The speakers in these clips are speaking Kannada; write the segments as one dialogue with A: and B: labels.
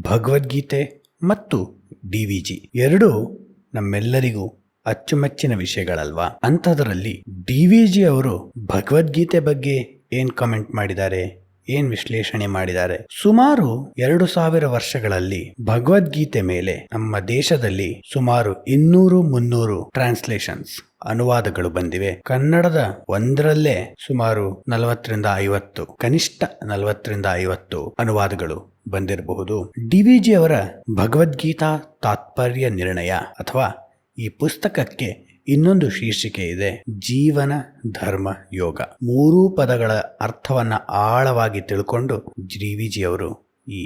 A: ಭಗವದ್ಗೀತೆ ಮತ್ತು ಡಿ.ವಿ.ಜಿ. ಎರಡೂ ನಮ್ಮೆಲ್ಲರಿಗೂ ಅಚ್ಚುಮೆಚ್ಚಿನ ವಿಷಯಗಳಲ್ವಾ. ಅಂಥದ್ರಲ್ಲಿ ಡಿ.ವಿ.ಜಿ. ಅವರು ಭಗವದ್ಗೀತೆ ಬಗ್ಗೆ ಏನ್ ಕಮೆಂಟ್ ಮಾಡಿದ್ದಾರೆ, ಏನ್ ವಿಶ್ಲೇಷಣೆ ಮಾಡಿದ್ದಾರೆ. ಸುಮಾರು 2000 ವರ್ಷಗಳಲ್ಲಿ ಭಗವದ್ಗೀತೆ ಮೇಲೆ ನಮ್ಮ ದೇಶದಲ್ಲಿ ಸುಮಾರು 200-300 ಟ್ರಾನ್ಸ್ಲೇಷನ್ಸ್ ಅನುವಾದಗಳು ಬಂದಿವೆ. ಕನ್ನಡದ ಒಂದರಲ್ಲೇ ಸುಮಾರು 40-50, ಕನಿಷ್ಠ 40-50 ಅನುವಾದಗಳು ಬಂದಿರಬಹುದು. ಡಿ.ವಿ.ಜಿ. ಅವರ ಭಗವದ್ಗೀತಾ ತಾತ್ಪರ್ಯ ನಿರ್ಣಯ ಅಥವಾ ಈ ಪುಸ್ತಕಕ್ಕೆ ಇನ್ನೊಂದು ಶೀರ್ಷಿಕೆ ಇದೆ, ಜೀವನ ಧರ್ಮ ಯೋಗ. 3 ಪದಗಳ ಅರ್ಥವನ್ನ ಆಳವಾಗಿ ತಿಳ್ಕೊಂಡು ಡಿ.ವಿ.ಜಿ. ಅವರು ಈ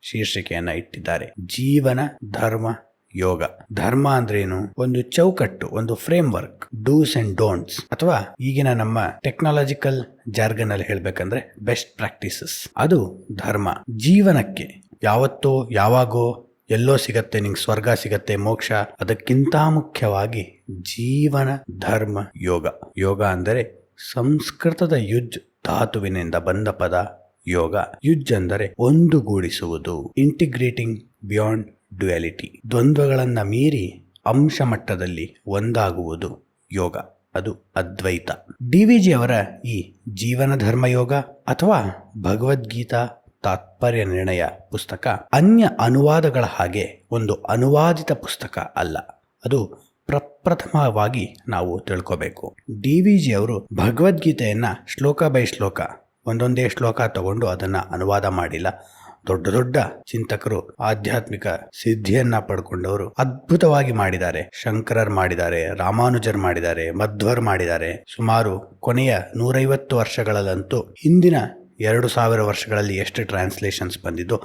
A: ಶೀರ್ಷಿಕೆಯನ್ನ ಇಟ್ಟಿದ್ದಾರೆ, ಜೀವನ ಧರ್ಮ ಯೋಗ. ಧರ್ಮ ಅಂದ್ರೇನು? ಒಂದು ಚೌಕಟ್ಟು, ಒಂದು frame work, dos and don'ts, ಅಥವಾ ಈಗಿನ ನಮ್ಮ ಟೆಕ್ನಾಲಜಿಕಲ್ ಜಾರ್ಗನ್ ಅಲ್ಲಿ ಹೇಳ್ಬೇಕಂದ್ರೆ ಬೆಸ್ಟ್ ಪ್ರಾಕ್ಟೀಸಸ್, ಅದು ಧರ್ಮ. ಜೀವನಕ್ಕೆ ಯಾವತ್ತೋ ಯಾವಾಗೋ ಎಲ್ಲೋ ಸಿಗತ್ತೆ ನಿಂಗೆ ಸ್ವರ್ಗ ಸಿಗತ್ತೆ, ಮೋಕ್ಷ, ಅದಕ್ಕಿಂತ ಮುಖ್ಯವಾಗಿ ಜೀವನ ಧರ್ಮ ಯೋಗ. ಯೋಗ ಅಂದರೆ ಸಂಸ್ಕೃತದ ಯುಜ್ ಧಾತುವಿನಿಂದ ಬಂದ ಪದ ಯೋಗ. ಯುಜ್ ಅಂದರೆ ಒಂದುಗೂಡಿಸುವುದು, ಇಂಟಿಗ್ರೇಟಿಂಗ್ ಬಿಯಾಂಡ್ ಡ್ಯುಯಾಲಿಟಿ, ದ್ವಂದ್ವಗಳನ್ನ ಮೀರಿ ಅಂಶ ಮಟ್ಟದಲ್ಲಿ ಒಂದಾಗುವುದು ಯೋಗ, ಅದು ಅದ್ವೈತ. ಡಿ.ವಿ.ಜಿ. ಅವರ ಈ ಜೀವನ ಧರ್ಮ ಯೋಗ ಅಥವಾ ಭಗವದ್ಗೀತಾ ತಾತ್ಪರ್ಯ ನಿರ್ಣಯ ಪುಸ್ತಕ ಅನ್ಯ ಅನುವಾದಗಳ ಹಾಗೆ ಒಂದು ಅನುವಾದಿತ ಪುಸ್ತಕ ಅಲ್ಲ. ಅದು ಪ್ರಪ್ರಥಮವಾಗಿ ನಾವು ತಿಳ್ಕೋಬೇಕು. ಡಿ.ವಿ.ಜಿ. ಅವರು ಭಗವದ್ಗೀತೆಯನ್ನ ಶ್ಲೋಕ ಬೈ ಶ್ಲೋಕ, ಒಂದೊಂದೇ ಶ್ಲೋಕ ತಗೊಂಡು ಅದನ್ನ ಅನುವಾದ ಮಾಡಿಲ್ಲ. ದೊಡ್ಡ ದೊಡ್ಡ ಚಿಂತಕರು, ಆಧ್ಯಾತ್ಮಿಕ ಸಿದ್ಧಿಯನ್ನ ಪಡ್ಕೊಂಡವರು ಅದ್ಭುತವಾಗಿ ಮಾಡಿದ್ದಾರೆ. ಶಂಕರರ್ ಮಾಡಿದ್ದಾರೆ, ರಾಮಾನುಜರ್ ಮಾಡಿದ್ದಾರೆ, ಮಧ್ವರ್ ಮಾಡಿದ್ದಾರೆ. ಸುಮಾರು ಕೊನೆಯ 150 ವರ್ಷಗಳಲ್ಲಂತೂ ಹಿಂದಿನ 2000 ವರ್ಷಗಳಲ್ಲಿ ಎಷ್ಟು ಟ್ರಾನ್ಸ್ಲೇಷನ್ಸ್ ಬಂದಿದ್ದು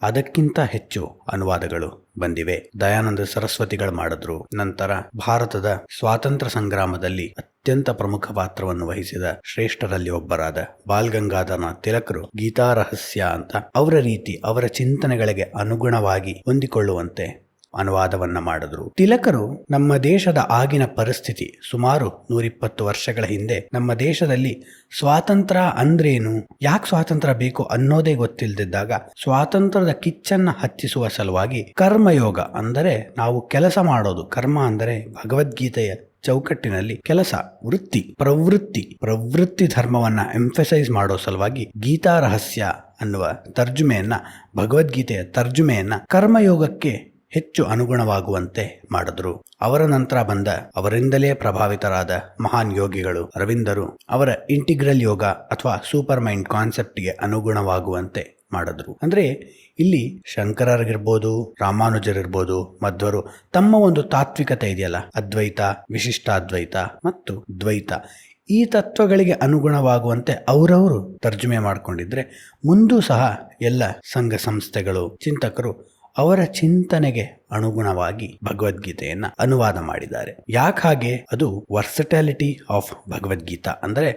A: ಅದಕ್ಕಿಂತ ಹೆಚ್ಚು ಅನುವಾದಗಳು ಬಂದಿವೆ. ದಯಾನಂದ ಸರಸ್ವತಿಗಳು ಮಾಡಿದ್ರು. ನಂತರ ಭಾರತದ ಸ್ವಾತಂತ್ರ್ಯ ಸಂಗ್ರಾಮದಲ್ಲಿ ಅತ್ಯಂತ ಪ್ರಮುಖ ಪಾತ್ರವನ್ನು ವಹಿಸಿದ ಶ್ರೇಷ್ಠರಲ್ಲಿ ಒಬ್ಬರಾದ ಬಾಲ್ ಗಂಗಾಧರನಾಥ್ ತಿಲಕರು ಗೀತಾ ರಹಸ್ಯ ಅಂತ ಅವರ ರೀತಿ, ಅವರ ಚಿಂತನೆಗಳಿಗೆ ಅನುಗುಣವಾಗಿ ಹೊಂದಿಕೊಳ್ಳುವಂತೆ ಅನುವಾದವನ್ನ ಮಾಡಿದ್ರು. ತಿಲಕರು ನಮ್ಮ ದೇಶದ ಆಗಿನ ಪರಿಸ್ಥಿತಿ, ಸುಮಾರು 120 ವರ್ಷಗಳ ಹಿಂದೆ ನಮ್ಮ ದೇಶದಲ್ಲಿ ಸ್ವಾತಂತ್ರ್ಯ ಅಂದ್ರೇನು, ಯಾಕೆ ಸ್ವಾತಂತ್ರ್ಯ ಬೇಕು ಅನ್ನೋದೇ ಗೊತ್ತಿಲ್ಲದಿದ್ದಾಗ ಸ್ವಾತಂತ್ರ್ಯದ ಕಿಚ್ಚನ್ನ ಹತ್ತಿಸುವ ಸಲುವಾಗಿ ಕರ್ಮಯೋಗ ಅಂದರೆ ನಾವು ಕೆಲಸ ಮಾಡೋದು, ಕರ್ಮ ಅಂದರೆ ಭಗವದ್ಗೀತೆಯ ಚೌಕಟ್ಟಿನಲ್ಲಿ ಕೆಲಸ, ಪ್ರವೃತ್ತಿ ಧರ್ಮವನ್ನ ಎಂಫಸೈಸ್ ಮಾಡೋ ಸಲುವಾಗಿ ಗೀತಾ ರಹಸ್ಯ ಅನ್ನುವ ತರ್ಜುಮೆಯನ್ನ, ಭಗವದ್ಗೀತೆಯ ತರ್ಜುಮೆಯನ್ನ ಕರ್ಮಯೋಗಕ್ಕೆ ಹೆಚ್ಚು ಅನುಗುಣವಾಗುವಂತೆ ಮಾಡಿದ್ರು. ಅವರ ನಂತರ ಬಂದ, ಅವರಿಂದಲೇ ಪ್ರಭಾವಿತರಾದ ಮಹಾನ್ ಯೋಗಿಗಳು ಅರವಿಂದರು ಅವರ ಇಂಟಿಗ್ರಲ್ ಯೋಗ ಅಥವಾ ಸೂಪರ್ ಮೈಂಡ್ ಕಾನ್ಸೆಪ್ಟ್ಗೆ ಅನುಗುಣವಾಗುವಂತೆ ಮಾಡಿದ್ರು. ಅಂದ್ರೆ ಇಲ್ಲಿ ಶಂಕರರಿಗಿರ್ಬೋದು, ರಾಮಾನುಜರಿರ್ಬೋದು, ಮಧ್ವರು ತಮ್ಮ ಒಂದು ತಾತ್ವಿಕತೆ ಇದೆಯಲ್ಲ, ಅದ್ವೈತ, ವಿಶಿಷ್ಟಾದ್ವೈತ ಮತ್ತು ದ್ವೈತ, ಈ ತತ್ವಗಳಿಗೆ ಅನುಗುಣವಾಗುವಂತೆ ಅವರವರು ತರ್ಜುಮೆ ಮಾಡಿಕೊಂಡಿದ್ರೆ ಮುಂದೂ ಸಹ ಎಲ್ಲ ಸಂಘ ಸಂಸ್ಥೆಗಳು, ಚಿಂತಕರು ಅವರ ಚಿಂತನೆಗೆ ಅನುಗುಣವಾಗಿ ಭಗವದ್ಗೀತೆಯನ್ನ ಅನುವಾದ ಮಾಡಿದ್ದಾರೆ. ಯಾಕಾಗೆ? ಅದು ವರ್ಸಟ್ಯಾಲಿಟಿ ಆಫ್ ಭಗವದ್ಗೀತಾ, ಅಂದರೆ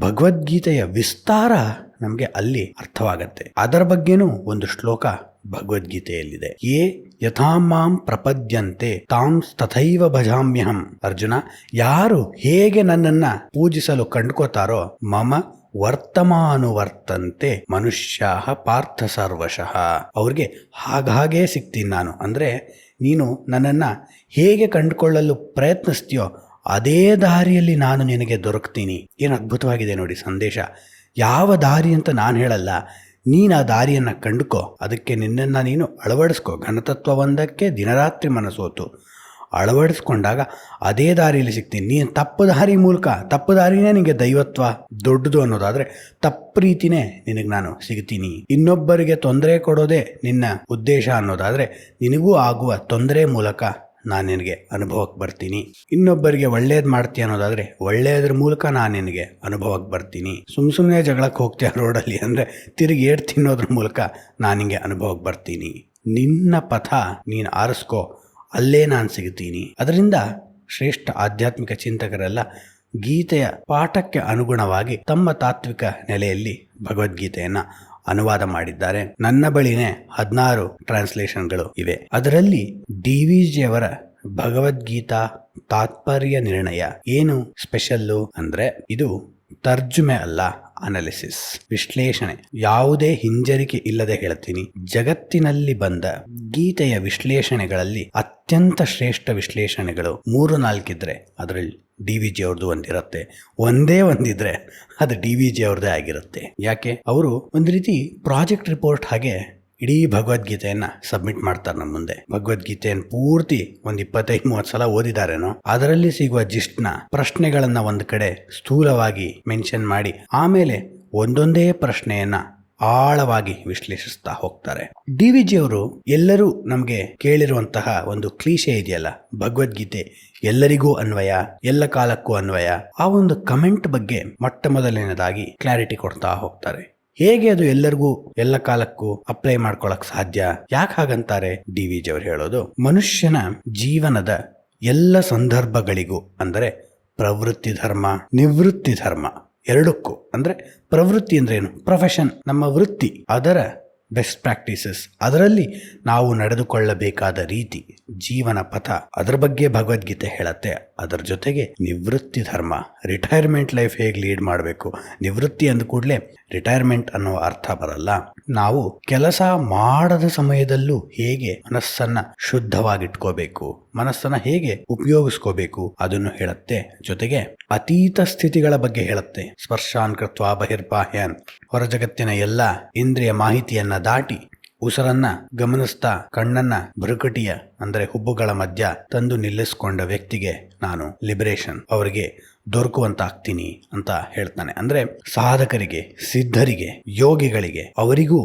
A: ಭಗವದ್ಗೀತೆಯ ವಿಸ್ತಾರ ನಮಗೆ ಅಲ್ಲಿ ಅರ್ಥವಾಗತ್ತೆ. ಅದರ ಬಗ್ಗೆನೂ ಒಂದು ಶ್ಲೋಕ ಭಗವದ್ಗೀತೆಯಲ್ಲಿದೆ, ಯೇ ಯಥಾಮಾಂ ಪ್ರಪದ್ಯಂತೆ ತಾಂ ತಥೈವ ಭಜಾಮ್ಯಹಂ. ಅರ್ಜುನ, ಯಾರು ಹೇಗೆ ನನ್ನನ್ನ ಪೂಜಿಸಲು ಕಂಡುಕೋತಾರೋ ಮಮ ವರ್ತಮಾನುವರ್ತಂತೆ ಮನುಷ್ಯ ಪಾರ್ಥ ಸರ್ವಶಃ, ಅವ್ರಿಗೆ ಹಾಗೇ ಸಿಗ್ತೀನಿ ನಾನು. ಅಂದರೆ ನೀನು ನನ್ನನ್ನು ಹೇಗೆ ಕಂಡುಕೊಳ್ಳಲು ಪ್ರಯತ್ನಿಸ್ತೀಯೋ ಅದೇ ದಾರಿಯಲ್ಲಿ ನಾನು ನಿನಗೆ ದೊರಕ್ತೀನಿ. ಏನು ಅದ್ಭುತವಾಗಿದೆ ನೋಡಿ ಸಂದೇಶ. ಯಾವ ದಾರಿ ಅಂತ ನಾನು ಹೇಳಲ್ಲ, ನೀನು ಆ ದಾರಿಯನ್ನು ಕಂಡುಕೋ, ಅದಕ್ಕೆ ನಿನ್ನನ್ನು ನೀನು ಅಳವಡಿಸ್ಕೋ. ಘನತತ್ವ ಒಂದಕ್ಕೆ ದಿನರಾತ್ರಿ ಮನಸ್ಸೋತು ಅಳವಡಿಸ್ಕೊಂಡಾಗ ಅದೇ ದಾರಿಯಲ್ಲಿ ಸಿಗ್ತೀನಿ. ನೀನು ತಪ್ಪು ದಾರಿನೇ ನಿನಗೆ ದೈವತ್ವ ದೊಡ್ಡದು ಅನ್ನೋದಾದರೆ ತಪ್ಪು ರೀತಿನೇ ನಿನಗೆ ನಾನು ಸಿಗ್ತೀನಿ. ಇನ್ನೊಬ್ಬರಿಗೆ ತೊಂದರೆ ಕೊಡೋದೇ ನಿನ್ನ ಉದ್ದೇಶ ಅನ್ನೋದಾದರೆ ನಿನಗೂ ಆಗುವ ತೊಂದರೆ ಮೂಲಕ ನಾನು ನಿನಗೆ ಅನುಭವಕ್ಕೆ ಬರ್ತೀನಿ. ಇನ್ನೊಬ್ಬರಿಗೆ ಒಳ್ಳೇದು ಮಾಡ್ತೀಯ ಅನ್ನೋದಾದರೆ ಒಳ್ಳೆಯದ್ರ ಮೂಲಕ ನಾನು ನಿನಗೆ ಅನುಭವಕ್ಕೆ ಬರ್ತೀನಿ. ಸುಮ್ಮನೆ ಜಗಳಕ್ಕೆ ಹೋಗ್ತೀಯ ರೋಡಲ್ಲಿ ಅಂದರೆ ತಿರುಗಿ ಏಟ್ ತಿನ್ನೋದ್ರ ಮೂಲಕ ನಾನು ನಿನಗೆ ಅನುಭವಕ್ಕೆ ಬರ್ತೀನಿ. ನಿನ್ನ ಪಥ ನೀನು ಆರಿಸ್ಕೋ, ಅಲ್ಲೇ ನಾನು ಸಿಗ್ತೀನಿ. ಅದರಿಂದ ಶ್ರೇಷ್ಠ ಆಧ್ಯಾತ್ಮಿಕ ಚಿಂತಕರೆಲ್ಲ ಗೀತೆಯ ಪಾಠಕ್ಕೆ ಅನುಗುಣವಾಗಿ ತಮ್ಮ ತಾತ್ವಿಕ ನೆಲೆಯಲ್ಲಿ ಭಗವದ್ಗೀತೆಯನ್ನ ಅನುವಾದ ಮಾಡಿದ್ದಾರೆ. ನನ್ನ ಬಳಿನೇ 16 ಟ್ರಾನ್ಸ್ಲೇಷನ್ಗಳು ಇವೆ. ಅದರಲ್ಲಿ ಡಿ.ವಿ.ಜಿ. ಅವರ ಭಗವದ್ಗೀತಾ ತಾತ್ಪರ್ಯ ನಿರ್ಣಯ ಏನು ಸ್ಪೆಷಲ್ಲು ಅಂದರೆ ಇದು ತರ್ಜುಮೆ ಅಲ್ಲ, ಅನಾಲಿಸಿಸ್, ವಿಶ್ಲೇಷಣೆ. ಯಾವುದೇ ಹಿಂಜರಿಕೆ ಇಲ್ಲದೆ ಹೇಳ್ತೀನಿ, ಜಗತ್ತಿನಲ್ಲಿ ಬಂದ ಗೀತೆಯ ವಿಶ್ಲೇಷಣೆಗಳಲ್ಲಿ ಅತ್ಯಂತ ಶ್ರೇಷ್ಠ ವಿಶ್ಲೇಷಣೆಗಳು 3-4 ಇದ್ರೆ ಅದರಲ್ಲಿ DVG ಅವ್ರದ್ದು ಒಂದಿರುತ್ತೆ. ಒಂದಿದ್ರೆ ಅದು DVG ಅವ್ರದ್ದೇ ಆಗಿರುತ್ತೆ. ಯಾಕೆ? ಅವರು ಒಂದು ರೀತಿ ಪ್ರಾಜೆಕ್ಟ್ ರಿಪೋರ್ಟ್ ಹಾಗೆ ಇಡೀ ಭಗವದ್ಗೀತೆಯನ್ನ ಸಬ್ಮಿಟ್ ಮಾಡ್ತಾರೆ ನಮ್ಮ ಮುಂದೆ. ಭಗವದ್ಗೀತೆಯನ್ನು ಪೂರ್ತಿ 25-30 ಸಲ ಓದಿದಾರೇನೋ, ಅದರಲ್ಲಿ ಸಿಗುವ ಜಿಸ್ಟ್ನ ಪ್ರಶ್ನೆಗಳನ್ನ ಒಂದು ಕಡೆ ಸ್ಥೂಲವಾಗಿ ಮೆನ್ಷನ್ ಮಾಡಿ ಆಮೇಲೆ ಒಂದೊಂದೇ ಪ್ರಶ್ನೆಯನ್ನ ಆಳವಾಗಿ ವಿಶ್ಲೇಷಿಸ್ತಾ ಹೋಗ್ತಾರೆ. DVG ಅವರು ಎಲ್ಲರೂ ನಮಗೆ ಕೇಳಿರುವಂತಹ ಒಂದು ಕ್ಲೀಶೆ ಇದೆಯಲ್ಲ, ಭಗವದ್ಗೀತೆ ಎಲ್ಲರಿಗೂ ಅನ್ವಯ, ಎಲ್ಲ ಕಾಲಕ್ಕೂ ಅನ್ವಯ. ಆ ಒಂದು ಕಮೆಂಟ್ ಬಗ್ಗೆ ಮೊಟ್ಟ ಮೊದಲನೇದಾಗಿ ಕ್ಲಾರಿಟಿ ಕೊಡ್ತಾ ಹೋಗ್ತಾರೆ. ಹೇಗೆ ಅದು ಎಲ್ಲರಿಗೂ ಎಲ್ಲ ಕಾಲಕ್ಕೂ ಅಪ್ಲೈ ಮಾಡ್ಕೊಳಕ್ ಸಾಧ್ಯ? ಯಾಕೆ ಹಾಗಂತಾರೆ? DVG ಅವರು ಹೇಳೋದು, ಮನುಷ್ಯನ ಜೀವನದ ಎಲ್ಲ ಸಂದರ್ಭಗಳಿಗೂ, ಅಂದರೆ ಪ್ರವೃತ್ತಿ ಧರ್ಮ, ನಿವೃತ್ತಿ ಧರ್ಮ ಎರಡಕ್ಕೂ, ಅಂದ್ರೆ ಪ್ರವೃತ್ತಿ ಅಂದ್ರೆ ಏನು? ಪ್ರೊಫೆಷನ್, ನಮ್ಮ ವೃತ್ತಿ, ಅದರ ಬೆಸ್ಟ್ ಪ್ರಾಕ್ಟೀಸಸ್, ಅದರಲ್ಲಿ ನಾವು ನಡೆದುಕೊಳ್ಳಬೇಕಾದ ರೀತಿ, ಜೀವನ ಪಥ, ಅದರ ಬಗ್ಗೆ ಭಗವದ್ಗೀತೆ ಹೇಳತ್ತೆ. ಅದರ ಜೊತೆಗೆ ನಿವೃತ್ತಿ ಧರ್ಮ, ರಿಟೈರ್ಮೆಂಟ್ ಲೈಫ್ ಹೇಗೆ ಲೀಡ್ ಮಾಡಬೇಕು. ನಿವೃತ್ತಿ ಅಂದ ಕೂಡಲೇ ರಿಟೈರ್ಮೆಂಟ್ ಅನ್ನೋ ಅರ್ಥ ಬರಲ್ಲ. ನಾವು ಕೆಲಸ ಮಾಡದ ಸಮಯದಲ್ಲೂ ಹೇಗೆ ಮನಸ್ಸನ್ನ ಶುದ್ಧವಾಗಿಟ್ಕೋಬೇಕು, ಮನಸ್ಸನ್ನ ಹೇಗೆ ಉಪಯೋಗಿಸ್ಕೋಬೇಕು ಅದನ್ನು ಹೇಳುತ್ತೆ. ಜೊತೆಗೆ ಅತೀತ ಸ್ಥಿತಿಗಳ ಬಗ್ಗೆ ಹೇಳುತ್ತೆ. ಸ್ಪರ್ಶಾನ್ ಕೃತ್ವಾ ಬಹಿರ್ಬಾಹ್ಯಾನ್, ಹೊರ ಜಗತ್ತಿನ ಎಲ್ಲ ಇಂದ್ರಿಯ ಮಾಹಿತಿಯನ್ನ ದಾಟಿ ಉಸಿರನ್ನ ಗಮನಿಸ್ತಾ ಕಣ್ಣನ್ನ ಭ್ರುಕಟಿಯ ಅಂದ್ರೆ ಹುಬ್ಬುಗಳ ಮಧ್ಯ ತಂದು ನಿಲ್ಲಿಸ್ಕೊಂಡ ವ್ಯಕ್ತಿಗೆ ನಾನು ಲಿಬರೇಷನ್, ಅವರಿಗೆ ದೊರಕುವಂತಾಗ್ತೀನಿ ಅಂತ ಹೇಳ್ತಾನೆ. ಅಂದ್ರೆ ಸಾಧಕರಿಗೆ, ಸಿದ್ಧರಿಗೆ, ಯೋಗಿಗಳಿಗೆ, ಅವರಿಗೂ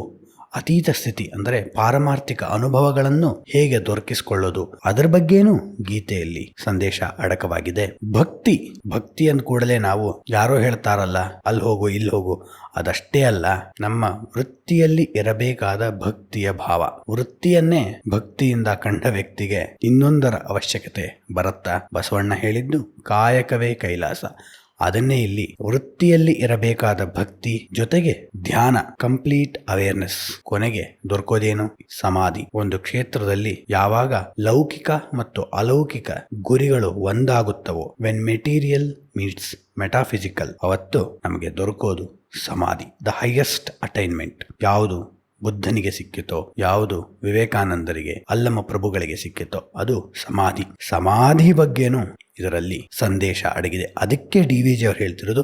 A: ಅತೀತ ಸ್ಥಿತಿ ಅಂದರೆ ಪಾರಮಾರ್ಥಿಕ ಅನುಭವಗಳನ್ನು ಹೇಗೆ ದೊರಕಿಸಿಕೊಳ್ಳೋದು, ಅದರ ಬಗ್ಗೆನೂ ಗೀತೆಯಲ್ಲಿ ಸಂದೇಶ ಅಡಕವಾಗಿದೆ. ಭಕ್ತಿ ಅಂದ ಕೂಡಲೇ ನಾವು ಯಾರೋ ಹೇಳ್ತಾರಲ್ಲ ಅಲ್ಲಿ ಹೋಗು ಇಲ್ಲಿ ಹೋಗು, ಅದಷ್ಟೇ ಅಲ್ಲ, ನಮ್ಮ ವೃತ್ತಿಯಲ್ಲಿ ಇರಬೇಕಾದ ಭಕ್ತಿಯ ಭಾವ. ವೃತ್ತಿಯನ್ನೇ ಭಕ್ತಿಯಿಂದ ಕಂಡ ವ್ಯಕ್ತಿಗೆ ಇನ್ನೊಂದರ ಅವಶ್ಯಕತೆ ಬರುತ್ತಾ? ಬಸವಣ್ಣ ಹೇಳಿದ್ದು ಕಾಯಕವೇ ಕೈಲಾಸ. ಅದನ್ನೇ ಇಲ್ಲಿ ವೃತ್ತಿಯಲ್ಲಿ ಇರಬೇಕಾದ ಭಕ್ತಿ ಜೊತೆಗೆ ಧ್ಯಾನ, ಕಂಪ್ಲೀಟ್ ಅವೇರ್ನೆಸ್, ಕೊನೆಗೆ ದೊರಕೋದೇನು? ಸಮಾಧಿ. ಒಂದು ಕ್ಷೇತ್ರದಲ್ಲಿ ಯಾವಾಗ ಲೌಕಿಕ ಮತ್ತು ಅಲೌಕಿಕ ಗುರಿಗಳು ಒಂದಾಗುತ್ತವೋ, ವೆನ್ ಮೆಟೀರಿಯಲ್ ಮೀಟ್ಸ್ ಮೆಟಾಫಿಸಿಕಲ್, ಅವತ್ತು ನಮಗೆ ದೊರಕೋದು ಸಮಾಧಿ, ದ ಹೈಯೆಸ್ಟ್ ಅಟೈನ್ಮೆಂಟ್. ಯಾವುದು ಬುದ್ಧನಿಗೆ ಸಿಕ್ಕಿತೋ, ಯಾವುದು ವಿವೇಕಾನಂದರಿಗೆ, ಅಲ್ಲಮ ಪ್ರಭುಗಳಿಗೆ ಸಿಕ್ಕಿತೋ, ಅದು ಸಮಾಧಿ. ಸಮಾಧಿ ಬಗ್ಗೆನೂ ಇದರಲ್ಲಿ ಸಂದೇಶ ಅಡಗಿದೆ. ಅದಕ್ಕೆ DVG ಅವರು ಹೇಳ್ತಿರೋದು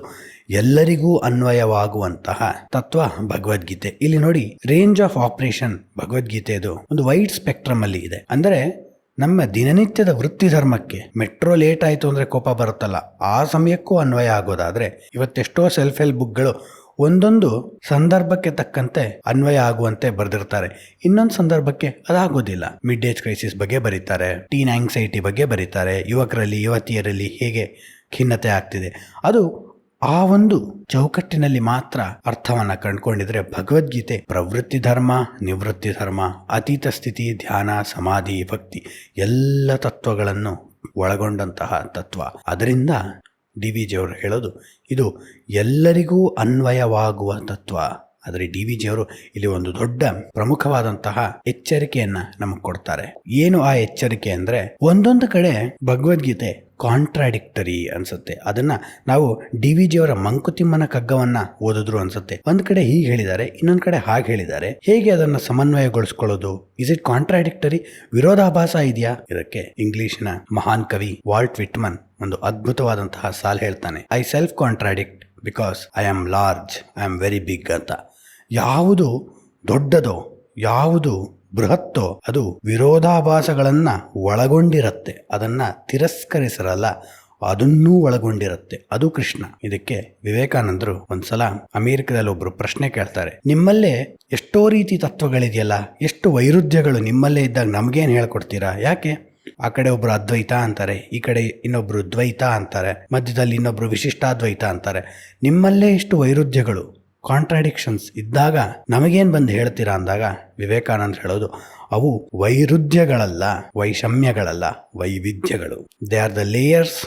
A: ಎಲ್ಲರಿಗೂ ಅನ್ವಯವಾಗುವಂತಹ ತತ್ವ ಭಗವದ್ಗೀತೆ. ಇಲ್ಲಿ ನೋಡಿ, ರೇಂಜ್ ಆಫ್ ಆಪರೇಷನ್ ಭಗವದ್ಗೀತೆದು ಒಂದು ವೈಡ್ ಸ್ಪೆಕ್ಟ್ರಮ್ ಅಲ್ಲಿ ಇದೆ. ಅಂದರೆ ನಮ್ಮ ದಿನನಿತ್ಯದ ವೃತ್ತಿ ಧರ್ಮಕ್ಕೆ ಮೆಟ್ರೋ ಲೇಟ್ ಆಯಿತು ಅಂದರೆ ಕೋಪ ಬರುತ್ತಲ್ಲ, ಆ ಸಮಯಕ್ಕೂ ಅನ್ವಯ ಆಗೋದಾದ್ರೆ ಇವತ್ತೆಷ್ಟೋ ಸೆಲ್ಫ್ ಹೆಲ್ಪ್ ಬುಕ್ಗಳು ಒಂದೊಂದು ಸಂದರ್ಭಕ್ಕೆ ತಕ್ಕಂತೆ ಅನ್ವಯ ಆಗುವಂತೆ ಬರೆದಿರ್ತಾರೆ. ಇನ್ನೊಂದು ಸಂದರ್ಭಕ್ಕೆ ಅದಾಗೋದಿಲ್ಲ. ಮಿಡ್ ಏಜ್ ಕ್ರೈಸಿಸ್ ಬಗ್ಗೆ ಬರೀತಾರೆ, ಟೀನ್ ಆಂಗ್ಸೈಟಿ ಬಗ್ಗೆ ಬರೀತಾರೆ, ಯುವಕರಲ್ಲಿ ಯುವತಿಯರಲ್ಲಿ ಹೇಗೆ ಖಿನ್ನತೆ ಆಗ್ತಿದೆ, ಅದು ಆ ಒಂದು ಚೌಕಟ್ಟಿನಲ್ಲಿ ಮಾತ್ರ ಅರ್ಥವನ್ನ ಕಂಡುಕೊಂಡಿದ್ರೆ ಭಗವದ್ಗೀತೆ ಪ್ರವೃತ್ತಿ ಧರ್ಮ, ನಿವೃತ್ತಿ ಧರ್ಮ, ಅತೀತ ಸ್ಥಿತಿ, ಧ್ಯಾನ, ಸಮಾಧಿ, ಭಕ್ತಿ ಎಲ್ಲ ತತ್ವಗಳನ್ನು ಒಳಗೊಂಡಂತಹ ತತ್ವ. ಅದರಿಂದ DVG ಅವರು ಹೇಳೋದು ಇದು ಎಲ್ಲರಿಗೂ ಅನ್ವಯವಾಗುವ ತತ್ವ. ಆದರೆ DVG ಅವರು ಇಲ್ಲಿ ಒಂದು ದೊಡ್ಡ ಪ್ರಮುಖವಾದಂತಹ ಎಚ್ಚರಿಕೆಯನ್ನ ನಮಗೆ ಕೊಡ್ತಾರೆ. ಏನು ಆ ಎಚ್ಚರಿಕೆ ಅಂದ್ರೆ, ಒಂದೊಂದು ಕಡೆ ಭಗವದ್ಗೀತೆ ಕಾಂಟ್ರಾಡಿಕ್ಟರಿ ಅನ್ಸುತ್ತೆ. ಅದನ್ನ ನಾವು DVG ಅವರ ಮಂಕುತಿಮ್ಮನ ಕಗ್ಗವನ್ನ ಓದಿದ್ರು ಅನ್ಸುತ್ತೆ. ಒಂದ್ ಕಡೆ ಹೀಗೆ ಹೇಳಿದ್ದಾರೆ, ಇನ್ನೊಂದ್ ಕಡೆ ಹಾಗೆ ಹೇಳಿದ್ದಾರೆ. ಹೇಗೆ ಅದನ್ನ ಸಮನ್ವಯಗೊಳಿಸ್ಕೊಳ್ಳೋದು? Is it contradictory? ವಿರೋಧಾಭಾಸ ಇದೆಯಾ? ಇದಕ್ಕೆ ಇಂಗ್ಲಿಷ್ನ ಮಹಾನ್ ಕವಿ ವಾಲ್ಟ್ ವಿಟ್ಮನ್ ಒಂದು ಅದ್ಭುತವಾದಂತಹ ಸಾಲ್ ಹೇಳ್ತಾನೆ. I self contradict because I am large, I am very big ಅಂತ. ಯಾವುದು ದೊಡ್ಡದೋ, ಯಾವುದು ಬೃಹತ್ತೋ ಅದು ವಿರೋಧಾಭಾಸಗಳನ್ನ ಒಳಗೊಂಡಿರತ್ತೆ, ಅದನ್ನ ತಿರಸ್ಕರಿಸರಲ್ಲ, ಅದನ್ನೂ ಒಳಗೊಂಡಿರುತ್ತೆ. ಅದು ಕೃಷ್ಣ. ಇದಕ್ಕೆ ವಿವೇಕಾನಂದರು ಒಂದ್ಸಲ ಅಮೆರಿಕದಲ್ಲಿ ಒಬ್ರು ಪ್ರಶ್ನೆ ಕೇಳ್ತಾರೆ, ನಿಮ್ಮಲ್ಲೇ ಎಷ್ಟೋ ರೀತಿ ತತ್ವಗಳಿದೆಯಲ್ಲ, ಎಷ್ಟು ವೈರುಧ್ಯಗಳು ನಿಮ್ಮಲ್ಲೇ ಇದ್ದಾಗ ನಮ್ಗೇನು ಹೇಳ್ಕೊಡ್ತೀರಾ? ಯಾಕೆ? ಆ ಕಡೆ ಒಬ್ರು ಅದ್ವೈತ ಅಂತಾರೆ, ಈ ಕಡೆ ಇನ್ನೊಬ್ರು ದ್ವೈತ ಅಂತಾರೆ, ಮಧ್ಯದಲ್ಲಿ ಇನ್ನೊಬ್ರು ವಿಶಿಷ್ಟಾದ್ವೈತ ಅಂತಾರೆ. ನಿಮ್ಮಲ್ಲೇ ಇಷ್ಟು ವೈರುಧ್ಯಗಳು, ಕಾಂಟ್ರಾಡಿಕ್ಷನ್ಸ್ ಇದ್ದಾಗ ನಮಗೇನು ಬಂದು ಹೇಳ್ತೀರಾ ಅಂದಾಗ ವಿವೇಕಾನಂದ ಹೇಳೋದು, ಅವು ವೈರುಧ್ಯಗಳಲ್ಲ, ವೈಷಮ್ಯಗಳಲ್ಲ, ವೈವಿಧ್ಯಗಳು. They are the layers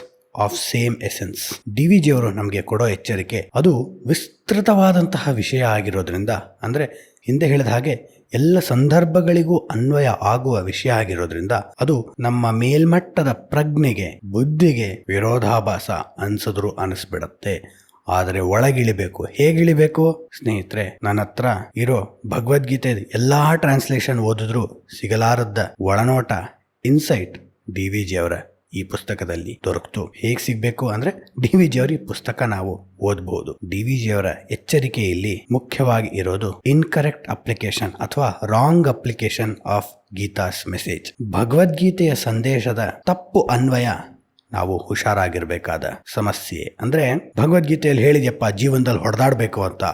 A: of same essence. DVG ಅವರು ನಮಗೆ ಕೊಡೋ ಎಚ್ಚರಿಕೆ ಅದು ವಿಸ್ತೃತವಾದಂತಹ ವಿಷಯ ಆಗಿರೋದ್ರಿಂದ, ಅಂದರೆ ಹಿಂದೆ ಹೇಳಿದ ಹಾಗೆ ಎಲ್ಲ ಸಂದರ್ಭಗಳಿಗೂ ಅನ್ವಯ ಆಗುವ ವಿಷಯ ಆಗಿರೋದ್ರಿಂದ ಅದು ನಮ್ಮ ಮೇಲ್ಮಟ್ಟದ ಪ್ರಜ್ಞೆಗೆ, ಬುದ್ಧಿಗೆ ವಿರೋಧಾಭಾಸ ಅನ್ಸಿದ್ರು ಅನಿಸ್ಬಿಡತ್ತೆ. ಆದರೆ ಒಳಗಿಳಿಬೇಕು. ಹೇಗಿಳಿಬೇಕು ಸ್ನೇಹಿತರೆ? ನನ್ನ ಹತ್ರ ಇರೋ ಭಗವದ್ಗೀತೆ ಎಲ್ಲಾ ಟ್ರಾನ್ಸ್ಲೇಷನ್ ಓದಿದ್ರು ಸಿಗಲಾರದ್ದ ಒಳನೋಟ, ಇನ್ಸೈಟ್ DVG ಅವರ ಈ ಪುಸ್ತಕದಲ್ಲಿ ದೊರಕ್ತು. ಹೇಗ್ ಸಿಗ್ಬೇಕು ಅಂದ್ರೆ DVG ಅವರ ಈ ಪುಸ್ತಕ ನಾವು ಓದಬಹುದು. DVG ಅವರ ಎಚ್ಚರಿಕೆಯಲ್ಲಿ ಮುಖ್ಯವಾಗಿ ಇರೋದು ಇನ್ಕರೆಕ್ಟ್ ಅಪ್ಲಿಕೇಶನ್ ಅಥವಾ wrong application of Geetha's message. ಭಗವದ್ಗೀತೆಯ ಸಂದೇಶದ ತಪ್ಪು ಅನ್ವಯ ನಾವು ಹುಷಾರಾಗಿರ್ಬೇಕಾದ ಸಮಸ್ಯೆ. ಅಂದ್ರೆ ಭಗವದ್ಗೀತೆಯಲ್ಲಿ ಹೇಳಿದ್ಯಪ್ಪ ಜೀವನದಲ್ಲಿ ಹೊಡೆದಾಡ್ಬೇಕು ಅಂತ,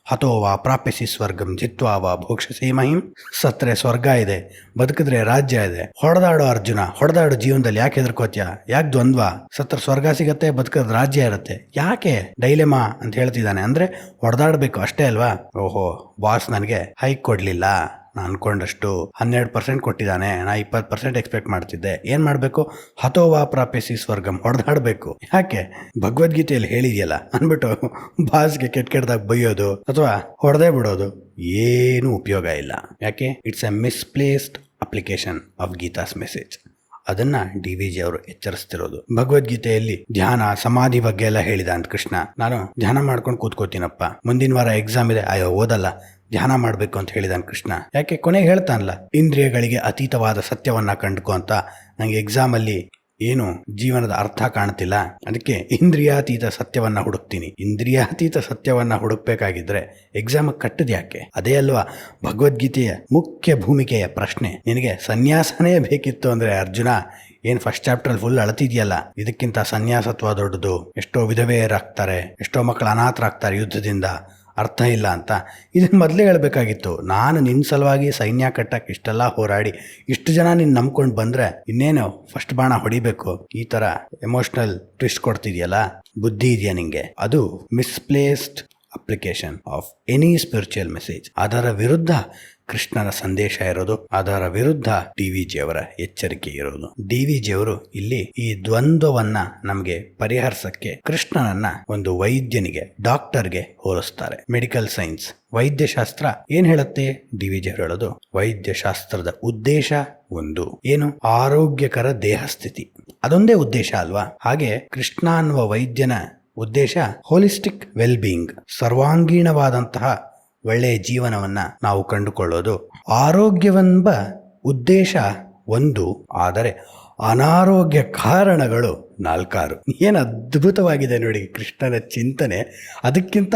A: ಹತೋವಾ ಪ್ರಾಪ್ಯಸಿ ಸ್ವರ್ಗಂ ಜಿತ್ವಾವಾ ಭೋಕ್ಷಸೇ ಮಹಿಂ. ಸತ್ರೆ ಸ್ವರ್ಗ ಇದೆ, ಬದುಕಿದ್ರೆ ರಾಜ್ಯ ಇದೆ. ಹೊಡೆದಾಡೋ ಅರ್ಜುನ, ಹೊಡೆದಾಡೋ ಜೀವನದಲ್ಲಿ ಯಾಕೆ ಹೆದರ್ಕೋತ್ಯ? ಯಾಕೆ ದ್ವಂದ್ವ? ಸತ್ರ ಸ್ವರ್ಗ ಸಿಗತ್ತೆ, ಬದುಕಿದ್ರೆ ರಾಜ್ಯ ಇರುತ್ತೆ, ಯಾಕೆ ಡೈಲೆಮಾ ಅಂತ ಹೇಳ್ತಿದ್ದಾನೆ. ಅಂದ್ರೆ ಹೊಡೆದಾಡ್ಬೇಕು ಅಷ್ಟೇ ಅಲ್ವಾ? ಓಹೋ, ಬಾಸ್ ನನಗೆ ಹೈಕ್ ಕೊಡ್ಲಿಲ್ಲ, ನಾನು ಅನ್ಕೊಂಡಷ್ಟು 12% ಕೊಟ್ಟಿದ್ದಾನೆ, ನಾ 20% ಎಕ್ಸ್ಪೆಕ್ಟ್ ಮಾಡ್ತಿದ್ದೆ. ಏನ್ ಮಾಡ್ಬೇಕು? ಹತೋವಾ ಪ್ರಾಪ್ಯಸಿ ಸ್ವರ್ಗಂ, ಹೊಡೆದಾಡ್ಬೇಕು. ಯಾಕೆ? ಭಗವದ್ಗೀತೆಯಲ್ಲಿ ಹೇಳಿದೆಯಲ್ಲ ಅನ್ಬಿಟ್ಟು ಬಾಸ್ಗೆ ಕೆಟ್ಟದಾಗ ಬೈಯೋದು ಅಥವಾ ಹೊಡೆದೇ ಬಿಡೋದು ಏನು ಉಪಯೋಗ ಇಲ್ಲ. ಯಾಕೆ? It's A misplaced application of Geetha's message. ಅದನ್ನ DVG ಅವರು ಎಚ್ಚರಿಸ್ತಿರೋದು. ಭಗವದ್ಗೀತೆಯಲ್ಲಿ ಧ್ಯಾನ, ಸಮಾಧಿ ಬಗ್ಗೆ ಎಲ್ಲ ಹೇಳಿದ ಅಂತ ಕೃಷ್ಣ. ನಾನು ಧ್ಯಾನ ಮಾಡ್ಕೊಂಡು ಕೂತ್ಕೋತೀನಪ್ಪ, ಮುಂದಿನ ವಾರ ಎಕ್ಸಾಮ್ ಇದೆ, ಅಯ್ಯೋ ಓದಲ್ಲ, ಧ್ಯಾನ ಮಾಡ್ಬೇಕು ಅಂತ ಹೇಳಿದಾನ ಕೃಷ್ಣ. ಯಾಕೆ? ಕೊನೆಗೆ ಹೇಳ್ತಾನಲ್ಲ, ಇಂದ್ರಿಯಗಳಿಗೆ ಅತೀತವಾದ ಸತ್ಯವನ್ನ ಕಂಡುಕೋ ಅಂತ. ನಂಗೆ ಎಕ್ಸಾಮ್ ಅಲ್ಲಿ ಏನು ಜೀವನದ ಅರ್ಥ ಕಾಣ್ತಿಲ್ಲ, ಅದಕ್ಕೆ ಇಂದ್ರಿಯಾತೀತ ಸತ್ಯವನ್ನ ಹುಡುಕ್ತೀನಿ. ಇಂದ್ರಿಯಾತೀತ ಸತ್ಯವನ್ನ ಹುಡುಕ್ಬೇಕಾಗಿದ್ರೆ ಎಕ್ಸಾಮ್ ಕಟ್ಟದ್ ಯಾಕೆ? ಅದೇ ಅಲ್ವಾ ಭಗವದ್ಗೀತೆಯ ಮುಖ್ಯ ಭೂಮಿಕೆಯ ಪ್ರಶ್ನೆ. ನಿನಗೆ ಸನ್ಯಾಸನೇ ಬೇಕಿತ್ತು ಅಂದ್ರೆ ಅರ್ಜುನ, ಏನ್ ಫಸ್ಟ್ ಚಾಪ್ಟರ್ ಫುಲ್ ಅಳತಿದ್ಯಲ್ಲ, ಇದಕ್ಕಿಂತ ಸನ್ಯಾಸತ್ವ ದೊಡ್ಡದು. ಎಷ್ಟೋ ವಿಧವೆಯರಾಗ್ತಾರೆ, ಎಷ್ಟೋ ಮಕ್ಕಳು ಅನಾಥರಾಗ್ತಾರೆ ಯುದ್ಧದಿಂದ, ಅರ್ಥ ಇಲ್ಲ ಅಂತ. ಇದನ್ನ ಮೊದಲೇ ಹೇಳ್ಬೇಕಾಗಿತ್ತು. ನಾನು ನಿನ್ನ ಸಲುವಾಗಿ ಸೈನ್ಯ ಕಟ್ಟಕ್ಕೆ ಇಷ್ಟೆಲ್ಲ ಹೋರಾಡಿ ಇಷ್ಟು ಜನ ನಿನ್ನ ನಂಬ್ಕೊಂಡು ಬಂದ್ರೆ ಇನ್ನೇನು ಫಸ್ಟ್ ಬಾಣ ಹೊಡಿಬೇಕು. ಈ ತರ ಎಮೋಷನಲ್ ಟ್ವಿಸ್ಟ್ ಕೊಡ್ತಿದ್ಯಲ್ಲ, ಬುದ್ಧಿ ಇದೆಯಾ ನಿಂಗೆ? ಅದು misplaced application of any spiritual message. ಅದರ ವಿರುದ್ಧ ಕೃಷ್ಣನ ಸಂದೇಶ ಇರೋದು, ಅದರ ವಿರುದ್ಧ DVG ಅವರ ಎಚ್ಚರಿಕೆ ಇರೋದು. DVG ಅವರು ಇಲ್ಲಿ ಈ ದ್ವಂದ್ವವನ್ನ ನಮಗೆ ಪರಿಹರಿಸಕ್ಕೆ ಕೃಷ್ಣನನ್ನ ಒಂದು ವೈದ್ಯನಿಗೆ, ಡಾಕ್ಟರ್ಗೆ ಹೋಲಿಸ್ತಾರೆ. ಮೆಡಿಕಲ್ ಸೈನ್ಸ್, ವೈದ್ಯಶಾಸ್ತ್ರ ಏನ್ ಹೇಳುತ್ತೆ? DVG ಅವರು ಹೇಳೋದು, ವೈದ್ಯಶಾಸ್ತ್ರದ ಉದ್ದೇಶ ಒಂದು ಏನು? ಆರೋಗ್ಯಕರ ದೇಹ ಸ್ಥಿತಿ. ಅದೊಂದೇ ಉದ್ದೇಶ ಅಲ್ವಾ? ಹಾಗೆ ಕೃಷ್ಣ ಅನ್ನುವ ವೈದ್ಯನ ಉದ್ದೇಶ ಹೋಲಿಸ್ಟಿಕ್ ವೆಲ್ ಬೀಯಿಂಗ್, ಸರ್ವಾಂಗೀಣವಾದಂತಹ ಒಳ್ಳೆಯ ಜೀವನವನ್ನ ನಾವು ಕಂಡುಕೊಳ್ಳೋದು. ಆರೋಗ್ಯವೆಂಬ ಉದ್ದೇಶ ಒಂದು, ಆದರೆ ಅನಾರೋಗ್ಯ ಕಾರಣಗಳು 4. ಏನು ಅದ್ಭುತವಾಗಿದೆ ನೋಡಿ ಕೃಷ್ಣನ ಚಿಂತನೆ. ಅದಕ್ಕಿಂತ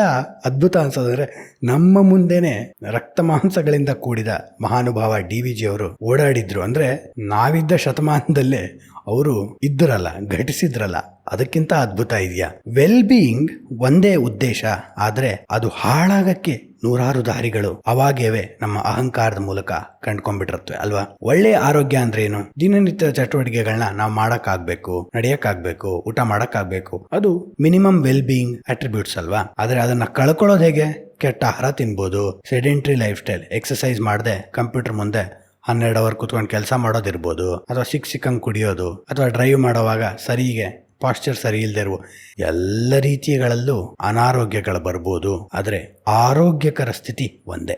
A: ಅದ್ಭುತ ಅನ್ಸೋದಂದ್ರೆ ನಮ್ಮ ಮುಂದೆನೆ ರಕ್ತ ಮಾಂಸಗಳಿಂದ ಕೂಡಿದ ಮಹಾನುಭಾವ DVG ಅವರು ಓಡಾಡಿದ್ರು. ಅಂದ್ರೆ ನಾವಿದ್ದ ಶತಮಾನದಲ್ಲೇ ಅವರು ಇದ್ರಲ್ಲ, ಘಟಿಸಿದ್ರಲ್ಲ, ಅದಕ್ಕಿಂತ ಅದ್ಭುತ ಇದೆಯಾ? ವೆಲ್ ಬೀಯಿಂಗ್ ಒಂದೇ ಉದ್ದೇಶ, ಆದ್ರೆ ಅದು ಹಾಳಾಗಕ್ಕೆ ನೂರಾರು ದಾರಿಗಳು ಅವಾಗೇವೆ ನಮ್ಮ ಅಹಂಕಾರದ ಮೂಲಕ ಕಂಡ್ಕೊಂಡ್ಬಿಟ್ಟಿರತ್ವೆ ಅಲ್ವಾ? ಒಳ್ಳೆ ಆರೋಗ್ಯ ಅಂದ್ರೆ ಏನು? ದಿನನಿತ್ಯ ಚಟುವಟಿಕೆಗಳನ್ನ ನಾವು ಮಾಡಕ್ಕಾಗ್ಬೇಕು, ನಡೆಯಕ್ಕಾಗ್ಬೇಕು, ಊಟ ಮಾಡಕ್ಕಾಗ್ಬೇಕು. ಅದು ಮಿನಿಮಮ್ ವೆಲ್ ಬೀಯಿಂಗ್ ಅಟ್ರಿಬ್ಯೂಟ್ಸ್ ಅಲ್ವಾ? ಆದ್ರೆ ಅದನ್ನ ಕಳ್ಕೊಳ್ಳೋದು ಹೇಗೆ? ಕೆಟ್ಟ ಆಹಾರ ತಿನ್ಬೋದು, ಸೆಡೆಂಟ್ರಿ ಲೈಫ್ ಸ್ಟೈಲ್, ಎಕ್ಸಸೈಸ್ ಮಾಡದೆ ಕಂಪ್ಯೂಟರ್ ಮುಂದೆ 12 ಅವರ್ ಕುತ್ಕೊಂಡು ಕೆಲಸ ಮಾಡೋದಿರ್ಬೋದು, ಅಥವಾ ಸಿಕ್ಕಂಗೆ ಕುಡಿಯೋದು, ಅಥವಾ ಡ್ರೈವ್ ಮಾಡೋವಾಗ ಸರಿಗೆ ಪಾಶ್ಚರ್ ಸರಿ ಇಲ್ಲದೆ ಇರುವ ಎಲ್ಲ ರೀತಿಗಳಲ್ಲೂ ಅನಾರೋಗ್ಯಗಳು ಬರ್ಬೋದು. ಆದರೆ ಆರೋಗ್ಯಕರ ಸ್ಥಿತಿ ಒಂದೇ.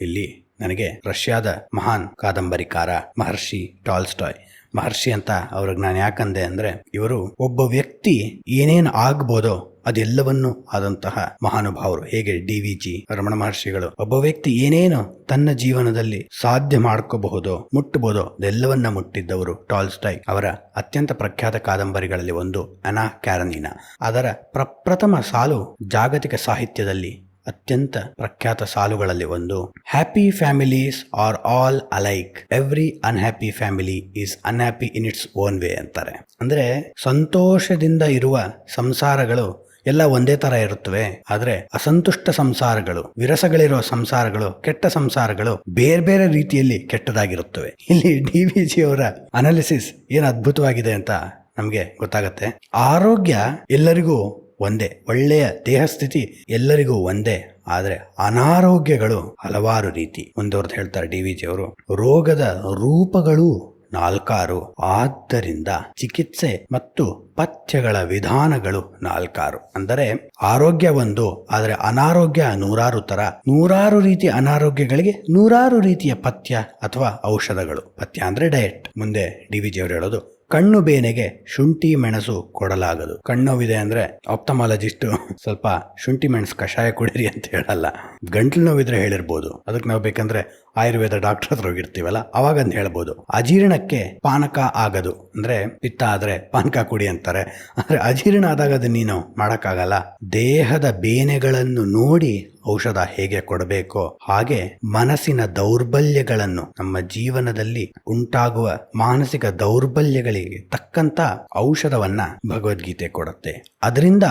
A: ಇಲ್ಲಿ ನನಗೆ ರಷ್ಯಾದ ಮಹಾನ್ ಕಾದಂಬರಿಕಾರ ಮಹರ್ಷಿ ಟಾಲ್ಸ್ಟಾಯ್, ಮಹರ್ಷಿ ಅಂತ ಅವ್ರಿಗೆ ನಾನು ಯಾಕಂದೆ ಅಂದ್ರೆ, ಇವರು ಒಬ್ಬ ವ್ಯಕ್ತಿ ಏನೇನು ಆಗ್ಬೋದೋ ಅದೆಲ್ಲವನ್ನೂ ಆದಂತಹ ಮಹಾನುಭಾವರು. ಹೇಗೆ DVG ರಮಣ ಮಹರ್ಷಿಗಳು ಒಬ್ಬ ವ್ಯಕ್ತಿ ಏನೇನು ತನ್ನ ಜೀವನದಲ್ಲಿ ಸಾಧ್ಯ ಮಾಡ್ಕೋಬಹುದೋ, ಮುಟ್ಟಬಹುದೋ ಅದೆಲ್ಲವನ್ನ ಮುಟ್ಟಿದ್ದವರು. ಟಾಲ್ಸ್ಟಾಯ್ ಅವರ ಅತ್ಯಂತ ಪ್ರಖ್ಯಾತ ಕಾದಂಬರಿಗಳಲ್ಲಿ ಒಂದು ಅನಾ ಕ್ಯಾರನೀನಾ. ಅದರ ಪ್ರಪ್ರಥಮ ಸಾಲು ಜಾಗತಿಕ ಸಾಹಿತ್ಯದಲ್ಲಿ ಅತ್ಯಂತ ಪ್ರಖ್ಯಾತ ಸಾಲುಗಳಲ್ಲಿ ಒಂದು. Happy families are all alike, every unhappy family is unhappy in its own way ಅಂತಾರೆ. ಅಂದ್ರೆ ಸಂತೋಷದಿಂದ ಇರುವ ಸಂಸಾರಗಳು ಎಲ್ಲ ಒಂದೇ ತರ ಇರುತ್ತವೆ, ಆದ್ರೆ ಅಸಂತುಷ್ಟ ಸಂಸಾರಗಳು, ವಿರಸಗಳಿರೋ ಸಂಸಾರಗಳು, ಕೆಟ್ಟ ಸಂಸಾರಗಳು ಬೇರೆ ಬೇರೆ ರೀತಿಯಲ್ಲಿ ಕೆಟ್ಟದಾಗಿರುತ್ತವೆ. ಇಲ್ಲಿ DVG ಅವರ ಅನಾಲಿಸಿಸ್ ಏನ್ ಅದ್ಭುತವಾಗಿದೆ ಅಂತ ನಮ್ಗೆ ಗೊತ್ತಾಗತ್ತೆ. ಆರೋಗ್ಯ ಎಲ್ಲರಿಗೂ ಒಂದೇ, ಒಳ್ಳೆಯ ದೇಹ ಸ್ಥಿತಿ ಎಲ್ಲರಿಗೂ ಒಂದೇ, ಆದ್ರೆ ಅನಾರೋಗ್ಯಗಳು ಹಲವಾರು ರೀತಿ. ಮುಂದುವರೆದು ಹೇಳ್ತಾರೆ DVG ಅವರು, ರೋಗದ ರೂಪಗಳು 4, ಆದ್ದರಿಂದ ಚಿಕಿತ್ಸೆ ಮತ್ತು ಪಥ್ಯಗಳ ವಿಧಾನಗಳು 4. ಅಂದರೆ ಆರೋಗ್ಯ ಒಂದು, ಆದರೆ ಅನಾರೋಗ್ಯ ನೂರಾರು ತರ. ನೂರಾರು ರೀತಿಯ ಅನಾರೋಗ್ಯಗಳಿಗೆ ನೂರಾರು ರೀತಿಯ ಪಥ್ಯ ಅಥವಾ ಔಷಧಗಳು. ಪಥ್ಯ ಅಂದ್ರೆ ಡಯಟ್. ಮುಂದೆ DVG ಅವರು ಹೇಳೋದು, ಕಣ್ಣು ಬೇನೆಗೆ ಶುಂಠಿ ಮೆಣಸು ಕೊಡಲಾಗದು. ಕಣ್ಣೋವಿದೆ ಅಂದ್ರೆ ಆಪ್ತಮಾಲಜಿಸ್ಟ್ ಸ್ವಲ್ಪ ಶುಂಠಿ ಮೆಣಸು ಕಷಾಯ ಕುಡೀರಿ ಅಂತ ಹೇಳಲ್ಲ. ಗಂಟ್ಲು ನೋವಿದ್ರೆ ಹೇಳಿರ್ಬೋದು, ಅದಕ್ಕೆ ನಾವು ಬೇಕಂದ್ರೆ ಆಯುರ್ವೇದ ಡಾಕ್ಟರ್ ಹತ್ರ ಹೋಗಿರ್ತೀವಲ್ಲ ಅವಾಗ ಅಂತ ಹೇಳ್ಬೋದು. ಅಜೀರ್ಣಕ್ಕೆ ಪಾನಕ ಆಗದು ಅಂದ್ರೆ ಪಿತ್ತ ಆದ್ರೆ ಪಾನಕ ಕುಡಿ ಅಂತಾರೆ. ಆದ್ರೆ ಅಜೀರ್ಣ ಆದಾಗ ಅದನ್ನ ನೀನು ಮಾಡಕ್ಕಾಗಲ್ಲ. ದೇಹದ ಬೇನೆಗಳನ್ನು ನೋಡಿ ಔಷಧ ಹೇಗೆ ಕೊಡಬೇಕೋ ಹಾಗೆ ಮನಸ್ಸಿನ ದೌರ್ಬಲ್ಯಗಳನ್ನು, ನಮ್ಮ ಜೀವನದಲ್ಲಿ ಉಂಟಾಗುವ ಮಾನಸಿಕ ದೌರ್ಬಲ್ಯಗಳಿಗೆ ತಕ್ಕಂತ ಔಷಧವನ್ನ ಭಗವದ್ಗೀತೆ ಕೊಡುತ್ತೆ. ಅದರಿಂದ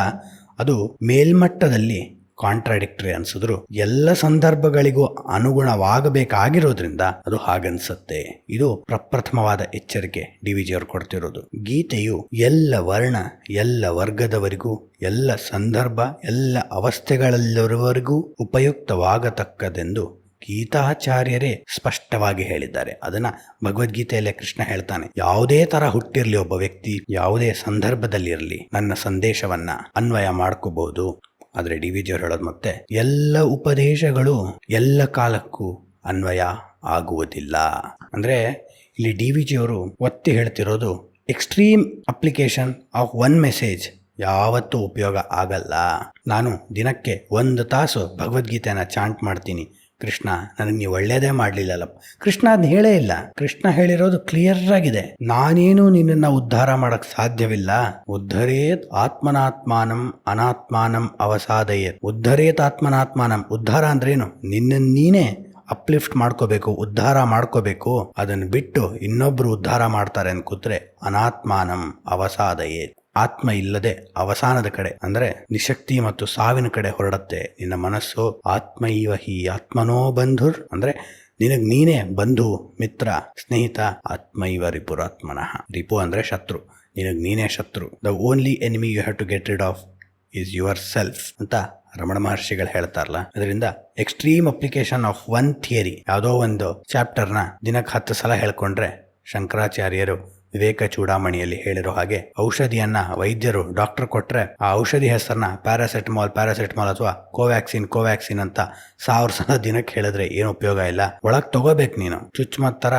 A: ಅದು ಮೇಲ್ಮಟ್ಟದಲ್ಲಿ ಕಾಂಟ್ರಾಡಿಕ್ಟರಿ ಅನ್ಸಿದ್ರು ಎಲ್ಲ ಸಂದರ್ಭಗಳಿಗೂ ಅನುಗುಣವಾಗಬೇಕಾಗಿರೋದ್ರಿಂದ ಅದು ಹಾಗನ್ಸುತ್ತೆ. ಇದು ಪ್ರಪ್ರಥಮವಾದ ಎಚ್ಚರಿಕೆ DVG ಅವರು ಕೊಡ್ತಿರೋದು. ಗೀತೆಯು ಎಲ್ಲ ವರ್ಣ, ಎಲ್ಲ ವರ್ಗದವರಿಗೂ, ಎಲ್ಲ ಸಂದರ್ಭ, ಎಲ್ಲ ಅವಸ್ಥೆಗಳಲ್ಲಿರುವವರೆಗೂ ಉಪಯುಕ್ತವಾಗತಕ್ಕದೆಂದು ಗೀತಾಚಾರ್ಯರೇ ಸ್ಪಷ್ಟವಾಗಿ ಹೇಳಿದ್ದಾರೆ. ಅದನ್ನ ಭಗವದ್ಗೀತೆಯಲ್ಲೇ ಕೃಷ್ಣ ಹೇಳ್ತಾನೆ. ಯಾವುದೇ ತರ ಹುಟ್ಟಿರ್ಲಿ ಒಬ್ಬ ವ್ಯಕ್ತಿ, ಯಾವುದೇ ಸಂದರ್ಭದಲ್ಲಿರಲಿ ನನ್ನ ಸಂದೇಶವನ್ನ ಅನ್ವಯ ಮಾಡ್ಕೋಬಹುದು. ಆದರೆ DVG ಅವರು ಹೇಳೋದು ಮತ್ತೆ ಎಲ್ಲ ಉಪದೇಶಗಳು ಎಲ್ಲ ಕಾಲಕ್ಕೂ ಅನ್ವಯ ಆಗುವುದಿಲ್ಲ. ಅಂದ್ರೆ ಇಲ್ಲಿ DVG ಅವರು ಒತ್ತಿ ಹೇಳ್ತಿರೋದು extreme application of one message ಯಾವತ್ತೂ ಉಪಯೋಗ ಆಗಲ್ಲ. ನಾನು ದಿನಕ್ಕೆ 1 ತಾಸು ಭಗವದ್ಗೀತೆನ ಚಾಂಟ್ ಮಾಡ್ತೀನಿ, ಕೃಷ್ಣ ನನಗೆ ನೀವು ಒಳ್ಳೇದೇ ಮಾಡಲಿಲ್ಲಲ್ಲ. ಕೃಷ್ಣ ಅದನ್ನ ಹೇಳೇ ಇಲ್ಲ. ಕೃಷ್ಣ ಹೇಳಿರೋದು ಕ್ಲಿಯರ್ ಆಗಿದೆ. ನಾನೇನು ನಿನ್ನನ್ನು ಉದ್ಧಾರ ಮಾಡಕ್ ಸಾಧ್ಯವಿಲ್ಲ. ಉದ್ಧರೇತ್ ಆತ್ಮನಾತ್ಮಾನಂ ಅನಾತ್ಮಾನಂ ಅವಸಾದಯೇತ್. ಉದ್ಧರೇತ್ ಆತ್ಮನಾತ್ಮಾನಂ. ಉದ್ಧಾರ ಅಂದ್ರೇನು? ನಿನ್ನನ್ನು ನೀನೇ ಅಪ್ಲಿಫ್ಟ್ ಮಾಡ್ಕೋಬೇಕು, ಉದ್ಧಾರ ಮಾಡ್ಕೋಬೇಕು. ಅದನ್ನು ಬಿಟ್ಟು ಇನ್ನೊಬ್ರು ಉದ್ಧಾರ ಮಾಡ್ತಾರೆ ಅಂತ ಕೂತ್ರೆ ಅನಾತ್ಮಾನಂ ಅವಸಾದಯೇತ್. ಆತ್ಮ ಇಲ್ಲದೆ ಅವಸಾನದ ಕಡೆ ಅಂದ್ರೆ ನಿಶಕ್ತಿ ಮತ್ತು ಸಾವಿನ ಕಡೆ ಹೊರಡತ್ತೆ ನಿನ್ನ ಮನಸ್ಸು. ಆತ್ಮೈವ ಹಿ ಆತ್ಮನೋ ಬಂಧುರ್ ಅಂದ್ರೆ ನಿನಗ್ ನೀನೇ ಬಂಧು, ಮಿತ್ರ, ಸ್ನೇಹಿತ. ಆತ್ಮೈವ ರಿಪುರಾತ್ಮನಃ. ರಿಪು ಅಂದ್ರೆ ಶತ್ರು, ನಿನಗ್ ನೀನೇ ಶತ್ರು. The only enemy you have to get rid of is yourself ಅಂತ ರಮಣ ಮಹರ್ಷಿಗಳು ಹೇಳ್ತಾರಲ್ಲ. ಅದರಿಂದ extreme application of one theory, ಯಾವುದೋ ಒಂದು ಚಾಪ್ಟರ್ನ ದಿನಕ್ಕೆ 10 ಸಲ ಹೇಳ್ಕೊಂಡ್ರೆ ಶಂಕರಾಚಾರ್ಯರು ವಿವೇಕ ಚೂಡಾಮಣಿಯಲ್ಲಿ ಹೇಳಿರೋ ಹಾಗೆ ಔಷಧಿಯನ್ನ ವೈದ್ಯರು ಡಾಕ್ಟರ್ ಕೊಟ್ರೆ ಆ ಔಷಧಿ ಹೆಸರನ್ನ ಪ್ಯಾರಾಸೆಟಮಾಲ್ ಅಥವಾ ಕೋವ್ಯಾಕ್ಸಿನ್ ಅಂತ 1000 ಸಲ ದಿನಕ್ಕೆ ಹೇಳಿದ್ರೆ ಏನು ಉಪಯೋಗ ಇಲ್ಲ. ಒಳಗ್ ತಗೋಬೇಕು, ನೀನು ಚುಚ್ಚುಮದ್ ತರ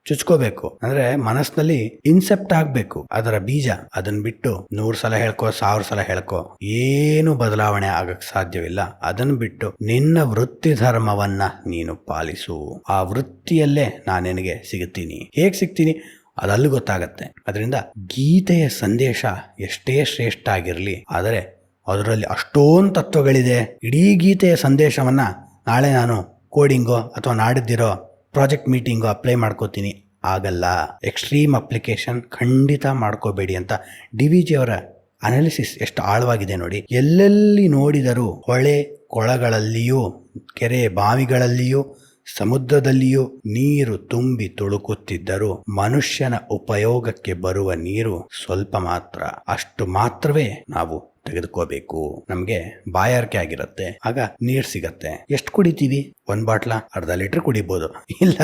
A: ಚುಚ್ಕೋಬೇಕು. ಅಂದ್ರೆ ಮನಸ್ಸಿನಲ್ಲಿ ಇನ್ಸೆಪ್ಟ್ ಆಗ್ಬೇಕು ಅದರ ಬೀಜ. ಅದನ್ನ ಬಿಟ್ಟು 100 ಸಲ ಹೇಳ್ಕೋ, 1000 ಸಲ ಹೇಳ್ಕೋ, ಏನು ಬದಲಾವಣೆ ಆಗಕ್ ಸಾಧ್ಯವಿಲ್ಲ. ಅದನ್ನ ಬಿಟ್ಟು ನಿನ್ನ ವೃತ್ತಿ ಧರ್ಮವನ್ನ ನೀನು ಪಾಲಿಸು. ಆ ವೃತ್ತಿಯಲ್ಲೇ ನಾನು ನಿನಗೆ ಸಿಗುತ್ತೀನಿ. ಹೇಗ್ ಸಿಗ್ತೀನಿ ಅದಲ್ಲೂ ಗೊತ್ತಾಗತ್ತೆ. ಅದರಿಂದ ಗೀತೆಯ ಸಂದೇಶ ಎಷ್ಟೇ ಶ್ರೇಷ್ಠ ಆಗಿರಲಿ, ಆದರೆ ಅದರಲ್ಲಿ ಅಷ್ಟೊಂದು ತತ್ವಗಳಿದೆ. ಇಡೀ ಗೀತೆಯ ಸಂದೇಶವನ್ನ ನಾಳೆ ನಾನು ಕೋಡಿಂಗೋ ಅಥವಾ ನಾಡಿದ್ದಿರೋ ಪ್ರಾಜೆಕ್ಟ್ ಮೀಟಿಂಗೋ ಅಪ್ಲೈ ಮಾಡ್ಕೋತೀನಿ, ಆಗಲ್ಲ. ಎಕ್ಸ್ಟ್ರೀಮ್ ಅಪ್ಲಿಕೇಶನ್ ಖಂಡಿತ ಮಾಡ್ಕೋಬೇಡಿ ಅಂತ DVG ಅವರ ಅನಾಲಿಸಿಸ್ ಎಷ್ಟು ಆಳವಾಗಿದೆ ನೋಡಿ. ಎಲ್ಲೆಲ್ಲಿ ನೋಡಿದರೂ ಹೊಳೆ ಕೊಳಗಳಲ್ಲಿಯೂ, ಕೆರೆ ಬಾವಿಗಳಲ್ಲಿಯೂ, ಸಮುದ್ರದಲ್ಲಿಯೂ ನೀರು ತುಂಬಿ ತುಳುಕುತ್ತಿದ್ದರೂ ಮನುಷ್ಯನ ಉಪಯೋಗಕ್ಕೆ ಬರುವ ನೀರು ಸ್ವಲ್ಪ ಮಾತ್ರ. ಅಷ್ಟು ಮಾತ್ರವೇ ನಾವು ತೆಗೆದುಕೋಬೇಕು. ನಮ್ಗೆ ಬಾಯಾರಿಕೆ ಆಗಿರುತ್ತೆ, ಆಗ ನೀರ್ ಸಿಗತ್ತೆ. ಎಷ್ಟು ಕುಡಿತೀವಿ? 1 ಬಾಟ್ಲ, ಅರ್ಧ ಲೀಟರ್ ಕುಡಿಬಹುದು. ಇಲ್ಲ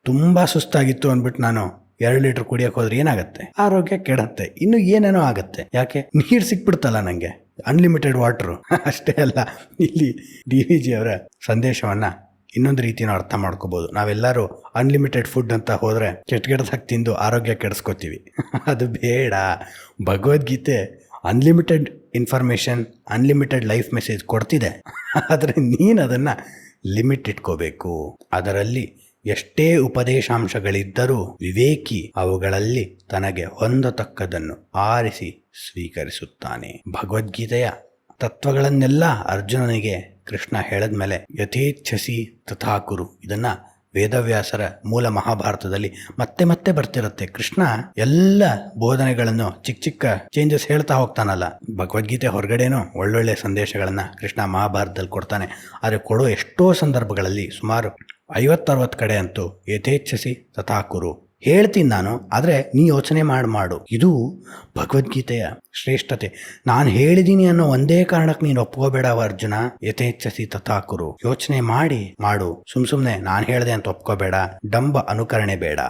A: ತುಂಬಾ ಸುಸ್ತಾಗಿತ್ತು ಅಂದ್ಬಿಟ್ಟು ನಾನು 2 ಲೀಟರ್ ಕುಡಿಯಕ್ ಹೋದ್ರೆ ಏನಾಗತ್ತೆ? ಆರೋಗ್ಯ ಕೆಡತ್ತೆ, ಇನ್ನು ಏನೇನೋ ಆಗತ್ತೆ. ಯಾಕೆ? ನೀರ್ ಸಿಕ್ಬಿಡ್ತಲ್ಲ ನಂಗೆ, ಅನ್ಲಿಮಿಟೆಡ್ ವಾಟರ್. ಅಷ್ಟೇ ಅಲ್ಲ, ಇಲ್ಲಿ DVG ಅವರ ಸಂದೇಶವನ್ನ ಇನ್ನೊಂದು ರೀತಿನ ಅರ್ಥ ಮಾಡ್ಕೋಬಹುದು. ನಾವೆಲ್ಲರೂ ಅನ್ಲಿಮಿಟೆಡ್ ಫುಡ್ ಅಂತ ಹೋದ್ರೆ ಕೆಟ್ಟಗೆಡ್ದಾಗಿ ತಿಂದು ಆರೋಗ್ಯ ಕೆಡಿಸ್ಕೋತೀವಿ. ಅದು ಬೇಡ. Bhagavad Gita unlimited information, unlimited life message ಕೊಡ್ತಿದೆ. ಆದರೆ ನೀನು ಅದನ್ನು ಲಿಮಿಟ್ ಇಟ್ಕೋಬೇಕು. ಅದರಲ್ಲಿ ಎಷ್ಟೇ ಉಪದೇಶಾಂಶಗಳಿದ್ದರೂ ವಿವೇಕಿ ಅವುಗಳಲ್ಲಿ ತನಗೆ ಹೊಂದತಕ್ಕದನ್ನು ಆರಿಸಿ ಸ್ವೀಕರಿಸುತ್ತಾನೆ. ಭಗವದ್ಗೀತೆಯ ತತ್ವಗಳನ್ನೆಲ್ಲ ಅರ್ಜುನನಿಗೆ ಕೃಷ್ಣ ಹೇಳಿದ್ಮೇಲೆ ಯಥೇಚ್ಛಸಿ ತಥಾಕುರು, ಇದನ್ನ ವೇದವ್ಯಾಸರ ಮೂಲ ಮಹಾಭಾರತದಲ್ಲಿ ಮತ್ತೆ ಮತ್ತೆ ಬರ್ತಿರುತ್ತೆ. ಕೃಷ್ಣ ಎಲ್ಲ ಬೋಧನೆಗಳನ್ನು ಚಿಕ್ಕ ಚೇಂಜಸ್ ಹೇಳ್ತಾ ಹೋಗ್ತಾನಲ್ಲ. ಭಗವದ್ಗೀತೆ ಹೊರಗಡೆನೂ ಒಳ್ಳೊಳ್ಳೆ ಸಂದೇಶಗಳನ್ನ ಕೃಷ್ಣ ಮಹಾಭಾರತದಲ್ಲಿ ಕೊಡ್ತಾನೆ. ಆದರೆ ಕೊಡೋ ಎಷ್ಟೋ ಸಂದರ್ಭಗಳಲ್ಲಿ ಸುಮಾರು 50-60 ಕಡೆ ಅಂತೂ ಯಥೇಚ್ಛಸಿ ತಥಾಕುರು ಹೇಳ್ತೀನಿ ನಾನು, ಆದರೆ ನೀ ಯೋಚನೆ ಮಾಡು. ಇದು ಭಗವದ್ಗೀತೆಯ ಶ್ರೇಷ್ಠತೆ. ನಾನು ಹೇಳಿದ್ದೀನಿ ಅನ್ನೋ ಒಂದೇ ಕಾರಣಕ್ಕೆ ನೀನು ಒಪ್ಕೋಬೇಡ ಅರ್ಜುನ. ಯಥೇಚ್ಛಸಿ ತಥಾಕುರು, ಯೋಚನೆ ಮಾಡು. ಸುಮ್ನೆ ನಾನು ಹೇಳಿದೆ ಅಂತ ಒಪ್ಕೋಬೇಡ. ಡಂಬ ಅನುಕರಣೆ ಬೇಡ.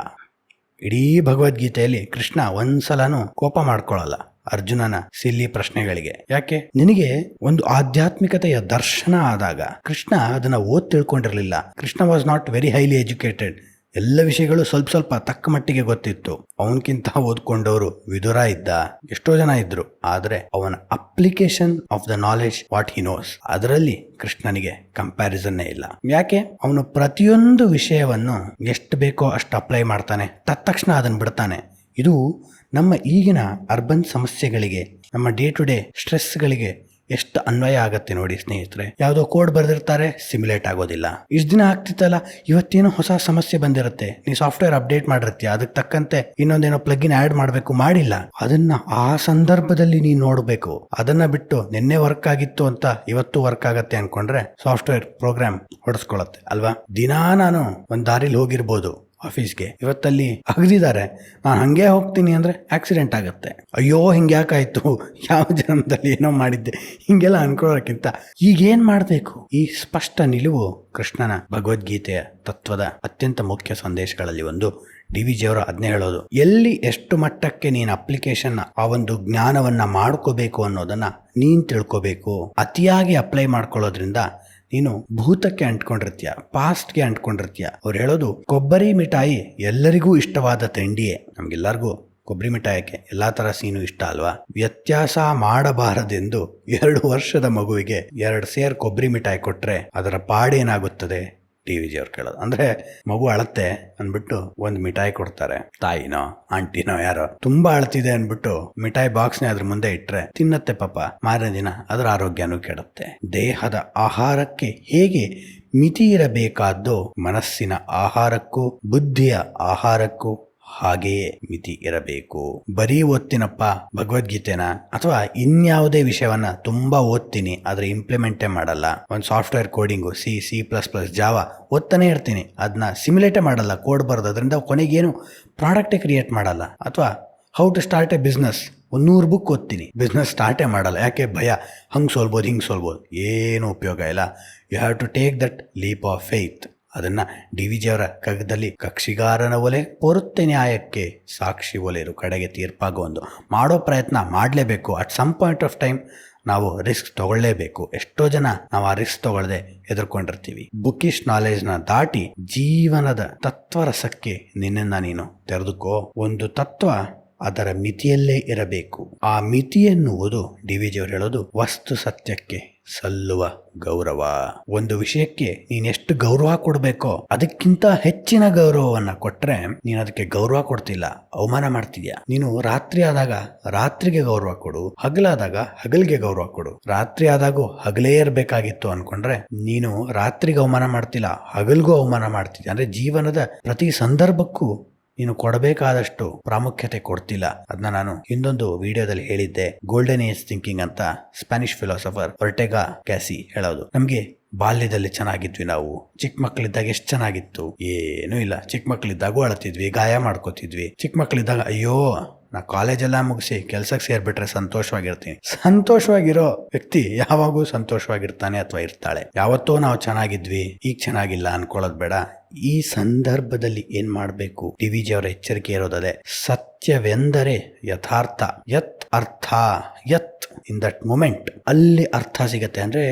A: ಇಡೀ ಭಗವದ್ಗೀತೆಯಲ್ಲಿ ಕೃಷ್ಣ ಒಂದ್ಸಲನೂ ಕೋಪ ಮಾಡ್ಕೊಳ್ಳಲ್ಲ ಅರ್ಜುನನ ಸಿಲ್ಲಿ ಪ್ರಶ್ನೆಗಳಿಗೆ. ಯಾಕೆ? ನಿನಗೆ ಒಂದು ಆಧ್ಯಾತ್ಮಿಕತೆಯ ದರ್ಶನ ಆದಾಗ ಕೃಷ್ಣ ಅದನ್ನ ತಿಳ್ಕೊಂಡಿರ್ಲಿಲ್ಲ. Krishna was not very highly educated. ಎಲ್ಲ ವಿಷಯಗಳು ಸ್ವಲ್ಪ ತಕ್ಕ ಮಟ್ಟಿಗೆ ಗೊತ್ತಿತ್ತು. ಅವನಕ್ಕಿಂತ ಓದ್ಕೊಂಡವರು ವಿದುರ ಇದ್ದ, ಎಷ್ಟೋ ಜನ ಇದ್ರು. ಆದ್ರೆ ಅವನ application of the knowledge what he knows, ಅದರಲ್ಲಿ ಕೃಷ್ಣನಿಗೆ ಕಂಪ್ಯಾರಿಸನ್ನೇ ಇಲ್ಲ. ಯಾಕೆ? ಅವನು ಪ್ರತಿಯೊಂದು ವಿಷಯವನ್ನು ಎಷ್ಟು ಬೇಕೋ ಅಷ್ಟು ಅಪ್ಲೈ ಮಾಡ್ತಾನೆ, ತತ್ಕ್ಷಣ ಅದನ್ನು ಬಿಡ್ತಾನೆ. ಇದು ನಮ್ಮ ಈಗಿನ ಅರ್ಬನ್ ಸಮಸ್ಯೆಗಳಿಗೆ, ನಮ್ಮ ಡೇ ಟು ಡೇ ಸ್ಟ್ರೆಸ್ಗಳಿಗೆ ಎಷ್ಟು ಅನ್ವಯ ಆಗತ್ತೆ ನೋಡಿ ಸ್ನೇಹಿತರೆ. ಯಾವುದೋ ಕೋಡ್ ಬರೆದಿರ್ತಾರೆ, ಸಿಮ್ಯುಲೇಟ್ ಆಗೋದಿಲ್ಲ. ಇಷ್ಟು ದಿನ ಆಗ್ತಿತ್ತಲ್ಲ, ಇವತ್ತೇನೋ ಹೊಸ ಸಮಸ್ಯೆ ಬಂದಿರುತ್ತೆ, ನೀ ಸಾಫ್ಟ್ವೇರ್ ಅಪ್ಡೇಟ್ ಮಾಡಿರ್ತೀಯ, ಅದಕ್ಕೆ ತಕ್ಕಂತೆ ಇನ್ನೊಂದೇನೋ ಪ್ಲಗಿನ್ ಆ್ಯಡ್ ಮಾಡಬೇಕು, ಮಾಡಿಲ್ಲ. ಅದನ್ನ ಆ ಸಂದರ್ಭದಲ್ಲಿ ನೀನು ನೋಡಬೇಕು. ಅದನ್ನ ಬಿಟ್ಟು ನಿನ್ನೆ ವರ್ಕ್ ಆಗಿತ್ತು ಅಂತ ಇವತ್ತು ವರ್ಕ್ ಆಗತ್ತೆ ಅನ್ಕೊಂಡ್ರೆ ಸಾಫ್ಟ್ವೇರ್ ಪ್ರೋಗ್ರಾಮ್ ಹೊಡೆಸ್ಕೊಳತ್ತೆ ಅಲ್ವಾ. ದಿನಾ ನಾನು ಒಂದು ದಾರಿಲಿ ಹೋಗಿರ್ಬೋದು ಆಫೀಸ್ಗೆ, ಇವತ್ತಲ್ಲಿ ಅಗದಿದ್ದಾರೆ, ನಾನು ಹಂಗೆ ಹೋಗ್ತೀನಿ ಅಂದರೆ ಆಕ್ಸಿಡೆಂಟ್ ಆಗುತ್ತೆ. ಅಯ್ಯೋ ಹಿಂಗೆ ಯಾಕಾಯ್ತು, ಯಾವ ಜನ್ಮದಲ್ಲಿ ಏನೋ ಮಾಡಿದ್ದೆ, ಹಿಂಗೆಲ್ಲ ಅನ್ಕೊಳ್ಳೋಕ್ಕಿಂತ ಈಗೇನು ಮಾಡಬೇಕು, ಈ ಸ್ಪಷ್ಟ ನಿಲುವು ಕೃಷ್ಣನ ಭಗವದ್ಗೀತೆಯ ತತ್ವದ ಅತ್ಯಂತ ಮುಖ್ಯ ಸಂದೇಶಗಳಲ್ಲಿ ಒಂದು. DVG ಅವರು ಅದನ್ನೇ ಹೇಳೋದು, ಎಲ್ಲಿ ಎಷ್ಟು ಮಟ್ಟಕ್ಕೆ ನೀನು ಅಪ್ಲಿಕೇಶನ್ ಆ ಒಂದು ಜ್ಞಾನವನ್ನ ಮಾಡ್ಕೋಬೇಕು ಅನ್ನೋದನ್ನ ನೀನ್ ತಿಳ್ಕೋಬೇಕು. ಅತಿಯಾಗಿ ಅಪ್ಲೈ ಮಾಡ್ಕೊಳ್ಳೋದ್ರಿಂದ ನೀನು ಭೂತಕ್ಕೆ ಅಂಟ್ಕೊಂಡಿರ್ತೀಯ, ಪಾಸ್ಟ್ಗೆ ಅಂಟ್ಕೊಂಡಿರ್ತೀಯ. ಅವ್ರು ಹೇಳೋದು, ಕೊಬ್ಬರಿ ಮಿಠಾಯಿ ಎಲ್ಲರಿಗೂ ಇಷ್ಟವಾದ ತಿಂಡಿಯೇ. ನಮ್ಗೆಲ್ಲರಿಗೂ ಕೊಬ್ಬರಿ ಮಿಠಾಯಕ್ಕೆ ಎಲ್ಲಾ ತರ ಸೀನು ಇಷ್ಟ ಅಲ್ವಾ. ವ್ಯತ್ಯಾಸ ಮಾಡಬಾರದೆಂದು 2 ವರ್ಷದ ಮಗುವಿಗೆ 2 ಸೇರ್ ಕೊಬ್ಬರಿ ಮಿಠಾಯಿ ಕೊಟ್ರೆ ಅದರ ಪಾಡೇನಾಗುತ್ತದೆ? DVG ಅವ್ರು ಕೇಳೋದು. ಅಂದ್ರೆ ಮಗು ಅಳತ್ತೆ ಅಂದ್ಬಿಟ್ಟು ಒಂದು ಮಿಠಾಯಿ ಕೊಡ್ತಾರೆ, ತಾಯಿನೋ ಆಂಟಿನೋ ಯಾರೋ. ತುಂಬಾ ಅಳ್ತಿದೆ ಅಂದ್ಬಿಟ್ಟು ಮಿಠಾಯಿ ಬಾಕ್ಸ್ನೇ ಅದ್ರ ಮುಂದೆ ಇಟ್ರೆ ತಿನ್ನತ್ತೆ ಪಾಪ, ಮಾರನೇ ದಿನ ಅದರ ಆರೋಗ್ಯನೂ ಕೆಡುತ್ತೆ. ದೇಹದ ಆಹಾರಕ್ಕೆ ಹೇಗೆ ಮಿತಿ ಇರಬೇಕಾದ್ದು, ಮನಸ್ಸಿನ ಆಹಾರಕ್ಕೂ ಬುದ್ಧಿಯ ಆಹಾರಕ್ಕೂ ಹಾಗೆಯೇ ಮಿತಿ ಇರಬೇಕು. ಬರೀ ಓದ್ತೀನಪ್ಪ ಭಗವದ್ಗೀತೆನ ಅಥವಾ ಇನ್ಯಾವುದೇ ವಿಷಯವನ್ನ ತುಂಬಾ ಓದ್ತೀನಿ, ಆದ್ರೆ ಇಂಪ್ಲಿಮೆಂಟೇ ಮಾಡಲ್ಲ. ಒಂದು ಸಾಫ್ಟ್ವೇರ್ ಕೋಡಿಂಗು C++, ಜಾವಾ ಓದ್ತಾನೆ ಇರ್ತೀನಿ, ಅದನ್ನ ಸಿಮ್ಯುಲೇಟೇ ಮಾಡಲ್ಲ, ಕೋಡ್ ಬರೋದು, ಅದರಿಂದ ಕೊನೆಗೇನು ಪ್ರಾಡಕ್ಟೇ ಕ್ರಿಯೇಟ್ ಮಾಡಲ್ಲ. ಅಥವಾ how to start a business 100 book ಓದ್ತೀನಿ, ಬಿಸ್ನೆಸ್ ಸ್ಟಾರ್ಟೇ ಮಾಡಲ್ಲ. ಯಾಕೆ? ಭಯ, ಹಂಗೆ ಸೋಲ್ಬೋದು ಹಿಂಗೆ ಸೋಲ್ಬೋದು, ಏನು ಉಪಯೋಗ ಇಲ್ಲ. You have to take that leap of faith. ಅದನ್ನ DVG ಅವರ ಕಗ್ಗದಲ್ಲಿ, ಕಕ್ಷಿಗಾರನ ಒಲೆ ಪೊರುತ್ತೆ ನ್ಯಾಯಕ್ಕೆ, ಸಾಕ್ಷಿ ಒಲೆರು ಕಡೆಗೆ ತೀರ್ಪಾಗೋ ಒಂದು. ಮಾಡೋ ಪ್ರಯತ್ನ ಮಾಡಲೇಬೇಕು. At some point of time ನಾವು ರಿಸ್ಕ್ ತಗೊಳ್ಳೇಬೇಕು. ಎಷ್ಟೋ ಜನ ನಾವು ಆ ರಿಸ್ಕ್ ತಗೊಳ್ಳದೆ ಎದುರ್ಕೊಂಡಿರ್ತೀವಿ. ಬುಕ್ಕಿಶ್ ನಾಲೆಜ್ನ ದಾಟಿ ಜೀವನದ ತತ್ವರಸಕ್ಕೆ ನಿನ್ನನ್ನ ನೀನು ತೆರೆದುಕೋ. ಒಂದು ತತ್ವ ಅದರ ಮಿತಿಯಲ್ಲೇ ಇರಬೇಕು. ಆ ಮಿತಿ ಎನ್ನುವುದು DVG ಅವರು ಹೇಳೋದು ವಸ್ತು ಸತ್ಯಕ್ಕೆ ಸಲ್ಲುವ ಗೌರವ. ಒಂದು ವಿಷಯಕ್ಕೆ ನೀನ್ ಎಷ್ಟು ಗೌರವ ಕೊಡಬೇಕೋ ಅದಕ್ಕಿಂತ ಹೆಚ್ಚಿನ ಗೌರವವನ್ನ ಕೊಟ್ರೆ ನೀನು ಅದಕ್ಕೆ ಗೌರವ ಕೊಡ್ತಿಲ್ಲ, ಅವಮಾನ ಮಾಡ್ತಿದ್ಯಾ. ನೀನು ರಾತ್ರಿ ಆದಾಗ ರಾತ್ರಿಗೆ ಗೌರವ ಕೊಡು, ಹಗಲಾದಾಗ ಹಗಲ್ಗೆ ಗೌರವ ಕೊಡು. ರಾತ್ರಿ ಆದಾಗೂ ಹಗಲೇ ಇರಬೇಕಾಗಿತ್ತು ಅನ್ಕೊಂಡ್ರೆ ನೀನು ರಾತ್ರಿಗೆ ಅವಮಾನ ಮಾಡ್ತಿಲ್ಲ, ಹಗಲ್ಗೂ ಅವಮಾನ ಮಾಡ್ತಿದ್ಯಾ. ಅಂದ್ರೆ ಜೀವನದ ಪ್ರತಿ ಸಂದರ್ಭಕ್ಕೂ ನೀನು ಕೊಡಬೇಕಾದಷ್ಟು ಪ್ರಾಮುಖ್ಯತೆ ಕೊಡ್ತಿಲ್ಲ. ಅದನ್ನ ನಾನು ಇನ್ನೊಂದು ವಿಡಿಯೋದಲ್ಲಿ ಹೇಳಿದ್ದೆ. ಗೋಲ್ಡನ್ ಏಜ್ ಥಿಂಕಿಂಗ್ ಅಂತ ಸ್ಪ್ಯಾನಿಷ್ ಫಿಲಾಸಫರ್ ಒರ್ಟೆಗಾ ಕ್ಯಾಸಿ ಹೇಳೋದು. ನಮ್ಗೆ ಬಾಲ್ಯದಲ್ಲಿ ಚೆನ್ನಾಗಿದ್ವಿ, ನಾವು ಚಿಕ್ಕ ಮಕ್ಕಳಿದ್ದಾಗ ಎಷ್ಟು ಚೆನ್ನಾಗಿತ್ತು, ಏನೂ ಇಲ್ಲ. ಚಿಕ್ಕ ಮಕ್ಕಳಿದ್ದಾಗೂ ಅಳ್ತಿದ್ವಿ, ಗಾಯ ಮಾಡ್ಕೋತಿದ್ವಿ. ಚಿಕ್ಕ ಮಕ್ಕಳಿದ್ದಾಗ ಅಯ್ಯೋ ನಾ ಕಾಲೇಜೆಲ್ಲ ಮುಗಿಸಿ ಕೆಲ್ಸಕ್ಕೆ ಸೇರ್ಬಿಟ್ರೆ ಸಂತೋಷವಾಗಿರ್ತೀನಿ. ಸಂತೋಷವಾಗಿರೋ ವ್ಯಕ್ತಿ ಯಾವಾಗೂ ಸಂತೋಷವಾಗಿರ್ತಾನೆ ಅಥವಾ ಇರ್ತಾಳೆ. ಯಾವತ್ತೋ ನಾವು ಚೆನ್ನಾಗಿದ್ವಿ, ಈಗ ಚೆನ್ನಾಗಿಲ್ಲ ಅನ್ಕೊಳ್ಳೋದು ಬೇಡ. ಈ ಸಂದರ್ಭದಲ್ಲಿ ಏನ್ ಮಾಡಬೇಕು? DVG ಅವರ ಎಚ್ಚರಿಕೆ ಇರೋದೇ, ಸತ್ಯವೆಂದರೆ ಯಥಾರ್ಥ. ಯತ್ ಅರ್ಥ ಯತ್ ಇನ್ ದಟ್ ಮೂಮೆಂಟ್, ಅಲ್ಲಿ ಅರ್ಥ ಸಿಗತ್ತೆ. ಅಂದ್ರೆ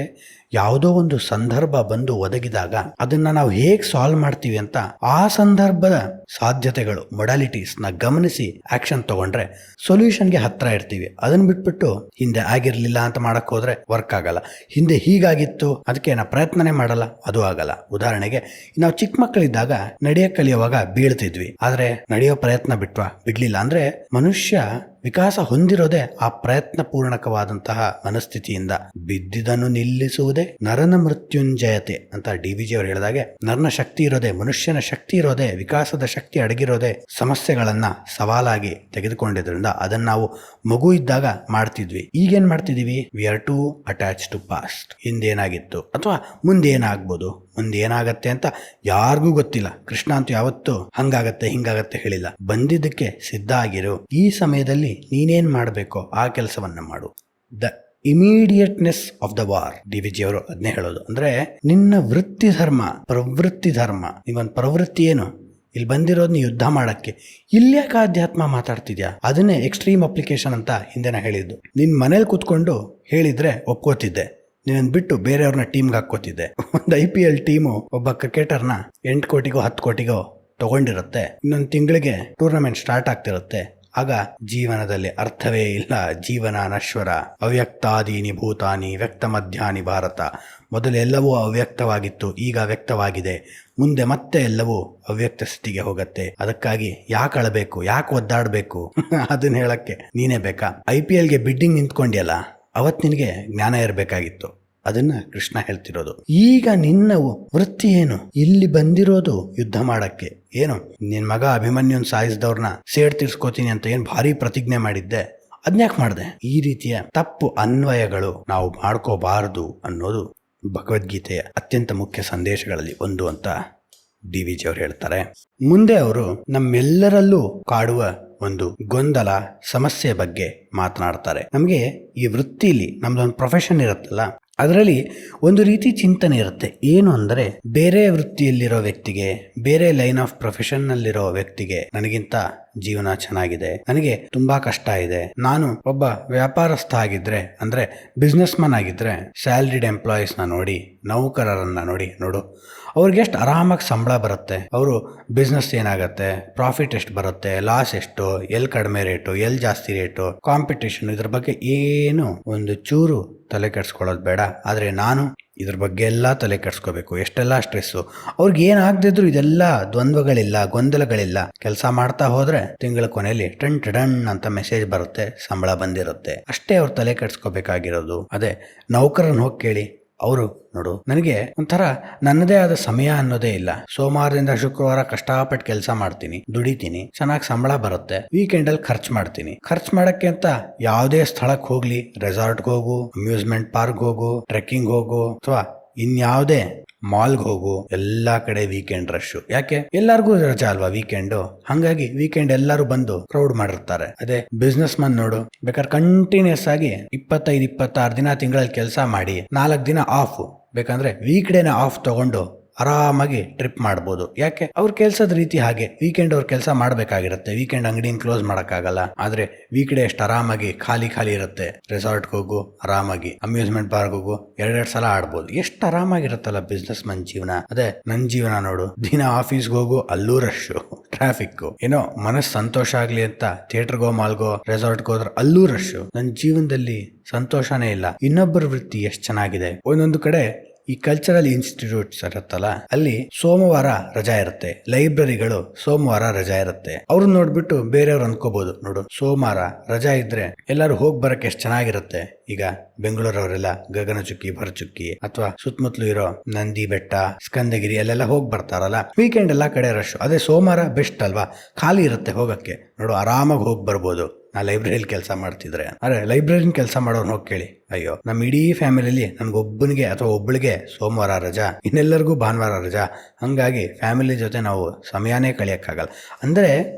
A: ಯಾವುದೋ ಒಂದು ಸಂದರ್ಭ ಬಂದು ಒದಗಿದಾಗ ಅದನ್ನ ನಾವು ಹೇಗೆ ಸಾಲ್ವ್ ಮಾಡ್ತೀವಿ ಅಂತ ಆ ಸಂದರ್ಭದ ಸಾಧ್ಯತೆಗಳು, ಮೊಡಾಲಿಟೀಸ್ ನ ಗಮನಿಸಿ ಆಕ್ಷನ್ ತಗೊಂಡ್ರೆ ಸೊಲ್ಯೂಷನ್ಗೆ ಹತ್ರ ಇರ್ತೀವಿ. ಅದನ್ನ ಬಿಟ್ಬಿಟ್ಟು ಹಿಂದೆ ಆಗಿರ್ಲಿಲ್ಲ ಅಂತ ಮಾಡಕ್ ಹೋದ್ರೆ ವರ್ಕ್ ಆಗಲ್ಲ. ಹಿಂದೆ ಹೀಗಾಗಿತ್ತು ಅದಕ್ಕೆ ನಾ ಪ್ರಯತ್ನನೇ ಮಾಡಲ್ಲ, ಅದು ಆಗಲ್ಲ. ಉದಾಹರಣೆಗೆ ನಾವು ಚಿಕ್ಕ ಮಕ್ಕಳಿದ್ದಾಗ ನಡೆಯಕ್ ಕಲಿಯುವಾಗ ಬೀಳ್ತಿದ್ವಿ, ಆದ್ರೆ ನಡೆಯೋ ಪ್ರಯತ್ನ ಬಿಡ್ಲಿಲ್ಲ. ಅಂದ್ರೆ ಮನುಷ್ಯ ವಿಕಾಸ ಹೊಂದಿರೋದೇ ಆ ಪ್ರಯತ್ನ ಪೂರ್ಣಕವಾದಂತಹ ಮನಸ್ಥಿತಿಯಿಂದ. ಬಿದ್ದಿದ್ದನ್ನು ನಿಲ್ಲಿಸುವುದೇ ನರನ ಮೃತ್ಯುಂಜಯತೆ ಅಂತ DVG ಅವರು ಹೇಳಿದಾಗೆ, ನರನ ಶಕ್ತಿ ಇರೋದೇ, ಮನುಷ್ಯನ ಶಕ್ತಿ ಇರೋದೇ, ವಿಕಾಸದ ಶಕ್ತಿ ಅಡಗಿರೋದೇ ಸಮಸ್ಯೆಗಳನ್ನ ಸವಾಲಾಗಿ ತೆಗೆದುಕೊಂಡಿದ್ರಿಂದ ಅದನ್ನ ನಾವು ಮಗು ಇದ್ದಾಗ ಮಾಡ್ತಿದ್ವಿ. ಈಗೇನ್ ಮಾಡ್ತಿದೀವಿ? We are to attach to past. ಹಿಂದೇನಾಗಿತ್ತು ಅಥವಾ ಮುಂದೇನಾಗ್ಬೋದು, ಮುಂದೇನಾಗತ್ತೆ ಅಂತ ಯಾರಿಗೂ ಗೊತ್ತಿಲ್ಲ. ಕೃಷ್ಣ ಅಂತೂ ಯಾವತ್ತೂ ಹಂಗಾಗತ್ತೆ ಹಿಂಗಾಗತ್ತೆ ಹೇಳಿಲ್ಲ. ಬಂದಿದ್ದಕ್ಕೆ ಸಿದ್ಧ ಆಗಿರು. ಈ ಸಮಯದಲ್ಲಿ ನೀನೇನ್ ಮಾಡಬೇಕೋ ಆ ಕೆಲಸವನ್ನ ಮಾಡು. The immediateness of the war, DVG ಅವರು ಅದನ್ನೇ ಹೇಳೋದು. ಅಂದ್ರೆ ನಿನ್ನ ವೃತ್ತಿ ಧರ್ಮ, ಪ್ರವೃತ್ತಿ ಧರ್ಮ. ನೀವೊಂದು ಪ್ರವೃತ್ತಿ ಏನು? ಇಲ್ಲಿ ಬಂದಿರೋದು ನೀ ಯುದ್ಧ ಮಾಡಕ್ಕೆ. ಇಲ್ಯಾಕ ಅಧ್ಯಾತ್ಮ ಮಾತಾಡ್ತಿದ್ಯಾ? ಅದನ್ನೇ ಎಕ್ಸ್ಟ್ರೀಮ್ ಅಪ್ಲಿಕೇಶನ್ ಅಂತ ಹಿಂದೆ ನಾ ಹೇಳಿದ್ದು. ನಿನ್ ಮನೇಲಿ ಕೂತ್ಕೊಂಡು ಹೇಳಿದ್ರೆ ಒಪ್ಕೋತಿದ್ದೆ, ನೀನನ್ನು ಬಿಟ್ಟು ಬೇರೆಯವ್ರನ್ನ ಟೀಮ್ಗೆ ಹಾಕೋತಿದ್ದೆ. ಒಂದು IPL ಟೀಮು ಒಬ್ಬ ಕ್ರಿಕೆಟರ್ನ 8 ಕೋಟಿಗೋ 10 ಕೋಟಿಗೋ ತಗೊಂಡಿರುತ್ತೆ, ಇನ್ನೊಂದು ತಿಂಗಳಿಗೆ ಟೂರ್ನಮೆಂಟ್ ಸ್ಟಾರ್ಟ್ ಆಗ್ತಿರುತ್ತೆ. ಆಗ ಜೀವನದಲ್ಲಿ ಅರ್ಥವೇ ಇಲ್ಲ, ಜೀವನ ನಶ್ವರ, ಅವ್ಯಕ್ತಾದೀನಿ ಭೂತಾನಿ ವ್ಯಕ್ತ ಮಧ್ಯಾನಿ ಭಾರತ. ಮೊದಲೆಲ್ಲವೂ ಅವ್ಯಕ್ತವಾಗಿತ್ತು, ಈಗ ವ್ಯಕ್ತವಾಗಿದೆ, ಮುಂದೆ ಮತ್ತೆ ಎಲ್ಲವೂ ಅವ್ಯಕ್ತ ಸ್ಥಿತಿಗೆ ಹೋಗುತ್ತೆ. ಅದಕ್ಕಾಗಿ ಯಾಕೆ ಅಳಬೇಕು, ಯಾಕೆ ಒದ್ದಾಡಬೇಕು ಅದನ್ನ ಹೇಳಕ್ಕೆ ನೀನೇ ಬೇಕಾ? IPLಗೆ ಬಿಡ್ಡಿಂಗ್ ನಿಂತ್ಕೊಂಡ್ಯಲ್ಲ, ಅವತ್ತು ನಿನಗೆ ಜ್ಞಾನ ಇರಬೇಕಾಗಿತ್ತು. ಅದನ್ನ ಕೃಷ್ಣ ಹೇಳ್ತಿರೋದು. ಈಗ ನಿನ್ನ ವೃತ್ತಿ ಏನು? ಇಲ್ಲಿ ಬಂದಿರೋದು ಯುದ್ಧ ಮಾಡಕ್ಕೆ. ಏನು ನಿನ್ ಮಗ ಅಭಿಮನ್ಯುನ್ ಸಾಯಿಸಿದವ್ರನ್ನ ಸೇಡ್ ತೀರ್ಸ್ಕೋತೀನಿ ಅಂತ ಏನ್ ಭಾರಿ ಪ್ರತಿಜ್ಞೆ ಮಾಡಿದ್ದೆ, ಅದ್ನ್ಯಾಕ್ ಮಾಡ್ದೆ? ಈ ರೀತಿಯ ತಪ್ಪು ಅನ್ವಯಗಳು ನಾವು ಮಾಡ್ಕೋಬಾರದು ಅನ್ನೋದು ಭಗವದ್ಗೀತೆಯ ಅತ್ಯಂತ ಮುಖ್ಯ ಸಂದೇಶಗಳಲ್ಲಿ ಒಂದು ಅಂತ DVG ಅವರು ಹೇಳ್ತಾರೆ. ಮುಂದೆ ಅವರು ನಮ್ಮೆಲ್ಲರಲ್ಲೂ ಕಾಡುವ ಒಂದು ಗೊಂದಲ, ಸಮಸ್ಯೆ ಬಗ್ಗೆ ಮಾತನಾಡ್ತಾರೆ. ನಮಗೆ ಈ ವೃತ್ತಿಲಿ ನಮ್ದೊಂದು ಪ್ರೊಫೆಷನ್ ಇರುತ್ತಲ್ಲ, ಅದರಲ್ಲಿ ಒಂದು ರೀತಿ ಚಿಂತನೆ ಇರುತ್ತೆ. ಏನು ಅಂದರೆ, ಬೇರೆ ವೃತ್ತಿಯಲ್ಲಿರೋ ವ್ಯಕ್ತಿಗೆ, ಬೇರೆ ಲೈನ್ ಆಫ್ ಪ್ರೊಫೆಷನ್ನಲ್ಲಿರೋ ವ್ಯಕ್ತಿಗೆ ನನಗಿಂತ ಜೀವನ ಚೆನ್ನಾಗಿದೆ, ನನಗೆ ತುಂಬಾ ಕಷ್ಟ ಇದೆ. ನಾನು ಒಬ್ಬ ವ್ಯಾಪಾರಸ್ಥ ಆಗಿದ್ರೆ, ಅಂದ್ರೆ ಬಿಸ್ನೆಸ್ ಮನ್ ಆಗಿದ್ರೆ, ಸ್ಯಾಲ್ರಿಡ್ ಎಂಪ್ಲಾಯೀಸ್ನ ನೋಡಿ, ನೌಕರರನ್ನ ನೋಡು ಅವ್ರಿಗೆ ಎಷ್ಟು ಆರಾಮಾಗಿ ಸಂಬಳ ಬರುತ್ತೆ, ಅವರು ಬಿಸ್ನೆಸ್ ಏನಾಗುತ್ತೆ, ಪ್ರಾಫಿಟ್ ಎಷ್ಟು ಬರುತ್ತೆ, ಲಾಸ್ ಎಷ್ಟು, ಎಲ್ಲಿ ಕಡಿಮೆ ರೇಟು, ಎಲ್ಲಿ ಜಾಸ್ತಿ ರೇಟು, ಕಾಂಪಿಟೇಷನ್, ಇದ್ರ ಬಗ್ಗೆ ಏನು ಒಂದು ಚೂರು ತಲೆ ಕೆಡ್ಸ್ಕೊಳ್ಳೋದು ಬೇಡ. ಆದರೆ ನಾನು ಇದ್ರ ಬಗ್ಗೆ ಎಲ್ಲ ತಲೆ ಕೆಡ್ಸ್ಕೋಬೇಕು, ಎಷ್ಟೆಲ್ಲ ಸ್ಟ್ರೆಸ್ಸು. ಅವ್ರಿಗೆ ಏನಾಗದಿದ್ರು ಇದೆಲ್ಲ ದ್ವಂದ್ವಗಳಿಲ್ಲ, ಗೊಂದಲಗಳಿಲ್ಲ. ಕೆಲಸ ಮಾಡ್ತಾ ಹೋದ್ರೆ ತಿಂಗಳ ಕೊನೆಯಲ್ಲಿ ಟಣ್ ಅಂತ ಮೆಸೇಜ್ ಬರುತ್ತೆ, ಸಂಬಳ ಬಂದಿರುತ್ತೆ. ಅಷ್ಟೇ ಅವ್ರು ತಲೆ ಕೆಡ್ಸ್ಕೋಬೇಕಾಗಿರೋದು. ಅದೇ ನೌಕರನ್ ಹೋಗಿ ಕೇಳಿ, ಅವರು ನೋಡು, ನನಗೆ ಒಂಥರ ನನ್ನದೇ ಆದ ಸಮಯ ಅನ್ನೋದೇ ಇಲ್ಲ. ಸೋಮವಾರದಿಂದ ಶುಕ್ರವಾರ ಕಷ್ಟಪಟ್ಟು ಕೆಲಸ ಮಾಡ್ತೀನಿ, ದುಡಿತೀನಿ, ಚೆನ್ನಾಗಿ ಸಂಬಳ ಬರುತ್ತೆ. ವೀಕೆಂಡಲ್ಲಿ ಖರ್ಚು ಮಾಡ್ತೀನಿ. ಖರ್ಚು ಮಾಡಕ್ಕೆ ಅಂತ ಯಾವುದೇ ಸ್ಥಳಕ್ಕೆ ಹೋಗ್ಲಿ, ರೆಸಾರ್ಟ್ಗೆ ಹೋಗು, ಅಮ್ಯೂಸ್ಮೆಂಟ್ ಪಾರ್ಕ್ ಹೋಗು, ಟ್ರೆಕ್ಕಿಂಗ್ ಹೋಗು, ಅಥವಾ ಇನ್ಯಾವುದೇ ಮಾಲ್ಗೆ ಹೋಗು, ಎಲ್ಲಾ ಕಡೆ ವೀಕೆಂಡ್ ರಶ್. ಯಾಕೆ? ಎಲ್ಲಾರ್ಗೂ ರಜಾ ಅಲ್ವಾ ವೀಕೆಂಡು. ಹಂಗಾಗಿ ವೀಕೆಂಡ್ ಎಲ್ಲರೂ ಬಂದು ಕ್ರೌಡ್ ಮಾಡಿರ್ತಾರೆ. ಅದೇ ಬಿಸ್ನೆಸ್ ಮನ್ ನೋಡು, ಬೇಕಾದ್ರೆ ಕಂಟಿನ್ಯೂಸ್ ಆಗಿ 25-26 ದಿನ ತಿಂಗಳಲ್ಲಿ ಕೆಲಸ ಮಾಡಿ 4 ದಿನ ಆಫ್, ಬೇಕಂದ್ರೆ ವೀಕ್ ಡೇನ ಆಫ್ ತಗೊಂಡು ಆರಾಮಾಗಿ ಟ್ರಿಪ್ ಮಾಡ್ಬೋದು. ಯಾಕೆ? ಅವ್ರ ಕೆಲ್ಸದ ರೀತಿ ಹಾಗೆ. ವೀಕೆಂಡ್ ಅವ್ರ ಕೆಲಸ ಮಾಡಬೇಕಾಗಿರುತ್ತೆ, ವೀಕೆಂಡ್ ಅಂಗಡಿನ ಕ್ಲೋಸ್ ಮಾಡೋಕ್ಕಾಗಲ್ಲ. ಆದ್ರೆ ವೀಕ್ ಡೇ ಎಷ್ಟು ಆರಾಮಾಗಿ ಖಾಲಿ ಇರುತ್ತೆ. ರೆಸಾರ್ಟ್ಗೆ ಹೋಗು, ಆರಾಮಾಗಿ ಅಮ್ಯೂಸ್ಮೆಂಟ್ ಪಾರ್ಕ್ ಹೋಗು, 2 ಸಲ ಆಡ್ಬೋದು. ಎಷ್ಟು ಆರಾಮಾಗಿರುತ್ತಲ್ಲ ಬಿಸ್ನೆಸ್ ಮನ್ ಜೀವನ. ಅದೇ ನನ್ನ ಜೀವನ ನೋಡು, ದಿನ ಆಫೀಸ್ಗೆ ಹೋಗು, ಅಲ್ಲೂ ರಶ್ಶು, ಟ್ರಾಫಿಕ್. ಏನೋ ಮನಸ್ಸು ಸಂತೋಷ ಆಗ್ಲಿ ಅಂತ ಥಿಯೇಟರ್ಗೋ, ಮಾಲ್ಗೋ, ರೆಸಾರ್ಟ್ಗೆ ಹೋದ್ರೆ ಅಲ್ಲೂ ರಶ್ಶು. ನನ್ನ ಜೀವನದಲ್ಲಿ ಸಂತೋಷನೇ ಇಲ್ಲ. ಇನ್ನೊಬ್ಬರ ವೃತ್ತಿ ಎಷ್ಟು ಚೆನ್ನಾಗಿದೆ. ಒಂದೊಂದು ಕಡೆ ಈ ಕಲ್ಚರಲ್ ಇನ್ಸ್ಟಿಟ್ಯೂಟ್ಸ್ ಇರುತ್ತಲ್ಲ, ಅಲ್ಲಿ ಸೋಮವಾರ ರಜಾ ಇರುತ್ತೆ, ಲೈಬ್ರರಿಗಳು ಸೋಮವಾರ ರಜಾ ಇರುತ್ತೆ. ಅವ್ರನ್ನ ನೋಡ್ಬಿಟ್ಟು ಬೇರೆಯವ್ರು ಅನ್ಕೋಬಹುದು, ನೋಡು ಸೋಮವಾರ ರಜಾ ಇದ್ರೆ ಎಲ್ಲರೂ ಹೋಗಿ ಬರಕ್ಕೆ ಎಷ್ಟು ಚೆನ್ನಾಗಿರುತ್ತೆ. ಈಗ ಬೆಂಗಳೂರವರೆಲ್ಲ ಗಗನಚುಕ್ಕಿ, ಭರಚುಕ್ಕಿ ಅಥವಾ ಸುತ್ತಮುತ್ತಲು ಇರೋ ನಂದಿ ಬೆಟ್ಟ, ಸ್ಕಂದಗಿರಿ ಅಲ್ಲೆಲ್ಲ ಹೋಗಿ ಬರ್ತಾರಲ್ಲ. ವೀಕೆಂಡ್ ಎಲ್ಲ ಕಡೆ ರಶ್. ಅದೇ ಸೋಮವಾರ ಬೆಸ್ಟ್ ಅಲ್ವಾ, ಖಾಲಿ ಇರುತ್ತೆ ಹೋಗಕ್ಕೆ. ನೋಡು, ಆರಾಮಾಗಿ ಹೋಗಿ ಬರ್ಬೋದು. ನಾ ಲೈಬ್ರರಿಲಿ ಕೆಲಸ ಮಾಡ್ತಿದ್ರೆ, ಅರೆ ಲೈಬ್ರರಿನ ಕೆಲಸ ಮಾಡೋರ್ನ ಹೋಗಿ ಕೇಳಿ, ಅಯ್ಯೋ ನಮ್ಮ ಇಡೀ ಫ್ಯಾಮಿಲಿಲಿ ನನ್ಗೊಬ್ಬನಿಗೆ ಅಥವಾ ಒಬ್ಬಳಿಗೆ ಸೋಮವಾರ ರಜಾ, ಇನ್ನೆಲ್ಲರಿಗೂ ಭಾನುವಾರ ರಜಾ. ಹಂಗಾಗಿ ಫ್ಯಾಮಿಲಿ ಜೊತೆ ನಾವು ಸಮಯನೇ ಕಳೆಯಕ್ಕಾಗಲ್ಲ. ಅಂದ್ರೆ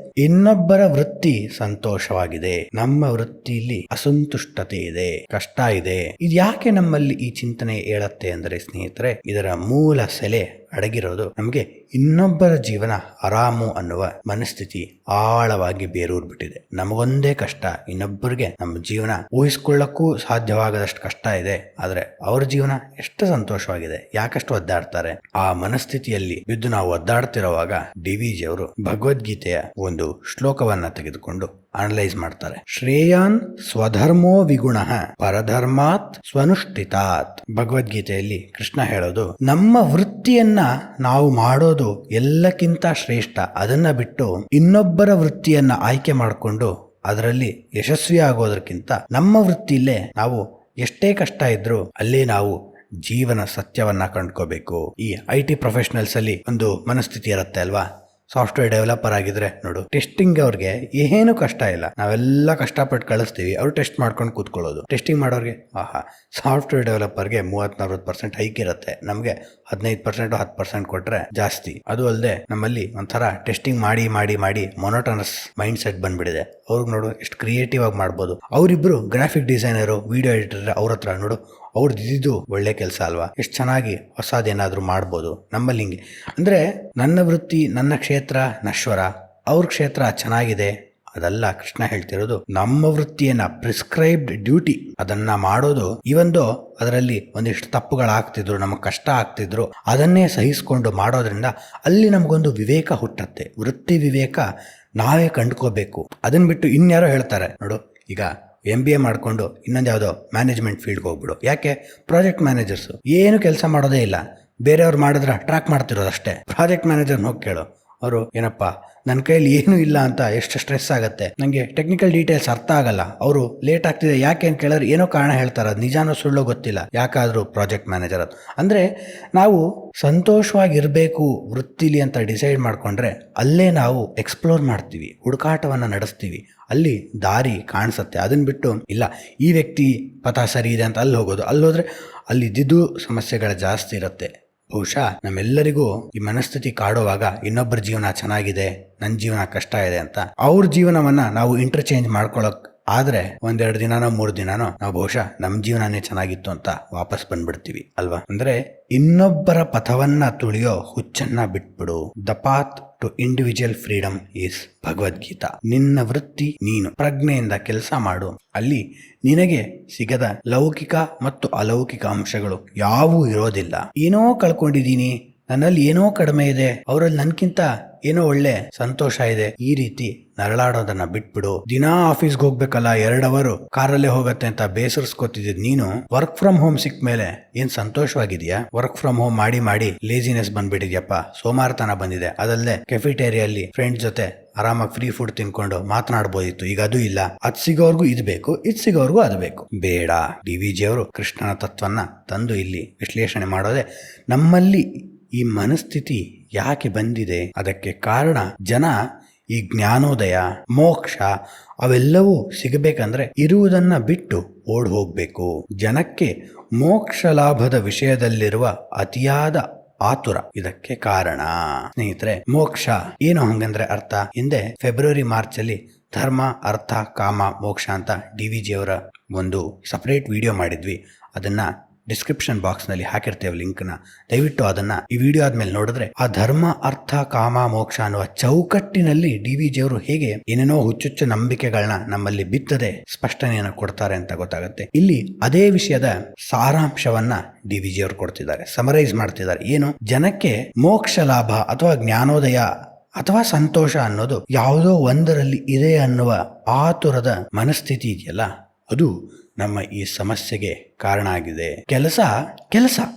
A: ಇನ್ನೊಬ್ಬರ ವೃತ್ತಿ ಸಂತೋಷವಾಗಿದೆ, ನಮ್ಮ ವೃತ್ತಿಯಲ್ಲಿ ಅಸಂತುಷ್ಟತೆ ಇದೆ, ಕಷ್ಟ ಇದೆ. ಇದು ಯಾಕೆ ನಮ್ಮಲ್ಲಿ ಈ ಚಿಂತನೆ ಹೇಳತ್ತೆ ಅಂದ್ರೆ ಸ್ನೇಹಿತರೆ, ಇದರ ಮೂಲ ಸೆಲೆ ಅಡಗಿರೋದು ನಮಗೆ ಇನ್ನೊಬ್ಬರ ಜೀವನ ಆರಾಮು ಅನ್ನುವ ಮನಸ್ಥಿತಿ ಆಳವಾಗಿ ಬೇರೂರ್ಬಿಟ್ಟಿದೆ. ನಮಗೊಂದೇ ಕಷ್ಟ, ಇನ್ನೊಬ್ಬರಿಗೆ ನಮ್ಮ ಜೀವನ ಊಹಿಸ್ಕೊಳ್ಳಕ್ಕೂ ಸಾಧ್ಯವಾಗದಷ್ಟು ಕಷ್ಟ ಇದೆ. ಆದ್ರೆ ಅವ್ರ ಜೀವನ ಎಷ್ಟು ಸಂತೋಷವಾಗಿದೆ, ಯಾಕಷ್ಟು ಒದ್ದಾಡ್ತಾರೆ. ಆ ಮನಸ್ಥಿತಿಯಲ್ಲಿ ಬಿದ್ದು ನಾವು ಒದ್ದಾಡ್ತಿರುವಾಗ DVG ಅವರು ಭಗವದ್ಗೀತೆಯ ಒಂದು ಶ್ಲೋಕವನ್ನ ತೆಗೆದುಕೊಂಡು ಅನಲೈಸ್ ಮಾಡ್ತಾರೆ. ಶ್ರೇಯಾನ್ ಸ್ವಧರ್ಮೋ ವಿಗುಣಃ ಪರಧರ್ಮಾತ್ ಸ್ವನುಷ್ಠಿತಾತ್. ಭಗವದ್ಗೀತೆಯಲ್ಲಿ ಕೃಷ್ಣ ಹೇಳೋದು, ನಮ್ಮ ವೃತ್ತಿಯನ್ನ ನಾವು ಮಾಡೋದು ಎಲ್ಲಕ್ಕಿಂತ ಶ್ರೇಷ್ಠ. ಅದನ್ನ ಬಿಟ್ಟು ಇನ್ನೊಬ್ಬರ ವೃತ್ತಿಯನ್ನ ಆಯ್ಕೆ ಮಾಡಿಕೊಂಡು ಅದರಲ್ಲಿ ಯಶಸ್ವಿ ಆಗೋದಕ್ಕಿಂತ ನಮ್ಮ ವೃತ್ತಿಯಲ್ಲೇ ನಾವು ಎಷ್ಟೇ ಕಷ್ಟ ಇದ್ರೂ ಅಲ್ಲೇ ನಾವು ಜೀವನ ಸತ್ಯವನ್ನ ಕಂಡ್ಕೋಬೇಕು. ಈ IT ಪ್ರೊಫೆಷನಲ್ಸ್ ಅಲ್ಲಿ ಒಂದು ಮನಸ್ಥಿತಿ ಇರುತ್ತೆ ಅಲ್ವಾ. ಸಾಫ್ಟ್ವೇರ್ ಡೆವಲಪರ್ ಆಗಿದ್ರೆ ನೋಡು, ಟೆಸ್ಟಿಂಗ್ ಅವ್ರಿಗೆ ಏನು ಕಷ್ಟ ಇಲ್ಲ, ನಾವೆಲ್ಲ ಕಷ್ಟಪಟ್ಟು ಕಳಿಸ್ತೀವಿ, ಅವ್ರು ಟೆಸ್ಟ್ ಮಾಡ್ಕೊಂಡು ಕೂತ್ಕೊಳ್ಳೋದು. ಟೆಸ್ಟಿಂಗ್ ಮಾಡೋರಿಗೆ ಸಾಫ್ಟ್ವೇರ್ ಡೆವಲಪರ್ಗೆ 30-40% ಹೈಕ್ ಇರುತ್ತೆ, ನಮಗೆ 15% 10% ಕೊಟ್ರೆ ಜಾಸ್ತಿ. ಅದು ಅಲ್ಲದೆ ನಮ್ಮಲ್ಲಿ ಒಂಥರ ಟೆಸ್ಟಿಂಗ್ ಮಾಡಿ ಮಾಡಿ ಮಾಡಿ ಮೊನೋಟನಸ್ ಮೈಂಡ್ ಸೆಟ್ ಬಂದ್ಬಿಡಿದೆ. ಅವ್ರಿಗೆ ನೋಡು ಎಷ್ಟು ಕ್ರಿಯೇಟಿವ್ ಆಗಿ ಮಾಡ್ಬೋದು. ಅವರಿಬ್ರು ಗ್ರಾಫಿಕ್ ಡಿಸೈನರು, ವಿಡಿಯೋ ಎಡಿಟರ್, ಅವ್ರ ಹತ್ರ ನೋಡು, ಅವ್ರದ್ದು ಇದ್ದು ಒಳ್ಳೆ ಕೆಲಸ ಅಲ್ವಾ, ಎಷ್ಟು ಚೆನ್ನಾಗಿ ಹೊಸದೇನಾದ್ರೂ ಮಾಡ್ಬೋದು. ನಮ್ಮಲ್ಲಿ ಹಿಂಗೆ ಅಂದ್ರೆ ನನ್ನ ವೃತ್ತಿ, ನನ್ನ ಕ್ಷೇತ್ರ ನಶ್ವರ, ಅವ್ರ ಕ್ಷೇತ್ರ ಚೆನ್ನಾಗಿದೆ ಅದಲ್ಲ ಕೃಷ್ಣ ಹೇಳ್ತಿರೋದು. ನಮ್ಮ ವೃತ್ತಿಯನ್ನ ಪ್ರಿಸ್ಕ್ರೈಬ್ಡ್ ಡ್ಯೂಟಿ ಅದನ್ನ ಮಾಡೋದು, ಇವೊಂದು ಅದರಲ್ಲಿ ಒಂದಿಷ್ಟು ತಪ್ಪುಗಳಾಗ್ತಿದ್ರು, ನಮಗೆ ಕಷ್ಟ ಆಗ್ತಿದ್ರು, ಅದನ್ನೇ ಸಹಿಸ್ಕೊಂಡು ಮಾಡೋದ್ರಿಂದ ಅಲ್ಲಿ ನಮಗೊಂದು ವಿವೇಕ ಹುಟ್ಟತ್ತೆ. ವೃತ್ತಿ ವಿವೇಕ ನಾವೇ ಕಂಡುಕೋಬೇಕು. ಅದನ್ನ ಬಿಟ್ಟು ಇನ್ಯಾರೋ ಹೇಳ್ತಾರೆ ನೋಡು, ಈಗ MBA ಮಾಡಿಕೊಂಡು ಇನ್ನೊಂದು ಯಾವುದೋ ಮ್ಯಾನೇಜ್ಮೆಂಟ್ ಫೀಲ್ಡ್ಗೆ ಹೋಗ್ಬಿಡು. ಯಾಕೆ? ಪ್ರಾಜೆಕ್ಟ್ ಮ್ಯಾನೇಜರ್ಸು ಏನು ಕೆಲಸ ಮಾಡೋದೇ ಇಲ್ಲ, ಬೇರೆಯವ್ರು ಮಾಡಿದ್ರೆ ಟ್ರ್ಯಾಕ್ ಮಾಡ್ತಿರೋದಷ್ಟೇ. ಪ್ರಾಜೆಕ್ಟ್ ಮ್ಯಾನೇಜರ್ನ ಹೋಗಿ ಕೇಳು, ಅವರು ಏನಪ್ಪ ನನ್ನ ಕೈಯಲ್ಲಿ ಏನೂ ಇಲ್ಲ ಅಂತ ಎಷ್ಟು ಸ್ಟ್ರೆಸ್ ಆಗುತ್ತೆ, ನನಗೆ ಟೆಕ್ನಿಕಲ್ ಡೀಟೇಲ್ಸ್ ಅರ್ಥ ಆಗಲ್ಲ, ಅವರು ಲೇಟ್ ಆಗ್ತಿದೆ ಯಾಕೆ ಅಂತ ಕೇಳಿದ್ರೆ ಏನೋ ಕಾರಣ ಹೇಳ್ತಾರೆ, ಅದು ನಿಜಾನೋ ಸುಳ್ಳೋ ಗೊತ್ತಿಲ್ಲ, ಯಾಕಾದರೂ ಪ್ರಾಜೆಕ್ಟ್ ಮ್ಯಾನೇಜರ್ ಅದು. ಅಂದರೆ ನಾವು ಸಂತೋಷವಾಗಿರಬೇಕು ವೃತ್ತಿಲಿ ಅಂತ ಡಿಸೈಡ್ ಮಾಡಿಕೊಂಡ್ರೆ ಅಲ್ಲೇ ನಾವು ಎಕ್ಸ್ಪ್ಲೋರ್ ಮಾಡ್ತೀವಿ, ಹುಡುಕಾಟವನ್ನು ನಡೆಸ್ತೀವಿ, ಅಲ್ಲಿ ದಾರಿ ಕಾಣಿಸುತ್ತೆ. ಅದನ್ನು ಬಿಟ್ಟು ಇಲ್ಲ ಈ ವ್ಯಕ್ತಿ ಪಥ ಸರಿ ಇದೆ ಅಂತ ಅಲ್ಲಿ ಹೋಗೋದು, ಅಲ್ಲಿ ಹೋದರೆ ಅಲ್ಲಿ ಇದ್ದಿದ್ದು ಸಮಸ್ಯೆಗಳು ಜಾಸ್ತಿ ಇರುತ್ತೆ. ಬಹುಶಃ ನಮ್ಮೆಲ್ಲರಿಗೂ ಈ ಮನಸ್ಥಿತಿ ಕಾಡುವಾಗ ಇನ್ನೊಬ್ಬರ ಜೀವನ ಚೆನ್ನಾಗಿದೆ, ನನ್ನ ಜೀವನ ಕಷ್ಟ ಇದೆ ಅಂತ ಅವ್ರ ಜೀವನವನ್ನ ನಾವು ಇಂಟರ್ಚೇಂಜ್ ಮಾಡ್ಕೊಳಕ್ ಆದ್ರೆ 1-2 ದಿನಾನೋ 3 ದಿನಾನೋ ನಾವು ಬಹುಶಃ ನಮ್ಮ ಜೀವನನೇ ಚೆನ್ನಾಗಿತ್ತು ಅಂತ ವಾಪಸ್ ಬಂದ್ಬಿಡ್ತೀವಿ ಅಲ್ವಾ. ಅಂದ್ರೆ ಇನ್ನೊಬ್ಬರ ಪಥವನ್ನ ತುಳಿಯೋ ಹುಚ್ಚನ್ನ ಬಿಟ್ಬಿಡು. The path to individual freedom is Bhagavad Gita. ನಿನ್ನ ವೃತ್ತಿ ನೀನು ಪ್ರಜ್ಞೆಯಿಂದ ಕೆಲಸ ಮಾಡು, ಅಲ್ಲಿ ನಿನಗೆ ಸಿಗದ ಲೌಕಿಕ ಮತ್ತು ಅಲೌಕಿಕ ಅಂಶಗಳು ಯಾವೂ ಇರೋದಿಲ್ಲ. ಏನೋ ಕಳ್ಕೊಂಡಿದ್ದೀನಿ, ನನ್ನಲ್ಲಿ ಏನೋ ಕಡಿಮೆ ಇದೆ, ಅವರಲ್ಲಿ ನನ್ಕಿಂತ ಏನೋ ಒಳ್ಳೆ ಸಂತೋಷ ಇದೆ, ಈ ರೀತಿ ನರಳಾಡೋದನ್ನ ಬಿಟ್ಬಿಡು. ದಿನಾ ಆಫೀಸ್ಗೆ ಹೋಗ್ಬೇಕಲ್ಲ, 2 ಅವರ್ ಕಾರಲ್ಲೇ ಹೋಗತ್ತೆ ಅಂತ ಬೇಸರಿಸ್ಕೊತಿದ್ದ ನೀನು ವರ್ಕ್ ಫ್ರಮ್ ಹೋಮ್ ಸಿಕ್ಕ ಮೇಲೆ ಏನ್ ಸಂತೋಷವಾಗಿದ್ಯಾ? ವರ್ಕ್ ಫ್ರಮ್ ಹೋಮ್ ಮಾಡಿ ಮಾಡಿ ಲೇಜಿನೆಸ್ ಬಂದ್ಬಿಟ್ಟಿದ್ಯಪ್ಪ, ಸೋಮಾರತನ ಬಂದಿದೆ. ಅದಲ್ಲದೆ ಕೆಫಿಟೇರಿಯಲ್ಲಿ ಫ್ರೆಂಡ್ಸ್ ಜೊತೆ ಆರಾಮಾಗಿ ಫ್ರೀ ಫುಡ್ ತಿನ್ಕೊಂಡು ಮಾತನಾಡ್ಬೋದಿತ್ತು, ಈಗ ಅದು ಇಲ್ಲ. ಅದ್ ಸಿಗೋರ್ಗು ಇದು ಬೇಕು, ಇದು ಸಿಗೋರ್ಗು ಅದು ಬೇಕು. ಬೇಡ. DVG ಅವರು ಕೃಷ್ಣನ ತತ್ವನ್ನ ತಂದು ಇಲ್ಲಿ ವಿಶ್ಲೇಷಣೆ ಮಾಡೋದೆ ನಮ್ಮಲ್ಲಿ ಈ ಮನಸ್ಥಿತಿ ಯಾಕೆ ಬಂದಿದೆ, ಅದಕ್ಕೆ ಕಾರಣ ಜನ ಈ ಜ್ಞಾನೋದಯ ಮೋಕ್ಷ ಅವೆಲ್ಲವೂ ಸಿಗಬೇಕಂದ್ರೆ ಇರುವುದನ್ನ ಬಿಟ್ಟು ಓಡ್ ಹೋಗ್ಬೇಕು. ಜನಕ್ಕೆ ಮೋಕ್ಷ ಲಾಭದ ವಿಷಯದಲ್ಲಿರುವ ಅತಿಯಾದ ಆತುರ ಇದಕ್ಕೆ ಕಾರಣ. ಸ್ನೇಹಿತರೆ, ಮೋಕ್ಷ ಏನು ಹಂಗಂದ್ರೆ ಅರ್ಥ? ಹಿಂದೆ ಫೆಬ್ರವರಿ ಮಾರ್ಚ್ ಅಲ್ಲಿ ಧರ್ಮ ಅರ್ಥ ಕಾಮ ಮೋಕ್ಷ ಅಂತ DVG ಅವರ ಒಂದು ಸಪರೇಟ್ ವಿಡಿಯೋ ಮಾಡಿದ್ವಿ. ಅದನ್ನ ಡಿಸ್ಕ್ರಿಪ್ಷನ್ ಬಾಕ್ಸ್ ನಲ್ಲಿ ಹಾಕಿರ್ತೇವೆ ಲಿಂಕ್ನ, ದಯವಿಟ್ಟು ಅದನ್ನ ಈ ವಿಡಿಯೋ ಆದ್ಮೇಲೆ ನೋಡಿದ್ರೆ ಆ ಧರ್ಮ ಅರ್ಥ ಕಾಮ ಮೋಕ್ಷ ಅನ್ನುವ ಚೌಕಟ್ಟಿನಲ್ಲಿ DVG ಅವರು ಹೇಗೆ ಏನೇನೋ ಹುಚ್ಚುಚ್ಚು ನಂಬಿಕೆಗಳನ್ನ ನಮ್ಮಲ್ಲಿ ಬಿತ್ತದೆ ಸ್ಪಷ್ಟನೆಯನ್ನು ಕೊಡ್ತಾರೆ ಅಂತ ಗೊತ್ತಾಗುತ್ತೆ. ಇಲ್ಲಿ ಅದೇ ವಿಷಯದ ಸಾರಾಂಶವನ್ನ DVG ಅವರು ಕೊಡ್ತಿದ್ದಾರೆ, ಸಮರೈಸ್ ಮಾಡ್ತಿದ್ದಾರೆ. ಏನು? ಜನಕ್ಕೆ ಮೋಕ್ಷ ಲಾಭ ಅಥವಾ ಜ್ಞಾನೋದಯ ಅಥವಾ ಸಂತೋಷ ಅನ್ನೋದು ಯಾವುದೋ ಒಂದರಲ್ಲಿ ಇದೆ ಅನ್ನುವ ಆತುರದ ಮನಸ್ಥಿತಿ ಇದೆಯಲ್ಲ, ಅದು ನಮ್ಮ ಈ ಸಮಸ್ಯೆಗೆ ಕಾರಣ ಆಗಿದೆ. ಕೆಲಸ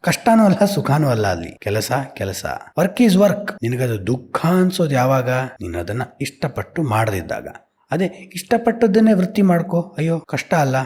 A: ಕಷ್ಟನೂ ಅಲ್ಲ ಸುಖಾನೂ ಅಲ್ಲ. ಅಲ್ಲಿ ಕೆಲಸ ವರ್ಕ್ ಈಸ್ ವರ್ಕ್. ನಿನಗದು ದುಃಖ ಅನ್ಸೋದು ಯಾವಾಗ? ನೀನು ಅದನ್ನ ಇಷ್ಟಪಟ್ಟು ಮಾಡದಿದ್ದಾಗ. ಅದೇ ಇಷ್ಟಪಟ್ಟದ್ದನ್ನೇ ವೃತ್ತಿ ಮಾಡ್ಕೋ, ಅಯ್ಯೋ ಕಷ್ಟ ಅಲ್ಲ,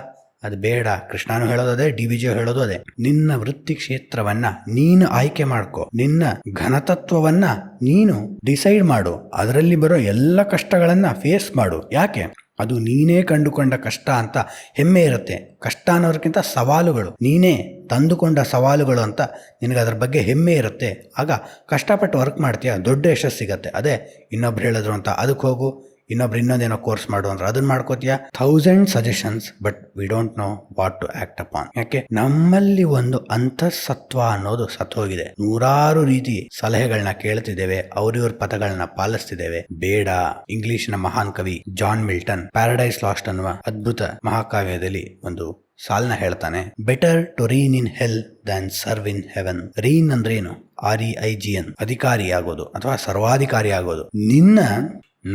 A: ಅದು ಬೇಡ. ಕೃಷ್ಣನು ಹೇಳೋದೇ, DVG ಹೇಳೋದು ಅದೇ. ನಿನ್ನ ವೃತ್ತಿ ಕ್ಷೇತ್ರವನ್ನ ನೀನು ಆಯ್ಕೆ ಮಾಡ್ಕೋ, ನಿನ್ನ ಘನತತ್ವವನ್ನ ನೀನು ಡಿಸೈಡ್ ಮಾಡು, ಅದರಲ್ಲಿ ಬರೋ ಎಲ್ಲ ಕಷ್ಟಗಳನ್ನ ಫೇಸ್ ಮಾಡು. ಯಾಕೆ? ಅದು ನೀನೇ ಕಂಡುಕೊಂಡ ಕಷ್ಟ ಅಂತ ಹೆಮ್ಮೆ ಇರುತ್ತೆ. ಕಷ್ಟ ಅನ್ನೋದಕ್ಕಿಂತ ಸವಾಲುಗಳು, ನೀನೇ ತಂದುಕೊಂಡ ಸವಾಲುಗಳು ಅಂತ ನಿನಗೆ ಅದ್ರ ಬಗ್ಗೆ ಹೆಮ್ಮೆ ಇರುತ್ತೆ. ಆಗ ಕಷ್ಟಪಟ್ಟು ವರ್ಕ್ ಮಾಡ್ತೀಯ, ದೊಡ್ಡ ಯಶಸ್ಸು ಸಿಗತ್ತೆ. ಅದೇ ಇನ್ನೊಬ್ರು ಹೇಳಿದ್ರು ಅಂತ ಅದಕ್ಕೆ ಹೋಗು, ಇನ್ನೊಬ್ರು ಇನ್ನೊಂದೇನೋ ಕೋರ್ಸ್ ಮಾಡು ಅಂದ್ರೆ ಅದನ್ನ ಮಾಡ್ಕೋತೀಯ. 1000 suggestions but we don't know what to act upon. ಯಾಕೆ? ನಮ್ಮಲ್ಲಿ ಒಂದು ಅಂತಃಸತ್ವ ಅನ್ನೋದು ಸತ್ತೋಗಿದೆ. ನೂರಾರು ರೀತಿ ಸಲಹೆಗಳನ್ನ ಕೇಳ್ತಿದ್ದೇವೆ, ಅವ್ರಿವ್ರ ಪದಗಳನ್ನ ಪಾಲಿಸ್ತಿದ್ದೇವೆ. ಬೇಡ. ಇಂಗ್ಲಿಷ್ನ ಮಹಾನ್ ಕವಿ ಜಾನ್ ಮಿಲ್ಟನ್ ಪ್ಯಾರಡೈಸ್ ಲಾಸ್ಟ್ ಅನ್ನುವ ಅದ್ಭುತ ಮಹಾಕಾವ್ಯದಲ್ಲಿ ಒಂದು ಸಾಲ್ನ ಹೇಳ್ತಾನೆ, better to reign in hell than serve in heaven. Reign ಅಂದ್ರೇನು? REIGN, ಅಧಿಕಾರಿ ಆಗೋದು ಅಥವಾ ಸರ್ವಾಧಿಕಾರಿ ಆಗೋದು. ನಿನ್ನ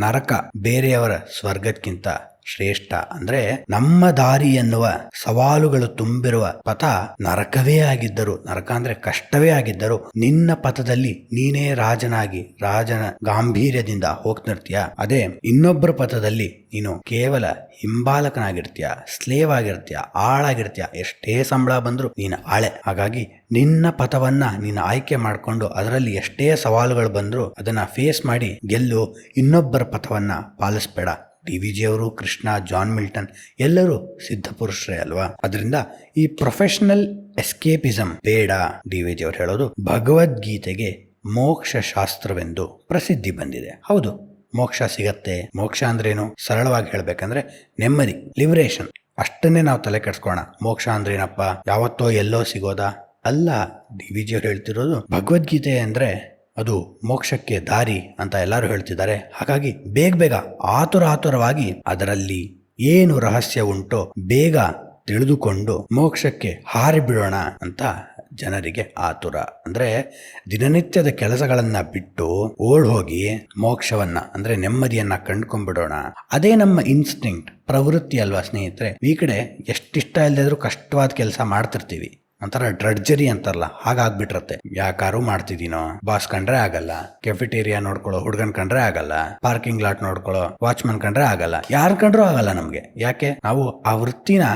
A: ನರಕ ಬೇರೆಯವರ ಸ್ವರ್ಗಕ್ಕಿಂತ ಶ್ರೇಷ್ಠ. ಅಂದ್ರೆ ನಮ್ಮ ದಾರಿ ಎನ್ನುವ ಸವಾಲುಗಳು ತುಂಬಿರುವ ಪಥ ನರಕವೇ ಆಗಿದ್ದರು, ನರಕ ಅಂದ್ರೆ ಕಷ್ಟವೇ ಆಗಿದ್ದರು, ನಿನ್ನ ಪಥದಲ್ಲಿ ನೀನೇ ರಾಜನಾಗಿ ರಾಜನ ಗಾಂಭೀರ್ಯದಿಂದ ಹೋಗ್ತಿರ್ತೀಯ. ಅದೇ ಇನ್ನೊಬ್ಬರ ಪಥದಲ್ಲಿ ನೀನು ಕೇವಲ ಹಿಂಬಾಲಕನಾಗಿರ್ತೀಯ, ಸ್ಲೇವ್ ಆಗಿರ್ತೀಯ, ಆಳಾಗಿರ್ತೀಯ. ಎಷ್ಟೇ ಸಂಬಳ ಬಂದ್ರು ನೀನು ಆಳೆ. ಹಾಗಾಗಿ ನಿನ್ನ ಪಥವನ್ನ ನೀನು ಆಯ್ಕೆ ಮಾಡಿಕೊಂಡು ಅದರಲ್ಲಿ ಎಷ್ಟೇ ಸವಾಲುಗಳು ಬಂದ್ರು ಅದನ್ನ ಫೇಸ್ ಮಾಡಿ ಗೆಲ್ಲು. ಇನ್ನೊಬ್ಬರ ಪಥವನ್ನ ಪಾಲಿಸ್ಬೇಡ. DVG ಅವರು, ಕೃಷ್ಣ, ಜಾನ್ ಮಿಲ್ಟನ್ ಎಲ್ಲರೂ ಸಿದ್ಧ ಪುರುಷರೇ ಅಲ್ವಾ. ಅದರಿಂದ ಈ ಪ್ರೊಫೆಷನಲ್ ಎಸ್ಕೇಪಿಸಂ ಬೇಡ. DVG ಅವರು ಹೇಳೋದು ಭಗವದ್ಗೀತೆಗೆ ಮೋಕ್ಷ ಶಾಸ್ತ್ರವೆಂದು ಪ್ರಸಿದ್ಧಿ ಬಂದಿದೆ. ಹೌದು, ಮೋಕ್ಷ ಸಿಗತ್ತೆ. ಮೋಕ್ಷ ಅಂದ್ರೇನು? ಸರಳವಾಗಿ ಹೇಳ್ಬೇಕಂದ್ರೆ ನೆಮ್ಮದಿ, ಲಿಬರೇಷನ್. ಅಷ್ಟನ್ನೇ ನಾವು ತಲೆ ಕೆಡ್ಸ್ಕೋಣ. ಮೋಕ್ಷ ಅಂದ್ರೇನಪ್ಪ? ಯಾವತ್ತೋ ಎಲ್ಲೋ ಸಿಗೋದಾ? ಅಲ್ಲ. DVG ಅವರು ಹೇಳ್ತಿರೋದು ಭಗವದ್ಗೀತೆ ಅಂದ್ರೆ ಅದು ಮೋಕ್ಷಕ್ಕೆ ದಾರಿ ಅಂತ ಎಲ್ಲರೂ ಹೇಳ್ತಿದ್ದಾರೆ. ಹಾಗಾಗಿ ಬೇಗ ಬೇಗ ಆತುರವಾಗಿ ಅದರಲ್ಲಿ ಏನು ರಹಸ್ಯ ಉಂಟೋ ಬೇಗ ತಿಳಿದುಕೊಂಡು ಮೋಕ್ಷಕ್ಕೆ ಹಾರಿಬಿಡೋಣ ಅಂತ ಜನರಿಗೆ ಆತುರ. ಅಂದ್ರೆ ದಿನನಿತ್ಯದ ಕೆಲಸಗಳನ್ನ ಬಿಟ್ಟು ಓಡ್ ಹೋಗಿ ಮೋಕ್ಷವನ್ನ ಅಂದ್ರೆ ನೆಮ್ಮದಿಯನ್ನ ಕಂಡ್ಕೊಂಡ್ಬಿಡೋಣ. ಅದೇ ನಮ್ಮ ಇನ್ಸ್ಟಿಂಕ್ಟ್ ಪ್ರವೃತ್ತಿ ಅಲ್ವಾ ಸ್ನೇಹಿತರೆ. ಈ ಕಡೆ ಎಷ್ಟಿಷ್ಟ ಇಲ್ಲದಿದ್ರು ಕಷ್ಟವಾದ ಕೆಲಸ ಮಾಡ್ತಿರ್ತೀವಿ, ಒಂಥರ ಡ್ರಡ್ಜರಿ ಅಂತಾರಲ್ಲ ಹಾಗಾಗ್ಬಿಟ್ಟಿರತ್ತೆ. ಯಾಕಾರು ಮಾಡ್ತಿದ್ದೀನೋ, ಬಾಸ್ ಕಂಡ್ರೆ ಆಗಲ್ಲ, ಕೆಫಿಟೇರಿಯಾ ನೋಡ್ಕೊಳ್ಳೋ ಹುಡ್ಗನ್ ಕಂಡ್ರೆ ಆಗಲ್ಲ, ಪಾರ್ಕಿಂಗ್ ಲಾಟ್ ನೋಡ್ಕೊಳ್ಳೋ ವಾಚ್ಮನ್ ಕಂಡ್ರೆ ಆಗಲ್ಲ, ಯಾರು ಕಂಡ್ರೂ ಆಗಲ್ಲ ನಮ್ಗೆ. ಯಾಕೆ? ನಾವು ಆ ವೃತ್ತಿನ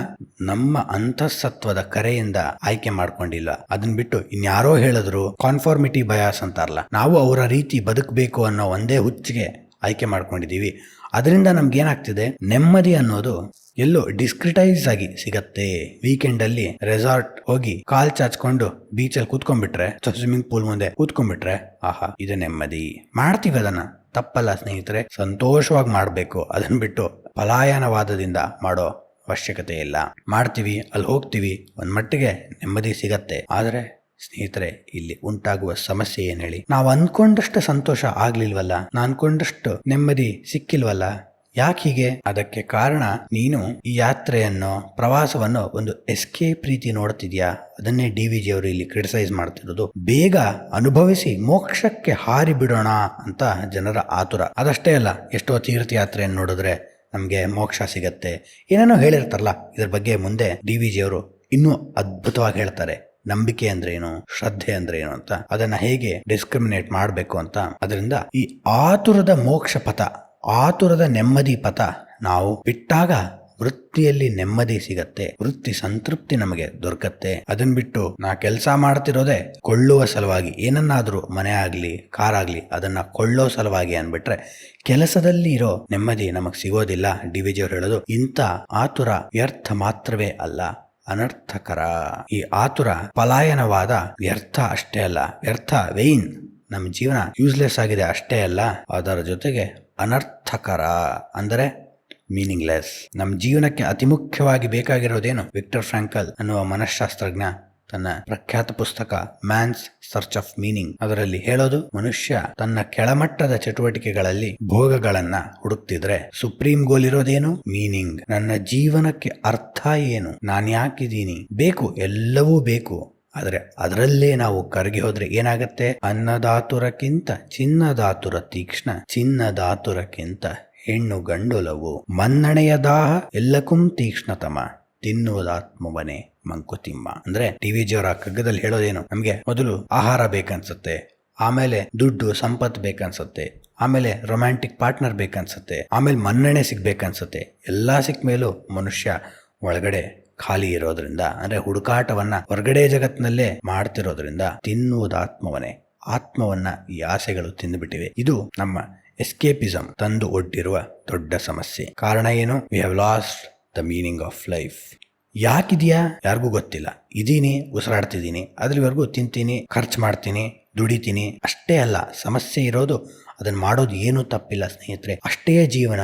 A: ನಮ್ಮ ಅಂತಃಸತ್ವದ ಕರೆಯಿಂದ ಆಯ್ಕೆ ಮಾಡ್ಕೊಂಡಿಲ್ಲ. ಅದನ್ ಬಿಟ್ಟು ಇನ್ಯಾರೋ ಹೇಳಿದ್ರು ಕಾನ್ಫಾರ್ಮಿಟಿ ಬಯಾಸ್ ಅಂತಾರಲ್ಲ, ನಾವು ಅವರ ರೀತಿ ಬದುಕಬೇಕು ಅನ್ನೋ ಒಂದೇ ಹುಚ್ಚಿಗೆ ಆಯ್ಕೆ ಮಾಡ್ಕೊಂಡಿದೀವಿ. ಅದರಿಂದ ನಮ್ಗೇನಾಗ್ತಿದೆ, ನೆಮ್ಮದಿ ಅನ್ನೋದು ಎಲ್ಲೋ ಡಿಸ್ಕ್ರಿಟೈಸ್ ಆಗಿ ಸಿಗತ್ತೆ. ವೀಕೆಂಡ್ ಅಲ್ಲಿ ರೆಸಾರ್ಟ್ ಹೋಗಿ ಕಾಲ್ ಚಾಚ್ಕೊಂಡು ಬೀಚಲ್ಲಿ ಕೂತ್ಕೊಂಡ್ಬಿಟ್ರೆ, ಸ್ವಿಮ್ಮಿಂಗ್ ಪೂಲ್ ಮುಂದೆ ಕೂತ್ಕೊಂಡ್ಬಿಟ್ರೆ ಆಹಾ ಇದು ನೆಮ್ಮದಿ. ಮಾಡ್ತೀವಿ, ಅದನ್ನ ತಪ್ಪಲ್ಲ ಸ್ನೇಹಿತರೆ, ಸಂತೋಷವಾಗಿ ಮಾಡ್ಬೇಕು. ಅದನ್ನ ಬಿಟ್ಟು ಪಲಾಯನವಾದದಿಂದ ಮಾಡೋ ಅವಶ್ಯಕತೆ ಇಲ್ಲ. ಮಾಡ್ತೀವಿ, ಅಲ್ಲಿ ಹೋಗ್ತೀವಿ, ಒಂದ್ ಮಟ್ಟಿಗೆ ನೆಮ್ಮದಿ ಸಿಗತ್ತೆ. ಆದ್ರೆ ಸ್ನೇಹಿತರೆ, ಇಲ್ಲಿ ಉಂಟಾಗುವ ಸಮಸ್ಯೆ ಏನ್ ಹೇಳಿ? ನಾವು ಅನ್ಕೊಂಡಷ್ಟು ಸಂತೋಷ ಆಗ್ಲಿಲ್ವಲ್ಲ, ನಾ ಅನ್ಕೊಂಡಷ್ಟು ನೆಮ್ಮದಿ ಸಿಕ್ಕಿಲ್ವಲ್ಲ. ಯಾಕೆ ಹೀಗೆ? ಅದಕ್ಕೆ ಕಾರಣ ನೀನು ಈ ಯಾತ್ರೆಯನ್ನು, ಪ್ರವಾಸವನ್ನು ಒಂದು ಎಸ್ಕೇಪ್ ರೀತಿ ನೋಡ್ತಿದ್ಯಾ. ಅದನ್ನೇ DVG ಅವರು ಇಲ್ಲಿ ಕ್ರಿಟಿಸೈಸ್ ಮಾಡ್ತಿರೋದು. ಬೇಗ ಅನುಭವಿಸಿ ಮೋಕ್ಷಕ್ಕೆ ಹಾರಿ ಬಿಡೋಣ ಅಂತ ಜನರ ಆತುರ. ಅದಷ್ಟೇ ಅಲ್ಲ, ಎಷ್ಟೋ ತೀರ್ಥಯಾತ್ರೆಯನ್ನು ನೋಡಿದ್ರೆ ನಮ್ಗೆ ಮೋಕ್ಷ ಸಿಗತ್ತೆ ಏನೇನೋ ಹೇಳಿರ್ತಾರಲ್ಲ. ಇದ್ರ ಬಗ್ಗೆ ಮುಂದೆ DVG ಅವರು ಇನ್ನೂ ಅದ್ಭುತವಾಗಿ ಹೇಳ್ತಾರೆ. ನಂಬಿಕೆ ಅಂದ್ರೆ ಏನು, ಶ್ರದ್ಧೆ ಅಂದ್ರೆ ಏನು ಅಂತ, ಅದನ್ನ ಹೇಗೆ ಡಿಸ್ಕ್ರಿಮಿನೇಟ್ ಮಾಡಬೇಕು ಅಂತ. ಅದರಿಂದ ಈ ಆತುರದ ಮೋಕ್ಷ ಪಥ, ಆತುರದ ನೆಮ್ಮದಿ ಪಥ ನಾವು ಬಿಟ್ಟಾಗ ವೃತ್ತಿಯಲ್ಲಿ ನೆಮ್ಮದಿ ಸಿಗತ್ತೆ, ವೃತ್ತಿ ಸಂತೃಪ್ತಿ ನಮಗೆ ದೊರಕತ್ತೆ. ಅದನ್ ಬಿಟ್ಟು ನಾ ಕೆಲಸ ಮಾಡ್ತಿರೋದೇ ಕೊಳ್ಳುವ ಸಲುವಾಗಿ, ಏನನ್ನಾದ್ರೂ ಮನೆ ಆಗ್ಲಿ ಕಾರ್ ಆಗ್ಲಿ ಅದನ್ನ ಕೊಳ್ಳೋ ಸಲುವಾಗಿ ಅನ್ಬಿಟ್ರೆ ಕೆಲಸದಲ್ಲಿ ಇರೋ ನೆಮ್ಮದಿ ನಮಗ್ ಸಿಗೋದಿಲ್ಲ. DVG ಅವರು ಹೇಳೋದು ಇಂಥ ಆತುರ ವ್ಯರ್ಥ ಮಾತ್ರವೇ ಅಲ್ಲ, ಅನರ್ಥಕರ. ಈ ಆತುರ ಪಲಾಯನವಾದ ವ್ಯರ್ಥ ಅಷ್ಟೇ ಅಲ್ಲ, ವ್ಯರ್ಥ ವೇಯಿನ್, ನಮ್ಮ ಜೀವನ ಯೂಸ್ಲೆಸ್ ಆಗಿದೆ ಅಷ್ಟೇ ಅಲ್ಲ, ಅದರ ಜೊತೆಗೆ ಅನರ್ಥಕರ ಅಂದರೆ ಮೀನಿಂಗ್ಲೆಸ್. ನಮ್ಮ ಜೀವನಕ್ಕೆ ಅತಿ ಮುಖ್ಯವಾಗಿ ಬೇಕಾಗಿರೋದೇನು? ವಿಕ್ಟರ್ ಫ್ರಾಂಕಲ್ ಅನ್ನುವ ಮನಃಶಾಸ್ತ್ರಜ್ಞ ತನ್ನ ಪ್ರಖ್ಯಾತ ಪುಸ್ತಕ ಮ್ಯಾನ್ಸ್ ಸರ್ಚ್ ಆಫ್ ಮೀನಿಂಗ್ ಅದರಲ್ಲಿ ಹೇಳೋದು, ಮನುಷ್ಯ ತನ್ನ ಕೆಳಮಟ್ಟದ ಚಟುವಟಿಕೆಗಳಲ್ಲಿ ಭೋಗಗಳನ್ನ ಹುಡುಕ್ತಿದ್ರೆ ಸುಪ್ರೀಂ ಗೋಲ್ ಇರೋದೇನು? ಮೀನಿಂಗ್. ನನ್ನ ಜೀವನಕ್ಕೆ ಅರ್ಥ ಏನು, ನಾನು ಯಾಕಿದ್ದೀನಿ, ಬೇಕು, ಎಲ್ಲವೂ ಬೇಕು. ಆದ್ರೆ ಅದರಲ್ಲೇ ನಾವು ಕರಗಿ ಹೋದ್ರೆ ಏನಾಗತ್ತೆ? ಅನ್ನದಾತುರಕ್ಕಿಂತ ಚಿನ್ನದಾತುರ ತೀಕ್ಷ್ಣ, ಚಿನ್ನದಾತುರಕ್ಕಿಂತ ಹೆಣ್ಣು ಗಂಡೊಲವು, ಮನ್ನಣೆಯ ದಾಹ ಎಲ್ಲಕ್ಕೂ ತೀಕ್ಷ್ಣತಮ, ತಿನ್ನುವುದಾತ್ಮವನೇ ಮಂಕುತಿಮ್ಮ. ಅಂದ್ರೆ DVG ಅವರ ಕಗ್ಗದಲ್ಲಿ ಹೇಳೋದೇನು? ನಮ್ಗೆ ಮೊದಲು ಆಹಾರ ಬೇಕನ್ಸುತ್ತೆ, ಆಮೇಲೆ ದುಡ್ಡು ಸಂಪತ್ತು ಬೇಕನ್ಸುತ್ತೆ, ಆಮೇಲೆ ರೊಮ್ಯಾಂಟಿಕ್ ಪಾರ್ಟ್ನರ್ ಬೇಕನ್ಸುತ್ತೆ, ಆಮೇಲೆ ಮನ್ನಣೆ ಸಿಗ್ಬೇಕನ್ಸುತ್ತೆ. ಎಲ್ಲಾ ಸಿಕ್ಕ ಮೇಲೂ ಮನುಷ್ಯ ಒಳಗಡೆ ಖಾಲಿ ಇರೋದ್ರಿಂದ, ಅಂದ್ರೆ ಹುಡುಕಾಟವನ್ನ ಹೊರಗಡೆ ಜಗತ್ತಿನಲ್ಲೇ ಮಾಡ್ತಿರೋದ್ರಿಂದ ತಿನ್ನುವುದಾತ್ಮವನೇ, ಆತ್ಮವನ್ನ ಈ ಆಸೆಗಳು ತಿಂದುಬಿಟ್ಟಿವೆ. ಇದು ನಮ್ಮ ಎಸ್ಕೇಪಿಸಂ ತಂದು ಒಡ್ಡಿರುವ ದೊಡ್ಡ ಸಮಸ್ಯೆ. ಕಾರಣ ಏನು? We have lost the meaning of life. ಯಾಕಿದೆಯಾ ಯಾರಿಗೂ ಗೊತ್ತಿಲ್ಲ. ಇದೀನಿ, ಉಸಿರಾಡ್ತಿದ್ದೀನಿ, ಅದ್ರವರೆಗೂ ತಿಂತೀನಿ, ಖರ್ಚು ಮಾಡ್ತೀನಿ, ದುಡಿತೀನಿ, ಅಷ್ಟೇ ಅಲ್ಲ. ಸಮಸ್ಯೆ ಇರೋದು ಅದನ್ನ ಮಾಡೋದು ಏನೂ ತಪ್ಪಿಲ್ಲ ಸ್ನೇಹಿತರೆ, ಅಷ್ಟೇ ಜೀವನ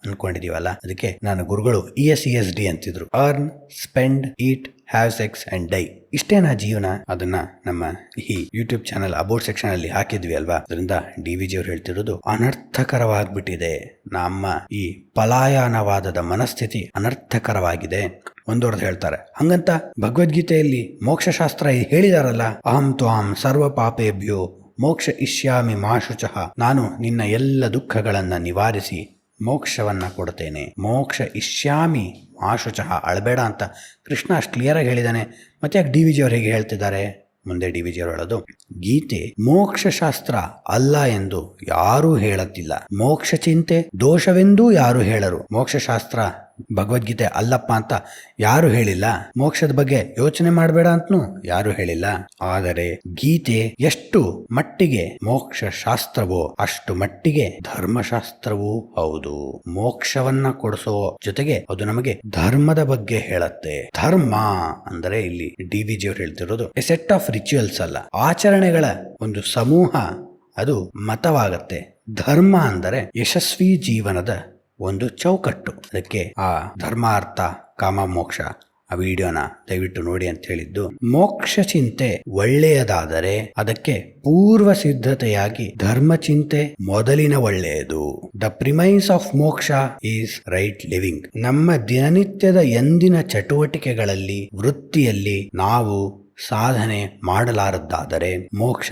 A: ಅನ್ಕೊಂಡಿದೀವಲ್ಲ. ಅದಕ್ಕೆ ನಾನು ಗುರುಗಳು ESD ಅಂತಿದ್ರು, earn, spend, eat, have sex and die. ಇಷ್ಟೇನಾ ಜೀವನ? ಅದನ್ನ ನಮ್ಮ ಈ ಯೂಟ್ಯೂಬ್ ಚಾನಲ್ ಅಬೌಟ್ ಸೆಕ್ಷನ್ ಅಲ್ಲಿ ಹಾಕಿದ್ವಿ ಅಲ್ವಾ. ಅದರಿಂದ DVG ಅವರು ಹೇಳ್ತಿರೋದು ಅನರ್ಥಕರವಾಗ್ಬಿಟ್ಟಿದೆ. ನಮ್ಮ ಈ ಪಲಾಯನವಾದದ ಮನಸ್ಥಿತಿ ಅನರ್ಥಕರವಾಗಿದೆ. ಮುಂದುವರೆದು ಹೇಳ್ತಾರೆ, ಹಂಗಂತ ಭಗವದ್ಗೀತೆಯಲ್ಲಿ ಮೋಕ್ಷಶಾಸ್ತ್ರ ಹೇಳಿದಾರಲ್ಲ, ಅಹಂ ತ್ವಾಂ ಸರ್ವ ಪಾಪೇಭ್ಯೋ ಮೋಕ್ಷ ಇಷ್ಯಾಮಿ ಮಾಶುಚಃ, ನಾನು ನಿನ್ನ ಎಲ್ಲ ದುಃಖಗಳನ್ನ ನಿವಾರಿಸಿ ಮೋಕ್ಷವನ್ನ ಕೊಡ್ತೇನೆ. ಮೋಕ್ಷ ಇಷ್ಯಾಮಿ ಮಾಶುಚಃ, ಅಳಬೇಡ ಅಂತ ಕೃಷ್ಣ ಅಷ್ಟು ಕ್ಲಿಯರ್ ಆಗಿ ಹೇಳಿದಾನೆ. ಮತ್ತೆ ಯಾಕೆ DVG ಅವರು ಹೇಗೆ ಹೇಳ್ತಿದ್ದಾರೆ? ಮುಂದೆ DVG ಅವರು ಹೇಳೋದು, ಗೀತೆ ಮೋಕ್ಷ ಶಾಸ್ತ್ರ ಅಲ್ಲ ಎಂದು ಯಾರೂ ಹೇಳುತ್ತಿಲ್ಲ, ಮೋಕ್ಷ ಚಿಂತೆ ದೋಷವೆಂದೂ ಯಾರು ಹೇಳರು. ಮೋಕ್ಷ ಶಾಸ್ತ್ರ ಭಗವದ್ಗೀತೆ ಅಲ್ಲಪ್ಪ ಅಂತ ಯಾರು ಹೇಳಿಲ್ಲ, ಮೋಕ್ಷದ ಬಗ್ಗೆ ಯೋಚನೆ ಮಾಡಬೇಡ ಅಂತನೂ ಯಾರು ಹೇಳಿಲ್ಲ. ಆದರೆ ಗೀತೆ ಎಷ್ಟು ಮಟ್ಟಿಗೆ ಮೋಕ್ಷ ಶಾಸ್ತ್ರವೋ ಅಷ್ಟು ಮಟ್ಟಿಗೆ ಧರ್ಮಶಾಸ್ತ್ರವೂ ಹೌದು. ಮೋಕ್ಷವನ್ನ ಕೊಡಿಸೋ ಜೊತೆಗೆ ಅದು ನಮಗೆ ಧರ್ಮದ ಬಗ್ಗೆ ಹೇಳತ್ತೆ. ಧರ್ಮ ಅಂದರೆ ಇಲ್ಲಿ DVG ಅವರು ಹೇಳ್ತಿರೋದು ಎ ಸೆಟ್ ಆಫ್ ರಿಚುವಲ್ಸ್ ಅಲ್ಲ, ಆಚರಣೆಗಳ ಒಂದು ಸಮೂಹ, ಅದು ಮತವಾಗತ್ತೆ. ಧರ್ಮ ಅಂದರೆ ಯಶಸ್ವಿ ಜೀವನದ ಒಂದು ಚೌಕಟ್ಟು. ಅದಕ್ಕೆ ಆ ಧರ್ಮ, ಅರ್ಥ, ಕಾಮ, ಮೋಕ್ಷ ಆ ವಿಡಿಯೋನ ದಯವಿಟ್ಟು ನೋಡಿ ಅಂತ ಹೇಳಿದ್ದು. ಮೋಕ್ಷ ಚಿಂತೆ ಒಳ್ಳೆಯದಾದರೆ ಅದಕ್ಕೆ ಪೂರ್ವ ಸಿದ್ಧತೆಯಾಗಿ ಧರ್ಮ ಚಿಂತೆ ಮೊದಲಿನ ಒಳ್ಳೆಯದು. ದ ಪ್ರಿಮೈಸ್ ಆಫ್ ಮೋಕ್ಷ ಈಸ್ ರೈಟ್ ಲಿವಿಂಗ್. ನಮ್ಮ ದಿನನಿತ್ಯದ ಎಂದಿನ ಚಟುವಟಿಕೆಗಳಲ್ಲಿ, ವೃತ್ತಿಯಲ್ಲಿ ನಾವು ಸಾಧನೆ ಮಾಡಲಾರದ್ದಾದರೆ ಮೋಕ್ಷ,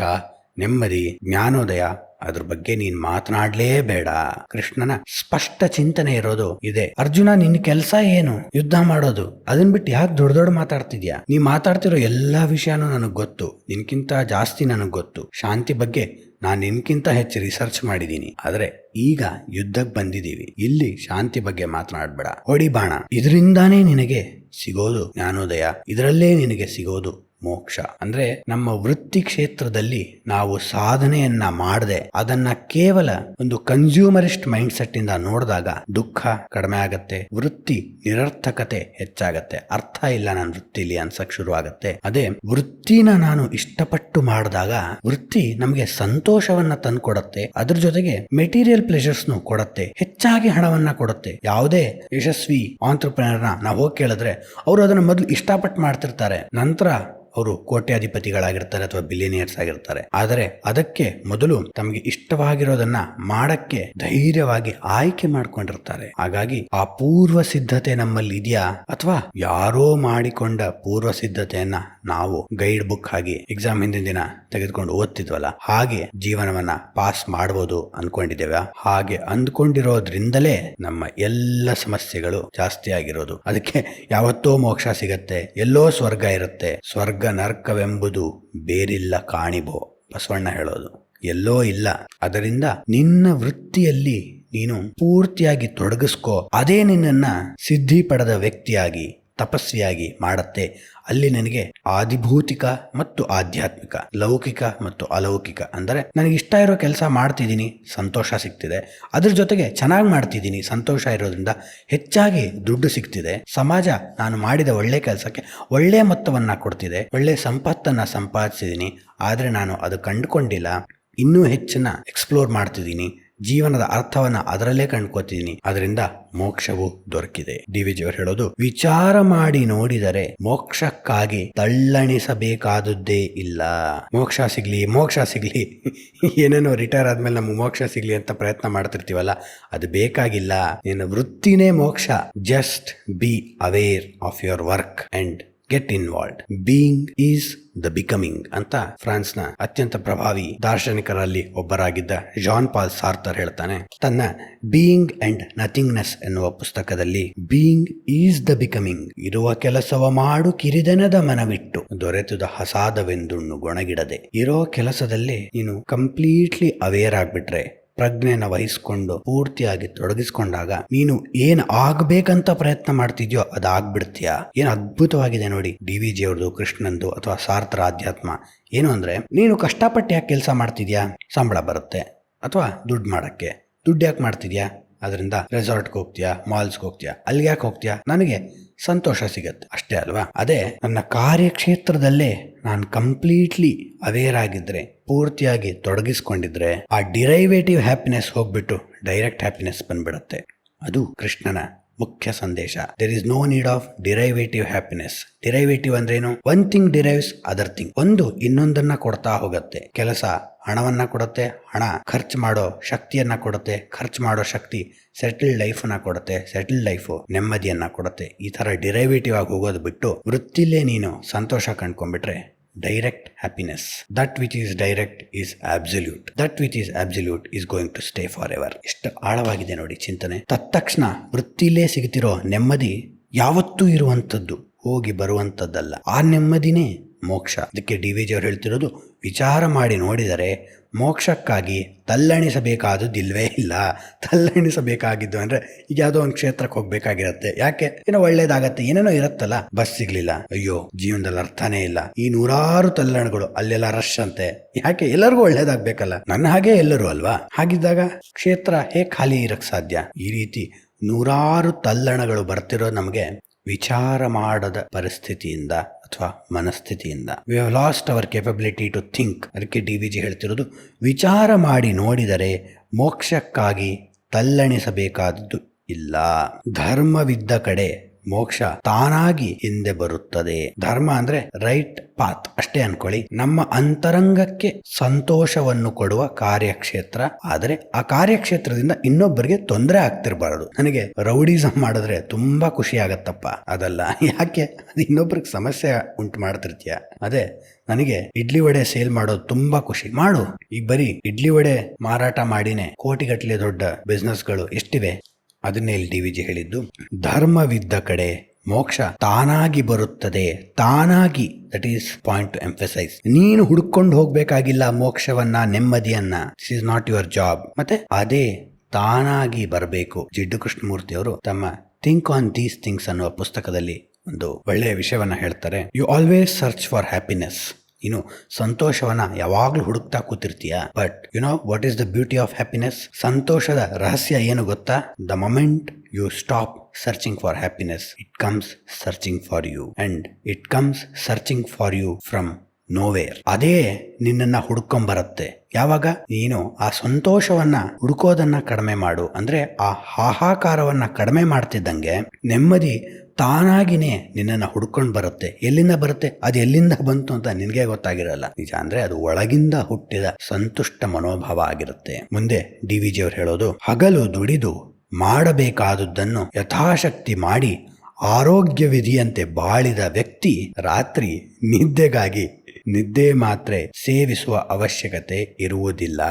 A: ನೆಮ್ಮದಿ, ಜ್ಞಾನೋದಯ ಅದ್ರ ಬಗ್ಗೆ ನೀನ್ ಮಾತನಾಡ್ಲೇಬೇಡ. ಕೃಷ್ಣನ ಸ್ಪಷ್ಟ ಚಿಂತನೆ ಇರೋದು ಇದೆ. ಅರ್ಜುನ, ನಿನ್ನ ಕೆಲಸ ಏನು? ಯುದ್ಧ ಮಾಡೋದು. ಅದನ್ ಬಿಟ್ಟು ಯಾಕೆ ದೊಡ್ಡ ದೊಡ್ಡ ಮಾತಾಡ್ತಿದ್ಯಾ? ನೀ ಮಾತಾಡ್ತಿರೋ ಎಲ್ಲಾ ವಿಷಯನೂ ನನಗ್ ಗೊತ್ತು, ನಿನ್ಕಿಂತ ಜಾಸ್ತಿ ನನಗ್ ಗೊತ್ತು. ಶಾಂತಿ ಬಗ್ಗೆ ನಾನು ನಿನ್ಕಿಂತ ಹೆಚ್ಚು ರಿಸರ್ಚ್ ಮಾಡಿದ್ದೀನಿ. ಆದ್ರೆ ಈಗ ಯುದ್ಧಕ್ಕೆ ಬಂದಿದ್ದೀವಿ, ಇಲ್ಲಿ ಶಾಂತಿ ಬಗ್ಗೆ ಮಾತನಾಡ್ಬೇಡ. ಹೊಡಿ ಬಾಣ. ಇದರಿಂದಾನೇ ನಿನಗೆ ಸಿಗೋದು ಜ್ಞಾನೋದಯ, ಇದರಲ್ಲೇ ನಿನಗೆ ಸಿಗೋದು ಮೋಕ್ಷ. ಅಂದ್ರೆ ನಮ್ಮ ವೃತ್ತಿ ಕ್ಷೇತ್ರದಲ್ಲಿ ನಾವು ಸಾಧನೆಯನ್ನ ಮಾಡದೆ ಅದನ್ನ ಕೇವಲ ಒಂದು ಕನ್ಸ್ಯೂಮರಿಸ್ಟ್ ಮೈಂಡ್ ಸೆಟ್ ಇಂದ ನೋಡಿದಾಗ ದುಃಖ ಕಡಿಮೆ ಆಗತ್ತೆ, ವೃತ್ತಿ ನಿರರ್ಥಕತೆ ಹೆಚ್ಚಾಗತ್ತೆ. ಅರ್ಥ ಇಲ್ಲ ನನ್ನ ವೃತ್ತಿಲಿ ಅನ್ಸಕ್ ಶುರು ಆಗತ್ತೆ. ಅದೇ ವೃತ್ತಿನ ನಾನು ಇಷ್ಟಪಟ್ಟು ಮಾಡಿದಾಗ ವೃತ್ತಿ ನಮಗೆ ಸಂತೋಷವನ್ನ ತಂದ್ಕೊಡತ್ತೆ, ಅದ್ರ ಜೊತೆಗೆ ಮೆಟೀರಿಯಲ್ ಪ್ಲೆಷರ್ಸ್ನು ಕೊಡತ್ತೆ, ಹೆಚ್ಚಾಗಿ ಹಣವನ್ನ ಕೊಡುತ್ತೆ. ಯಾವುದೇ ಯಶಸ್ವಿ ಆಂಟ್ರಪ್ರಿನರ್ನ ನಾವು ಹೋಗಿ ಕೇಳಿದ್ರೆ ಅವರು ಅದನ್ನ ಮೊದಲು ಇಷ್ಟಪಟ್ಟು ಮಾಡ್ತಿರ್ತಾರೆ, ನಂತರ ಅವರು ಕೋಟ್ಯಾಧಿಪತಿಗಳಾಗಿರ್ತಾರೆ ಅಥವಾ ಬಿಲಿಯನಿಯರ್ಸ್ ಆಗಿರ್ತಾರೆ. ಆದರೆ ಅದಕ್ಕೆ ಮೊದಲು ತಮಗೆ ಇಷ್ಟವಾಗಿರೋದನ್ನ ಮಾಡಕ್ಕೆ ಧೈರ್ಯವಾಗಿ ಆಯ್ಕೆ ಮಾಡ್ಕೊಂಡಿರ್ತಾರೆ. ಹಾಗಾಗಿ ಆ ಪೂರ್ವ ಸಿದ್ಧತೆ ನಮ್ಮಲ್ಲಿ ಇದೆಯಾ, ಅಥವಾ ಯಾರೋ ಮಾಡಿಕೊಂಡ ಪೂರ್ವ ಸಿದ್ಧತೆಯನ್ನ ನಾವು ಗೈಡ್ ಬುಕ್ ಆಗಿ ಎಕ್ಸಾಮ್ ಹಿಂದಿನ ದಿನ ತೆಗೆದುಕೊಂಡು ಓದ್ತಿದ್ವಲ್ಲ, ಹಾಗೆ ಜೀವನವನ್ನ ಪಾಸ್ ಮಾಡಬಹುದು ಅನ್ಕೊಂಡಿದ್ದೇವೆ. ಹಾಗೆ ಅಂದ್ಕೊಂಡಿರೋದ್ರಿಂದಲೇ ನಮ್ಮ ಎಲ್ಲ ಸಮಸ್ಯೆಗಳು ಜಾಸ್ತಿ ಆಗಿರೋದು. ಅದಕ್ಕೆ ಯಾವತ್ತೋ ಮೋಕ್ಷ ಸಿಗತ್ತೆ, ಎಲ್ಲೋ ಸ್ವರ್ಗ ಇರುತ್ತೆ. ಸ್ವರ್ಗ ನರಕವೆಂಬುದು ಬೇರಿಲ್ಲ ಕಾಣಿಬೋ, ಬಸವಣ್ಣ ಹೇಳೋದು. ಎಲ್ಲೋ ಇಲ್ಲ. ಅದರಿಂದ ನಿನ್ನ ವೃತ್ತಿಯಲ್ಲಿ ನೀನು ಪೂರ್ತಿಯಾಗಿ ತೊಡಗಿಸ್ಕೋ. ಅದೇ ನಿನ್ನನ್ನ ಸಿದ್ಧಿ ಪಡೆದ ವ್ಯಕ್ತಿಯಾಗಿ, ತಪಸ್ವಿಯಾಗಿ ಮಾಡತ್ತೆ. ಅಲ್ಲಿ ನನಗೆ ಆದಿಭೌತಿಕ ಮತ್ತು ಆಧ್ಯಾತ್ಮಿಕ, ಲೌಕಿಕ ಮತ್ತು ಅಲೌಕಿಕ, ಅಂದರೆ ನನಗೆ ಇಷ್ಟ ಇರೋ ಕೆಲಸ ಮಾಡ್ತಿದ್ದೀನಿ, ಸಂತೋಷ ಸಿಗ್ತಿದೆ. ಅದ್ರ ಜೊತೆಗೆ ಚೆನ್ನಾಗಿ ಮಾಡ್ತಿದ್ದೀನಿ, ಸಂತೋಷ ಇರೋದ್ರಿಂದ ಹೆಚ್ಚಾಗಿ ದುಡ್ಡು ಸಿಗ್ತಿದೆ. ಸಮಾಜ ನಾನು ಮಾಡಿದ ಒಳ್ಳೆ ಕೆಲಸಕ್ಕೆ ಒಳ್ಳೆ ಮೊತ್ತವನ್ನ ಕೊಡ್ತಿದೆ, ಒಳ್ಳೆ ಸಂಪತ್ತನ್ನ ಸಂಪಾದಿಸಿದ್ದೀನಿ. ಆದರೆ ನಾನು ಅದು ಕಂಡುಕೊಂಡಿಲ್ಲ, ಇನ್ನೂ ಹೆಚ್ಚನ್ನ ಎಕ್ಸ್ಪ್ಲೋರ್ ಮಾಡ್ತಿದ್ದೀನಿ, ಜೀವನದ ಅರ್ಥವನ್ನ ಅದರಲ್ಲೇ ಕಂಡ್ಕೋತಿದ್ದೀನಿ. ಅದರಿಂದ ಮೋಕ್ಷವು ದೊರಕಿದೆ. ಡಿ.ವಿ.ಜಿ. ಅವರು ಹೇಳೋದು, ವಿಚಾರ ಮಾಡಿ ನೋಡಿದರೆ ಮೋಕ್ಷಕ್ಕಾಗಿ ತಳ್ಳಣಿಸಬೇಕಾದದ್ದೇ ಇಲ್ಲ. ಮೋಕ್ಷ ಸಿಗ್ಲಿ ಏನೇನೋ ರಿಟೈರ್ ಆದ್ಮೇಲೆ ನಮ್ಗೆ ಮೋಕ್ಷ ಸಿಗ್ಲಿ ಅಂತ ಪ್ರಯತ್ನ ಮಾಡ್ತಿರ್ತೀವಲ್ಲ, ಅದು ಬೇಕಾಗಿಲ್ಲ. ನಿನ್ನ ವೃತ್ತಿನೇ ಮೋಕ್ಷ. Just be aware of your work and get involved. Being is the becoming ಅಂತ ಫ್ರಾನ್ಸ್ನ ಅತ್ಯಂತ ಪ್ರಭಾವಿ ದಾರ್ಶನಿಕರಲ್ಲಿ ಒಬ್ಬರಾಗಿದ್ದ ಜಾನ್ ಪಾಲ್ ಸಾರ್ತರ್ ಹೇಳ್ತಾನೆ. ತನ್ನ ಬೀಯಿಂಗ್ ಅಂಡ್ ನಥಿಂಗ್ನೆಸ್ ಎನ್ನುವ ಪುಸ್ತಕದಲ್ಲಿ, ಬೀಯಿಂಗ್ ಈಸ್ ದ ಬಿಕಮಿಂಗ್. ಇರುವ ಕೆಲಸವ ಮಾಡು ಕಿರಿದನದ ಮನವಿಟ್ಟು, ದೊರೆತುದ ಹಸಾದವೆಂದುಣ್ಣು ಗೊಣಗಿಡದೆ. ಇರೋ ಕೆಲಸದಲ್ಲಿ ನೀನು ಕಂಪ್ಲೀಟ್ಲಿ ಅವೇರ್ ಆಗ್ಬಿಟ್ರೆ, ಪ್ರಜ್ಞೆನ ವಹಿಸ್ಕೊಂಡು ಪೂರ್ತಿಯಾಗಿ ತೊಡಗಿಸ್ಕೊಂಡಾಗ ನೀನು ಏನ್ ಆಗ್ಬೇಕಂತ ಪ್ರಯತ್ನ ಮಾಡ್ತಿದ್ಯೋ ಅದಾಗ್ಬಿಡ್ತೀಯ. ಏನ್ ಅದ್ಭುತವಾಗಿದೆ ನೋಡಿ ಡಿ.ವಿ.ಜಿ. ಅವ್ರದ್ದು, ಕೃಷ್ಣಂದು ಅಥವಾ ಸಾರ್ತರ ಆಧ್ಯಾತ್ಮ. ಏನು ಅಂದ್ರೆ, ನೀನು ಕಷ್ಟಪಟ್ಟು ಯಾಕೆ ಕೆಲಸ ಮಾಡ್ತಿದ್ಯಾ? ಸಂಬಳ ಬರುತ್ತೆ, ಅಥವಾ ದುಡ್ಡು ಮಾಡಕ್ಕೆ. ದುಡ್ಡು ಯಾಕೆ ಮಾಡ್ತಿದ್ಯಾ? ಅದರಿಂದ ರೆಸಾರ್ಟ್ಗೆ ಹೋಗ್ತೀಯಾ, ಮಾಲ್ಸ್ಗೆ ಹೋಗ್ತೀಯಾ. ಅಲ್ಲಿಗೆ ಯಾಕೆ ಹೋಗ್ತೀಯಾ? ನನಗೆ ಸಂತೋಷ ಸಿಗತ್ತೆ, ಅಷ್ಟೇ ಅಲ್ವಾ? ಅದೇ ನನ್ನ ಕಾರ್ಯಕ್ಷೇತ್ರದಲ್ಲೇ ನಾನು ಕಂಪ್ಲೀಟ್ಲಿ ಅವೇರ್ ಆಗಿದ್ರೆ, ಪೂರ್ತಿಯಾಗಿ ತೊಡಗಿಸ್ಕೊಂಡಿದ್ರೆ, ಆ ಡಿರೈವೇಟಿವ್ ಹ್ಯಾಪಿನೆಸ್ ಹೋಗ್ಬಿಟ್ಟು ಡೈರೆಕ್ಟ್ ಹ್ಯಾಪಿನೆಸ್ ಬಂದ್ಬಿಡತ್ತೆ. ಅದು ಕೃಷ್ಣನ ಮುಖ್ಯ ಸಂದೇಶ. There is no need of derivative happiness. Derivative ಅಂದ್ರೇನು? One thing derives other thing. ಒಂದು ಇನ್ನೊಂದನ್ನ ಕೊಡ್ತಾ ಹೋಗುತ್ತೆ. ಕೆಲಸ ಹಣವನ್ನ ಕೊಡುತ್ತೆ, ಹಣ ಖರ್ಚು ಮಾಡೋ ಶಕ್ತಿಯನ್ನ ಕೊಡುತ್ತೆ, ಖರ್ಚು ಮಾಡೋ ಶಕ್ತಿ ಸೆಟಲ್ಡ್ ಲೈಫನ್ನ ಕೊಡುತ್ತೆ, ಸೆಟಲ್ಡ್ ಲೈಫು ನೆಮ್ಮದಿಯನ್ನ ಕೊಡುತ್ತೆ. ಈ ತರ ಡಿರೈವೇಟಿವ್ ಆಗಿ ಹೋಗೋದು ಬಿಟ್ಟು ವೃತ್ತಿಲೇ ನೀನು ಸಂತೋಷ ಕಂಡ್ಕೊಂಡ್ಬಿಟ್ರೆ direct happiness. That which is direct is absolute. That which is absolute is going to stay for ever. ಎಷ್ಟು ಆಳವಾಗಿದೆ ನೋಡಿ ಚಿಂತನೆ. ತತ್ಕ್ಷಣ ವೃತ್ತಿಲೇ ಸಿಗ್ತಿರೋ ನೆಮ್ಮದಿ ಯಾವತ್ತೂ ಇರುವಂಥದ್ದು, ಹೋಗಿ ಬರುವಂಥದ್ದಲ್ಲ. ಆ ನೆಮ್ಮದಿನೇ ಮೋಕ್ಷ. ಅದಕ್ಕೆ ಡಿ.ವಿ.ಜಿ. ಅವರು ಹೇಳ್ತಿರೋದು, ವಿಚಾರ ಮಾಡಿ ನೋಡಿದರೆ ಮೋಕ್ಷಕ್ಕಾಗಿ ತಲ್ಲಣಿಸಬೇಕಾದದ್ದಿಲ್ವೇ ಇಲ್ಲ. ತಲ್ಲಣಿಸಬೇಕಾಗಿದ್ದು ಅಂದ್ರೆ, ಈಗ ಯಾವುದೋ ಒಂದು ಕ್ಷೇತ್ರಕ್ಕೆ ಹೋಗ್ಬೇಕಾಗಿರತ್ತೆ, ಯಾಕೆ ಏನೋ ಒಳ್ಳೇದಾಗತ್ತೆ, ಏನೇನೋ ಇರತ್ತಲ್ಲ, ಬಸ್ ಸಿಗ್ಲಿಲ್ಲ, ಅಯ್ಯೋ ಜೀವನದಲ್ಲಿ ಅರ್ಥನೇ ಇಲ್ಲ, ಈ ನೂರಾರು ತಲ್ಲಣಗಳು, ಅಲ್ಲೆಲ್ಲ ರಶ್ ಅಂತೆ, ಯಾಕೆ? ಎಲ್ಲರಿಗೂ ಒಳ್ಳೇದಾಗ್ಬೇಕಲ್ಲ, ನನ್ನ ಹಾಗೆ ಎಲ್ಲರೂ ಅಲ್ವಾ? ಹಾಗಿದ್ದಾಗ ಕ್ಷೇತ್ರ ಹೇಗೆ ಖಾಲಿ ಇರಕ್ ಸಾಧ್ಯ? ಈ ರೀತಿ ನೂರಾರು ತಲ್ಲಣಗಳು ಬರ್ತಿರೋದು ನಮಗೆ ವಿಚಾರ ಮಾಡದ ಪರಿಸ್ಥಿತಿಯಿಂದ ಅಥವಾ ಮನಸ್ಥಿತಿಯಿಂದ. We have lost our capability to think. ಅದಕ್ಕೆ ಡಿ.ವಿ.ಜಿ. ಹೇಳ್ತಿರೋದು, ವಿಚಾರ ಮಾಡಿ ನೋಡಿದರೆ ಮೋಕ್ಷಕ್ಕಾಗಿ ತಲ್ಲಣಿಸಬೇಕಾದದ್ದು ಇಲ್ಲ. ಧರ್ಮವಿದ್ದ ಕಡೆ ಮೋಕ್ಷ ತಾನಾಗಿ ಹಿಂದೆ ಬರುತ್ತದೆ. ಧರ್ಮ ಅಂದ್ರೆ ರೈಟ್ ಪಾತ್ ಅಷ್ಟೇ ಅನ್ಕೊಳ್ಳಿ. ನಮ್ಮ ಅಂತರಂಗಕ್ಕೆ ಸಂತೋಷವನ್ನು ಕೊಡುವ ಕಾರ್ಯಕ್ಷೇತ್ರ. ಆದರೆ ಆ ಕಾರ್ಯಕ್ಷೇತ್ರದಿಂದ ಇನ್ನೊಬ್ಬರಿಗೆ ತೊಂದರೆ ಆಗ್ತಿರ್ಬಾರದು. ನನಗೆ ರೌಡಿಸಮ್ ಮಾಡಿದ್ರೆ ತುಂಬಾ ಖುಷಿ ಆಗತ್ತಪ್ಪ, ಅದಲ್ಲ. ಯಾಕೆ? ಅದು ಇನ್ನೊಬ್ರಿಗೆ ಸಮಸ್ಯೆ ಉಂಟು ಮಾಡ್ತಿರ್ತೀಯ. ಅದೇ ನನಗೆ ಇಡ್ಲಿ ವಡೆ ಸೇಲ್ ಮಾಡೋದು ತುಂಬಾ ಖುಷಿ, ಮಾಡು. ಈಗ ಬರೀ ಇಡ್ಲಿ ವಡೆ ಮಾರಾಟ ಮಾಡಿನೇ ಕೋಟಿಗಟ್ಟಲೆ ದೊಡ್ಡ ಬಿಸ್ನೆಸ್ಗಳು ಎಷ್ಟಿವೆ. ಅದನ್ನೇ ಇಲ್ಲಿ DVG ಹೇಳಿದ್ದು. ಧರ್ಮವಿದ್ದ ಕಡೆ ಮೋಕ್ಷ ತಾನಾಗಿ ಬರುತ್ತದೆ. ತಾನಾಗಿ, that is point to emphasise. ನೀನು ಹುಡ್ಕೊಂಡು ಹೋಗ್ಬೇಕಾಗಿಲ್ಲ ಮೋಕ್ಷವನ್ನ, ನೆಮ್ಮದಿಯನ್ನ. This is not your job. ಮತ್ತೆ ಅದೇ ತಾನಾಗಿ ಬರಬೇಕು. ಜಿಡ್ಡು ಕೃಷ್ಣಮೂರ್ತಿ ಅವರು ತಮ್ಮ ಥಿಂಕ್ ಆನ್ ದೀಸ್ ಥಿಂಗ್ಸ್ ಅನ್ನುವ ಪುಸ್ತಕದಲ್ಲಿ ಒಂದು ಒಳ್ಳೆಯ ವಿಷಯವನ್ನ ಹೇಳ್ತಾರೆ. You always search for happiness. ನೀನು ಸಂತೋಷವನ್ನ ಯಾವಾಗ್ಲೂ ಹುಡುಕ್ತಾ ಕೂತಿರ್ತೀಯ. But you know what is the beauty of happiness? ಸಂತೋಷದ ರಹಸ್ಯ ಏನು ಗೊತ್ತಾ? The moment you stop searching for happiness, it comes searching for you, and it comes searching for you from nowhere. ಅದೇ ನಿನ್ನನ್ನ ಹುಡ್ಕೊಂಬರತ್ತೆ. ಯಾವಾಗ ನೀನು ಆ ಸಂತೋಷವನ್ನ ಹುಡುಕೋದನ್ನ ಕಡಿಮೆ ಮಾಡು, ಅಂದ್ರೆ ಆ ಹಾಹಾಕಾರವನ್ನ ಕಡಿಮೆ ಮಾಡ್ತಿದ್ದಂಗೆ ನೆಮ್ಮದಿ ತಾನಾಗಿನೇ ನಿನ್ನನ್ನು ಹುಡ್ಕೊಂಡು ಬರುತ್ತೆ. ಎಲ್ಲಿಂದ ಬರುತ್ತೆ? ಅದು ಎಲ್ಲಿಂದ ಬಂತು ಅಂತ ನಿನಗೆ ಗೊತ್ತಾಗಿರಲ್ಲ. ನಿಜ ಅಂದ್ರೆ ಅದು ಒಳಗಿಂದ ಹುಟ್ಟಿದ ಸಂತುಷ್ಟ ಮನೋಭಾವ ಆಗಿರುತ್ತೆ. ಮುಂದೆ DVG ಅವರು ಹೇಳೋದು, ಹಗಲು ದುಡಿದು ಮಾಡಬೇಕಾದುದನ್ನು ಯಥಾಶಕ್ತಿ ಮಾಡಿ ಆರೋಗ್ಯ ವಿಧಿಯಂತೆ ಬಾಳಿದ ವ್ಯಕ್ತಿ ರಾತ್ರಿ ನಿದ್ದೆಗಾಗಿ ನಿದ್ದೆ ಮಾತ್ರೆ ಸೇವಿಸುವ ಅವಶ್ಯಕತೆ ಇರುವುದಿಲ್ಲ.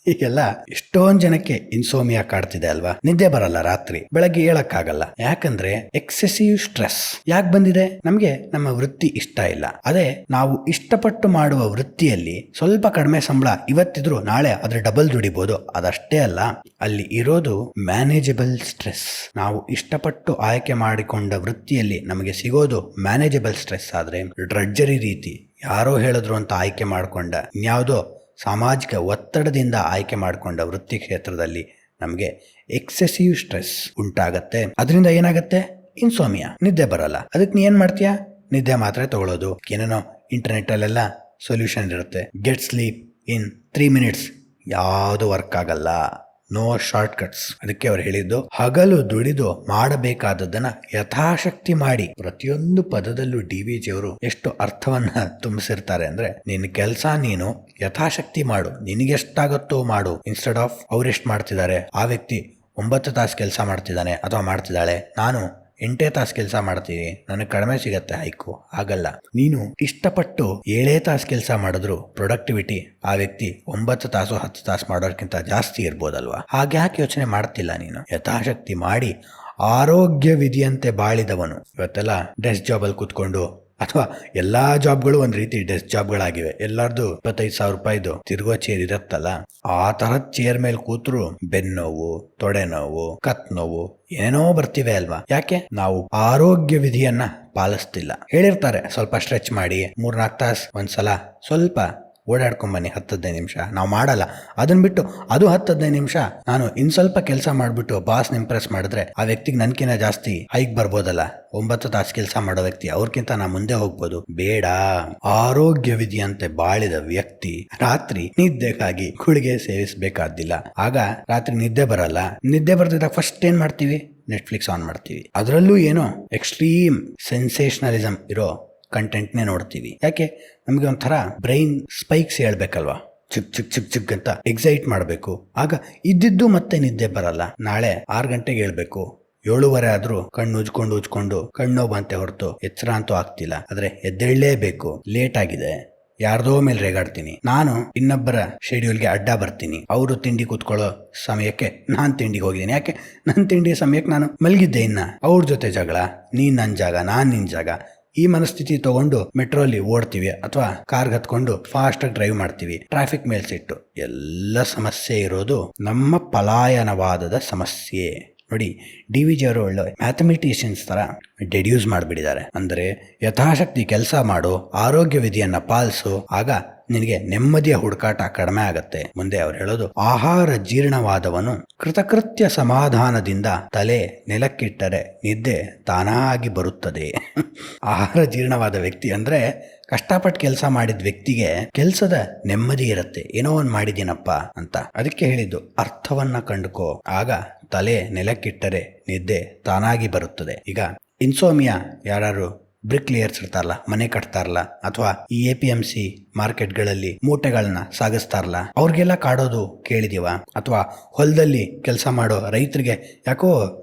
A: ಹೀಗೆಲ್ಲ ಎಷ್ಟೊಂದ್ ಜನಕ್ಕೆ ಇನ್ಸೋಮಿಯಾ ಕಾಡ್ತಿದೆ ಅಲ್ವಾ? ನಿದ್ದೆ ಬರಲ್ಲ ರಾತ್ರಿ, ಬೆಳಗ್ಗೆ ಹೇಳಕ್ಕಾಗಲ್ಲ. ಯಾಕಂದ್ರೆ ಎಕ್ಸೆಸಿವ್ ಸ್ಟ್ರೆಸ್. ಯಾಕೆ ಬಂದಿದೆ? ನಮ್ಗೆ ನಮ್ಮ ವೃತ್ತಿ ಇಷ್ಟ ಇಲ್ಲ. ಅದೇ ನಾವು ಇಷ್ಟಪಟ್ಟು ಮಾಡುವ ವೃತ್ತಿಯಲ್ಲಿ ಸ್ವಲ್ಪ ಕಡಿಮೆ ಸಂಬಳ ಇವತ್ತಿದ್ರು ನಾಳೆ ಅದ್ರ ಡಬಲ್ ದುಡಿಬಹುದು. ಅದಷ್ಟೇ ಅಲ್ಲ, ಅಲ್ಲಿ ಇರೋದು ಮ್ಯಾನೇಜಬಲ್ ಸ್ಟ್ರೆಸ್. ನಾವು ಇಷ್ಟಪಟ್ಟು ಆಯ್ಕೆ ಮಾಡಿಕೊಂಡ ವೃತ್ತಿಯಲ್ಲಿ ನಮಗೆ ಸಿಗೋದು ಮ್ಯಾನೇಜಬಲ್ ಸ್ಟ್ರೆಸ್ ಆದ್ರೆ, ಡ್ರಡ್ಜರಿ ರೀತಿ ಯಾರೋ ಹೇಳಿದ್ರು ಅಂತ ಆಯ್ಕೆ ಮಾಡ್ಕೊಂಡ ಇನ್ಯಾವುದೋ ಸಾಮಾಜಿಕ ಒತ್ತಡದಿಂದ ಆಯ್ಕೆ ಮಾಡಿಕೊಂಡ ವೃತ್ತಿ ಕ್ಷೇತ್ರದಲ್ಲಿ ನಮಗೆ ಎಕ್ಸೆಸಿವ್ ಸ್ಟ್ರೆಸ್ ಉಂಟಾಗತ್ತೆ. ಅದರಿಂದ ಏನಾಗತ್ತೆ? ಇನ್ಸೋಮಿಯಾ, ನಿದ್ದೆ ಬರಲ್ಲ. ಅದಕ್ಕೆ ನೀ ಏನ್ ಮಾಡ್ತೀಯಾ? ನಿದ್ದೆ ಮಾತ್ರೆ ತಗೊಳ್ಳೋದು. ಏನೇನೋ ಇಂಟರ್ನೆಟ್ ಅಲ್ಲೆಲ್ಲ ಸೊಲ್ಯೂಷನ್ ಇರುತ್ತೆ. Get sleep in 3 minutes. ಯಾವುದು ವರ್ಕ್ ಆಗಲ್ಲ. No shortcuts. ಅದಕ್ಕೆ ಅವ್ರು ಹೇಳಿದ್ದು, ಹಗಲು ದುಡಿದು ಮಾಡಬೇಕಾದದ್ದನ್ನ ಯಥಾಶಕ್ತಿ ಮಾಡಿ. ಪ್ರತಿಯೊಂದು ಪದದಲ್ಲೂ DVG ಅವರು ಎಷ್ಟು ಅರ್ಥವನ್ನ ತುಂಬಿಸಿರ್ತಾರೆ ಅಂದ್ರೆ, ನಿನ್ನ ಕೆಲಸ ನೀನು ಯಥಾಶಕ್ತಿ ಮಾಡು, ನಿನಗೆಷ್ಟಾಗತ್ತೋ ಮಾಡು. ಇನ್ಸ್ಟೆಡ್ ಆಫ್ ಅವ್ರೆಷ್ಟು ಮಾಡ್ತಿದ್ದಾರೆ, ಆ ವ್ಯಕ್ತಿ 9 ತಾಸು ಕೆಲಸ ಮಾಡ್ತಿದ್ದಾನೆ ಅಥವಾ ಮಾಡ್ತಿದ್ದಾಳೆ, ನಾನು 8 ತಾಸು ಕೆಲಸ ಮಾಡ್ತೀವಿ, ನನಗೆ ಕಡಿಮೆ ಸಿಗತ್ತೆ ಹೈಕು. ಆಗಲ್ಲ. ನೀನು ಇಷ್ಟಪಟ್ಟು 7 ತಾಸು ಕೆಲಸ ಮಾಡಿದ್ರು ಪ್ರೊಡಕ್ಟಿವಿಟಿ ಆ ವ್ಯಕ್ತಿ 9 ತಾಸು 10 ತಾಸು ಮಾಡೋದಕ್ಕಿಂತ ಜಾಸ್ತಿ ಇರ್ಬೋದಲ್ವಾ? ಹಾಗೆ ಯಾಕೆ ಯೋಚನೆ ಮಾಡ್ತಿಲ್ಲ ನೀನು? ಯಥಾಶಕ್ತಿ ಮಾಡಿ ಆರೋಗ್ಯ ವಿಧಿಯಂತೆ ಬಾಳಿದವನು. ಇವತ್ತೆಲ್ಲ ಡೆಸ್ಕ್ ಜಾಬಲ್ಲಿ ಕೂತ್ಕೊಂಡು, ಅಥವಾ ಎಲ್ಲಾ ಜಾಬ್ಗಳು ಒಂದ್ ರೀತಿ ಡೆಸ್ಕ್ ಜಾಬ್ಗಳಾಗಿವೆ. ಎಲ್ಲಾರ್ದು 25,000 ರೂಪಾಯಿದು ತಿರುಗೋ ಚೇರ್ ಇರತ್ತಲ್ಲ, ಆ ತರದ್ ಚೇರ್ ಮೇಲೆ ಕೂತ್ರು ಬೆನ್ನೋವು, ತೊಡೆ ನೋವು, ಕತ್ ನೋವು ಏನೋ ಬರ್ತಿವೆ ಅಲ್ವಾ? ಯಾಕೆ? ನಾವು ಆರೋಗ್ಯ ವಿಧಿಯನ್ನ ಪಾಲಿಸ್ತಿಲ್ಲ. ಹೇಳಿರ್ತಾರೆ ಸ್ವಲ್ಪ ಸ್ಟ್ರೆಚ್ ಮಾಡಿ, 3-4 ತಾಸು ಒಂದ್ಸಲ ಸ್ವಲ್ಪ ಓಡಾಡ್ಕೊಂಬನ್ನಿ 10-15 ನಿಮಿಷ. ನಾವು ಮಾಡಲ್ಲ. ಅದನ್ನ ಬಿಟ್ಟು ಅದು 10-15 ನಿಮಿಷ ನಾನು ಇನ್ ಸ್ವಲ್ಪ ಕೆಲಸ ಮಾಡ್ಬಿಟ್ಟು ಬಾಸ್ ಇಂಪ್ರೆಸ್ ಮಾಡಿದ್ರೆ ಆ ವ್ಯಕ್ತಿಗೆ ನನ್ಕಿಂತ ಜಾಸ್ತಿ ಹೈಕ್ ಬರ್ಬೋದಲ್ಲ. 9 ತಾಸು ಕೆಲಸ ಮಾಡೋ ವ್ಯಕ್ತಿ ಅವ್ರಕ್ಕಿಂತ ನಾ ಮುಂದೆ ಹೋಗ್ಬೋದು. ಬೇಡ. ಆರೋಗ್ಯ ವಿಧಿಯಂತೆ ಬಾಳಿದ ವ್ಯಕ್ತಿ ರಾತ್ರಿ ನಿದ್ದೆಗಾಗಿ ಗುಳಿಗೆ ಸೇವಿಸಬೇಕಾದಿಲ್ಲ. ಆಗ ರಾತ್ರಿ ನಿದ್ದೆ ಬರಲ್ಲ. ನಿದ್ದೆ ಬರ್ತಿದ್ದಾಗ ಫಸ್ಟ್ ಏನ್ ಮಾಡ್ತೀವಿ? ನೆಟ್ಫ್ಲಿಕ್ಸ್ ಆನ್ ಮಾಡ್ತೀವಿ. ಅದರಲ್ಲೂ ಏನೋ ಎಕ್ಸ್ಟ್ರೀಮ್ ಸೆನ್ಸೇಷನಲಿಸಮ್ ಇರೋ ಕಂಟೆಂಟ್ನೇ ನೋಡ್ತೀವಿ. ಯಾಕೆ? ನಮಗೆ ಒಂಥರ ಬ್ರೈನ್ ಸ್ಪೈಕ್ಸ್ ಹೇಳ್ಬೇಕಲ್ವಾ, ಚಿಕ್ ಚಿಕ್ ಚಿಕ್ ಚಿಕ್ ಅಂತ ಎಕ್ಸೈಟ್ ಮಾಡಬೇಕು. ಆಗ ಇದ್ದಿದ್ದು ಮತ್ತೆ ನಿದ್ದೆ ಬರಲ್ಲ. ನಾಳೆ 6 ಗಂಟೆಗೆ ಹೇಳ್ಬೇಕು, 7:15 ಆದ್ರೂ ಕಣ್ಣು ಉಜ್ಕೊಂಡು ಕಣ್ಣು ಬಂತೆ ಹೊರತು ಎಚ್ಚರ ಅಂತೂ ಆಗ್ತಿಲ್ಲ. ಆದ್ರೆ ಎದ್ದೇಳಲೇಬೇಕು. ಲೇಟ್ ಆಗಿದೆ, ಯಾರ್ದೋ ಮೇಲೆ ರೇಗಾಡ್ತೀನಿ, ನಾನು ಇನ್ನೊಬ್ಬರ ಶೆಡ್ಯೂಲ್ಗೆ ಅಡ್ಡ ಬರ್ತೀನಿ, ಅವರು ತಿಂಡಿ ಕೂತ್ಕೊಳ್ಳೋ ಸಮಯಕ್ಕೆ ನಾನ್ ತಿಂಡಿಗೆ ಹೋಗಿದ್ದೀನಿ. ಯಾಕೆ? ನನ್ನ ತಿಂಡಿ ಸಮಯಕ್ಕೆ ನಾನು ಮಲಗಿದ್ದೆ. ಇನ್ನ ಅವ್ರ ಜೊತೆ ಜಗಳ, ನೀನ್ ನನ್ನ ಜಾಗ, ನಾನ್ ನಿನ್ ಜಾಗ. ಈ ಮನಸ್ಥಿತಿ ತಗೊಂಡು ಮೆಟ್ರೋಲಿ ಓಡ್ತೀವಿ ಅಥವಾ ಕಾರ್ಗೆ ಹತ್ಕೊಂಡು ಫಾಸ್ಟ್ ಆಗಿ ಡ್ರೈವ್ ಮಾಡ್ತೀವಿ. ಟ್ರಾಫಿಕ್ ಮೇಲ್ ಸಿಟ್ಟು. ಎಲ್ಲ ಸಮಸ್ಯೆ ಇರೋದು ನಮ್ಮ ಪಲಾಯನವಾದದ ಸಮಸ್ಯೆ. ನೋಡಿ, DVG ಅವರು ಒಳ್ಳೆ ಮ್ಯಾಥಮೆಟಿಷಿಯನ್ಸ್ ತರ ಡೆಡ್ಯೂಸ್ ಮಾಡಿಬಿಟ್ಟಿದ್ದಾರೆ. ಅಂದರೆ ಯಥಾಶಕ್ತಿ ಕೆಲಸ ಮಾಡು, ಆರೋಗ್ಯ ವಿಧಿಯನ್ನ ಪಾಲಿಸು, ಆಗ ನಿನಗೆ ನೆಮ್ಮದಿಯ ಹುಡುಕಾಟ ಕಡಿಮೆ ಆಗತ್ತೆ. ಮುಂದೆ ಅವ್ರು ಹೇಳೋದು, ಆಹಾರ ಜೀರ್ಣವಾದವನು ಕೃತಕೃತ್ಯ ಸಮಾಧಾನದಿಂದ ತಲೆ ನೆಲಕ್ಕಿಟ್ಟರೆ ನಿದ್ದೆ ತಾನಾಗಿ ಬರುತ್ತದೆ. ಆಹಾರ ಜೀರ್ಣವಾದ ವ್ಯಕ್ತಿ ಅಂದ್ರೆ ಕಷ್ಟಪಟ್ಟು ಕೆಲಸ ಮಾಡಿದ ವ್ಯಕ್ತಿಗೆ ಕೆಲಸದ ನೆಮ್ಮದಿ ಇರುತ್ತೆ. ಏನೋ ಒಂದ್ ಮಾಡಿದೀನಪ್ಪ ಅಂತ. ಅದಕ್ಕೆ ಹೇಳಿದ್ದು, ಅರ್ಥವನ್ನ ಕಂಡುಕೋ, ಆಗ ತಲೆ ನೆಲಕ್ಕಿಟ್ಟರೆ ನಿದ್ದೆ ತಾನಾಗಿ ಬರುತ್ತದೆ. ಈಗ ಇನ್ಸೋಮಿಯಾ ಯಾರು ಬ್ರಿಕ್ ಲೇಯರ್ಸ್ ಇರ್ತಾರಲ್ಲ, ಮನೆ ಕಟ್ತಾರಲ್ಲ, ಅಥವಾ ಈ APMC ಮಾರ್ಕೆಟ್ಗಳಲ್ಲಿ ಮೂಟೆಗಳನ್ನ ಸಾಗಿಸ್ತಾರಲ್ಲ, ಅವ್ರಿಗೆಲ್ಲ ಕಾಡೋದು ಕೇಳಿದೀವ? ಅಥವಾ ಹೊಲದಲ್ಲಿ ಕೆಲಸ ಮಾಡೋ ರೈತರಿಗೆ ಯಾಕೋ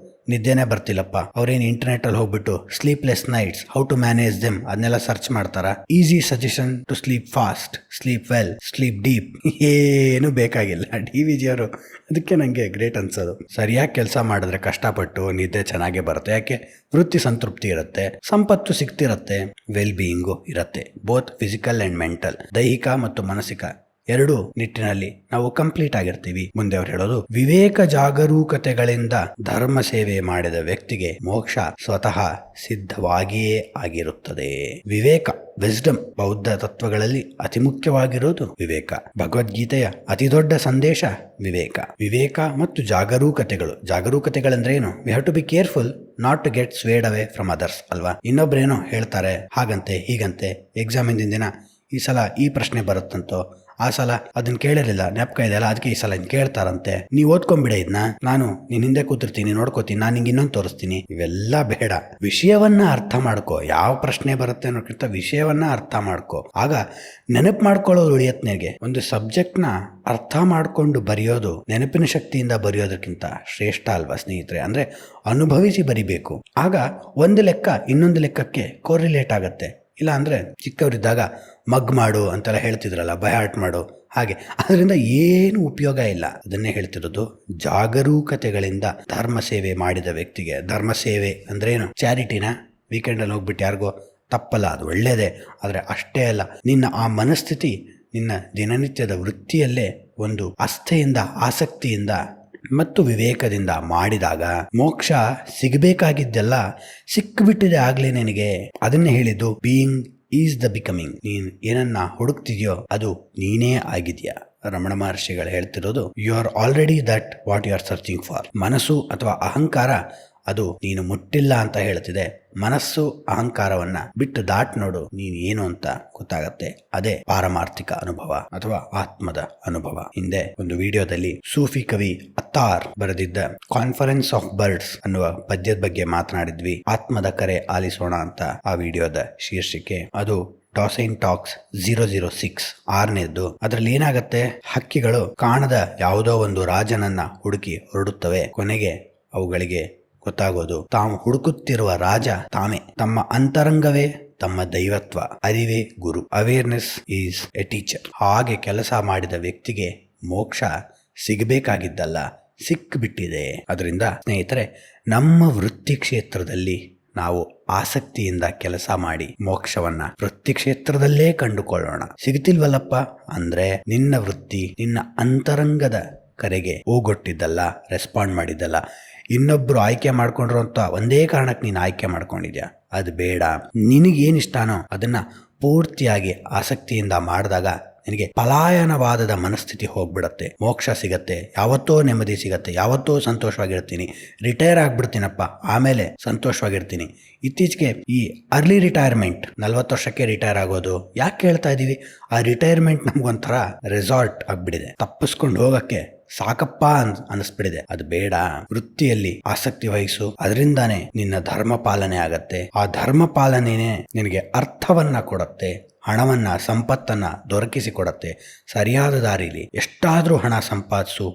A: ನಿದ್ದೆನೇ ಬರ್ತಿಲ್ಲಪ್ಪ, ಅವ್ರೇನು ಇಂಟರ್ನೆಟ್ ಅಲ್ಲಿ ಹೋಗ್ಬಿಟ್ಟು sleepless nights, how to manage them ಅದನ್ನೆಲ್ಲ ಸರ್ಚ್ ಮಾಡ್ತಾರ? Easy suggestion to sleep fast, sleep well, sleep deep, ಏನು ಬೇಕಾಗಿಲ್ಲ. DVG ಅವರು ಅದಕ್ಕೆ ನಂಗೆ ಗ್ರೇಟ್ ಅನ್ಸೋದು. ಸರಿಯಾಗಿ ಕೆಲಸ ಮಾಡಿದ್ರೆ ಕಷ್ಟಪಟ್ಟು ನಿದ್ದೆ ಚೆನ್ನಾಗೇ ಬರುತ್ತೆ. ಯಾಕೆ? ವೃತ್ತಿ ಸಂತೃಪ್ತಿ ಇರುತ್ತೆ, ಸಂಪತ್ತು ಸಿಗ್ತಿರತ್ತೆ, ವೆಲ್ ಬೀಯಿಂಗು ಇರುತ್ತೆ. ಬೋತ್ ಫಿಸಿಕಲ್ ಅಂಡ್ ಮೆಂಟಲ್, ದೈಹಿಕ ಮತ್ತು ಮಾನಸಿಕ ಎರಡು ನಿಟ್ಟಿನಲ್ಲಿ ನಾವು ಕಂಪ್ಲೀಟ್ ಆಗಿರ್ತೀವಿ. ಮುಂದೆ ಅವ್ರು ಹೇಳೋದು, ವಿವೇಕ ಜಾಗರೂಕತೆಗಳಿಂದ ಧರ್ಮ ಸೇವೆ ಮಾಡಿದ ವ್ಯಕ್ತಿಗೆ ಮೋಕ್ಷ ಸ್ವತಃ ಸಿದ್ಧವಾಗಿಯೇ ಆಗಿರುತ್ತದೆ. ವಿವೇಕ, ವಿಸ್ಡಮ್, ಬೌದ್ಧ ತತ್ವಗಳಲ್ಲಿ ಅತಿ ಮುಖ್ಯವಾಗಿರೋದು ವಿವೇಕ. ಭಗವದ್ಗೀತೆಯ ಅತಿ ದೊಡ್ಡ ಸಂದೇಶ ವಿವೇಕ. ವಿವೇಕ ಮತ್ತು ಜಾಗರೂಕತೆಗಳಂದ್ರೆ ಏನು? We have to be careful not to get swayed away from others ಅಲ್ವಾ? ಇನ್ನೊಬ್ರೇನೋ ಹೇಳ್ತಾರೆ ಹಾಗಂತೆ ಹೀಗಂತೆ, ಎಕ್ಸಾಮ್ ಹಿಂದಿನ ದಿನ ಈ ಸಲ ಈ ಪ್ರಶ್ನೆ ಬರುತ್ತಂತೋ, ಆ ಸಲ ಅದನ್ನ ಕೇಳಿರಲಿಲ್ಲ, ಜ್ಞಾಪಕ ಇದೆಯಲ್ಲ, ಅದಕ್ಕೆ ಈ ಸಲ ಇನ್ ಕೇಳ್ತಾರಂತೆ, ನೀವು ಓದ್ಕೊಂಡ್ಬಿಡ ಇದನ್ನ, ನಾನು ನಿನ್ ಹಿಂದೆ ಕೂತಿರ್ತೀನಿ, ನೋಡ್ಕೋತೀನಿ, ನಾನು ನಿಂಗೆ ಇನ್ನೊಂದು ತೋರಿಸ್ತೀನಿ. ಇವೆಲ್ಲ ಬೇಡ. ವಿಷಯವನ್ನ ಅರ್ಥ ಮಾಡ್ಕೋ. ಯಾವ ಪ್ರಶ್ನೆ ಬರುತ್ತೆ ಅನ್ನೋಕ್ಕಿಂತ ವಿಷಯವನ್ನ ಅರ್ಥ ಮಾಡ್ಕೋ. ಆಗ ನೆನಪು ಮಾಡ್ಕೊಳ್ಳೋದು ಉಳಿಯತ್. ನಿನಗೆ ಒಂದು ಸಬ್ಜೆಕ್ಟ್ನ ಅರ್ಥ ಮಾಡ್ಕೊಂಡು ಬರೆಯೋದು ನೆನಪಿನ ಶಕ್ತಿಯಿಂದ ಬರೆಯೋದಕ್ಕಿಂತ ಶ್ರೇಷ್ಠ ಅಲ್ವಾ ಸ್ನೇಹಿತರೆ? ಅಂದ್ರೆ ಅನುಭವಿಸಿ ಬರಿಬೇಕು. ಆಗ ಒಂದು ಲೆಕ್ಕ ಇನ್ನೊಂದು ಲೆಕ್ಕಕ್ಕೆ ಕೋರಿಲೇಟ್ ಆಗತ್ತೆ. ಇಲ್ಲ ಅಂದರೆ ಚಿಕ್ಕವರಿದ್ದಾಗ ಮಗ್ ಮಾಡು ಅಂತೆಲ್ಲ ಹೇಳ್ತಿದ್ರಲ್ಲ, ಬೈ ಹಾರ್ಟ್ ಮಾಡು, ಹಾಗೆ. ಅದರಿಂದ ಏನು ಉಪಯೋಗ ಇಲ್ಲ. ಅದನ್ನೇ ಹೇಳ್ತಿರೋದು, ಜಾಗರೂಕತೆಗಳಿಂದ ಧರ್ಮ ಸೇವೆ ಮಾಡಿದ ವ್ಯಕ್ತಿಗೆ. ಧರ್ಮ ಸೇವೆ ಅಂದ್ರೆ ಏನು? ಚಾರಿಟಿನ ವೀಕೆಂಡಲ್ಲಿ ಹೋಗ್ಬಿಟ್ಟು ಯಾರಿಗೋ, ತಪ್ಪಲ್ಲ, ಅದು ಒಳ್ಳೆಯದೇ. ಆದರೆ ಅಷ್ಟೇ ಅಲ್ಲ, ನಿನ್ನ ಆ ಮನಸ್ಥಿತಿ ನಿನ್ನ ದಿನನಿತ್ಯದ ವೃತ್ತಿಯಲ್ಲೇ ಒಂದು ಆಸ್ಥೆಯಿಂದ, ಆಸಕ್ತಿಯಿಂದ ಮತ್ತು ವಿವೇಕದಿಂದ ಮಾಡಿದಾಗ ಮೋಕ್ಷ ಸಿಗಬೇಕಾಗಿದ್ದೆಲ್ಲ ಸಿಕ್ಕಿಬಿಟ್ಟಿದೆ ಆಗ್ಲೇ ನಿನಗೆ. ಅದನ್ನೇ ಹೇಳಿದ್ದು, ಬೀಯಿಂಗ್ ಈಸ್ ದ ಬಿಕಮಿಂಗ್. ನೀನ್ ಏನನ್ನ ಹುಡುಕ್ತಿದ್ಯೋ ಅದು ನೀನೇ ಆಗಿದ್ಯಾ. ರಮಣ ಮಹರ್ಷಿಗಳು ಹೇಳ್ತಿರೋದು, you are already that what you are searching for. ಮನಸ್ಸು ಅಥವಾ ಅಹಂಕಾರ ಅದು ನೀನು ಮುಟ್ಟಿಲ್ಲ ಅಂತ ಹೇಳ್ತಿದೆ. ಮನಸ್ಸು ಅಹಂಕಾರವನ್ನ ಬಿಟ್ಟು ದಾಟ್ ನೋಡು, ನೀನ್ ಏನು ಅಂತ ಗೊತ್ತಾಗತ್ತೆ. ಅದೇ ಪಾರಮಾರ್ಥಿಕ ಅನುಭವ ಅಥವಾ ಆತ್ಮದ ಅನುಭವ. ಹಿಂದೆ ಒಂದು ವಿಡಿಯೋದಲ್ಲಿ ಸೂಫಿ ಕವಿ ಅತ್ತಾರ್ ಬರೆದಿದ್ದ ಕಾನ್ಫರೆನ್ಸ್ ಆಫ್ ಬರ್ಡ್ಸ್ ಅನ್ನುವ ಪದ್ಯದ ಬಗ್ಗೆ ಮಾತನಾಡಿದ್ವಿ. ಆತ್ಮದ ಕರೆ ಆಲಿಸೋಣ ಅಂತ ಆ ವಿಡಿಯೋದ ಶೀರ್ಷಿಕೆ. ಅದು ಡಾಸೈನ್ ಟಾಕ್ಸ್ 006 6ನೇದ್ದು. ಅದ್ರಲ್ಲಿ ಏನಾಗತ್ತೆ, ಹಕ್ಕಿಗಳು ಕಾಣದ ಯಾವುದೋ ಒಂದು ರಾಜನನ್ನ ಹುಡುಕಿ ಹೊರಡುತ್ತವೆ. ಕೊನೆಗೆ ಅವುಗಳಿಗೆ ಗೊತ್ತಾಗೋದು, ತಾವು ಹುಡುಕುತ್ತಿರುವ ರಾಜ ತಾಮೇ. ತಮ್ಮ ಅಂತರಂಗವೇ ತಮ್ಮ ದೈವತ್ವ, ಅರಿವೇ ಗುರು. Awareness is a teacher. ಹಾಗೆ ಕೆಲಸ ಮಾಡಿದ ವ್ಯಕ್ತಿಗೆ ಮೋಕ್ಷ ಸಿಗಬೇಕಾಗಿದ್ದಲ್ಲ, ಸಿಕ್ಕಿಬಿಟ್ಟಿದೆ. ಅದರಿಂದ ಸ್ನೇಹಿತರೆ, ನಮ್ಮ ವೃತ್ತಿ ಕ್ಷೇತ್ರದಲ್ಲಿ ನಾವು ಆಸಕ್ತಿಯಿಂದ ಕೆಲಸ ಮಾಡಿ ಮೋಕ್ಷವನ್ನ ವೃತ್ತಿ ಕ್ಷೇತ್ರದಲ್ಲೇ ಕಂಡುಕೊಳ್ಳೋಣ. ಸಿಗ್ತಿಲ್ವಲ್ಲಪ್ಪ ಅಂದ್ರೆ ನಿನ್ನ ವೃತ್ತಿ ನಿನ್ನ ಅಂತರಂಗದ ಕರೆಗೆ ಹೋಗೊಟ್ಟಿದ್ದಲ್ಲ, ರೆಸ್ಪಾಂಡ್ ಮಾಡಿದ್ದಲ್ಲ. ಇನ್ನೊಬ್ರು ಆಯ್ಕೆ ಮಾಡ್ಕೊಂಡ್ರು ಅಂತ ಒಂದೇ ಕಾರಣಕ್ಕೆ ನೀನು ಆಯ್ಕೆ ಮಾಡ್ಕೊಂಡಿದ್ಯಾ, ಅದು ಬೇಡ. ನಿನಗೇನಿಷ್ಟಾನೋ ಅದನ್ನ ಪೂರ್ತಿಯಾಗಿ ಆಸಕ್ತಿಯಿಂದ ಮಾಡಿದಾಗ ನಿನಗೆ ಪಲಾಯನವಾದದ ಮನಸ್ಥಿತಿ ಹೋಗ್ಬಿಡತ್ತೆ. ಮೋಕ್ಷ ಸಿಗತ್ತೆ, ಯಾವತ್ತೋ ನೆಮ್ಮದಿ ಸಿಗತ್ತೆ, ಯಾವತ್ತೋ ಸಂತೋಷವಾಗಿರ್ತೀನಿ, ರಿಟೈರ್ ಆಗ್ಬಿಡ್ತೀನಪ್ಪ, ಆಮೇಲೆ ಸಂತೋಷವಾಗಿರ್ತೀನಿ. ಇತ್ತೀಚೆಗೆ ಈ ಅರ್ಲಿ ರಿಟೈರ್ಮೆಂಟ್, 40 ವರ್ಷಕ್ಕೆ ರಿಟೈರ್ ಆಗೋದು ಯಾಕೆ ಹೇಳ್ತಾ ಇದೀವಿ? ಆ ರಿಟೈರ್ಮೆಂಟ್ ನಮ್ಗೊಂಥರ ರೆಸಾರ್ಟ್ ಆಗ್ಬಿಟ್ಟಿದೆ. ತಪ್ಪಿಸ್ಕೊಂಡು ಹೋಗಕ್ಕೆ ಸಾಕಪ್ಪ ಅನಿಸ್ಬಿಡಿದೆ. ಅದು ಬೇಡ. ವೃತ್ತಿಯಲ್ಲಿ ಆಸಕ್ತಿ ವಹಿಸು, ಅದರಿಂದಾನೇ ನಿನ್ನ ಧರ್ಮ ಪಾಲನೆ ಆಗತ್ತೆ. ಆ ಧರ್ಮ ಪಾಲನೆನೇ ನಿನಗೆ ಅರ್ಥವನ್ನ ಕೊಡತ್ತೆ, ಹಣವನ್ನ, ಸಂಪತ್ತನ್ನ ದೊರಕಿಸಿಕೊಡತ್ತೆ. ಸರಿಯಾದ ದಾರಿಲಿ ಎಷ್ಟಾದ್ರೂ ಹಣ ಸಂಪಾದಿಸು,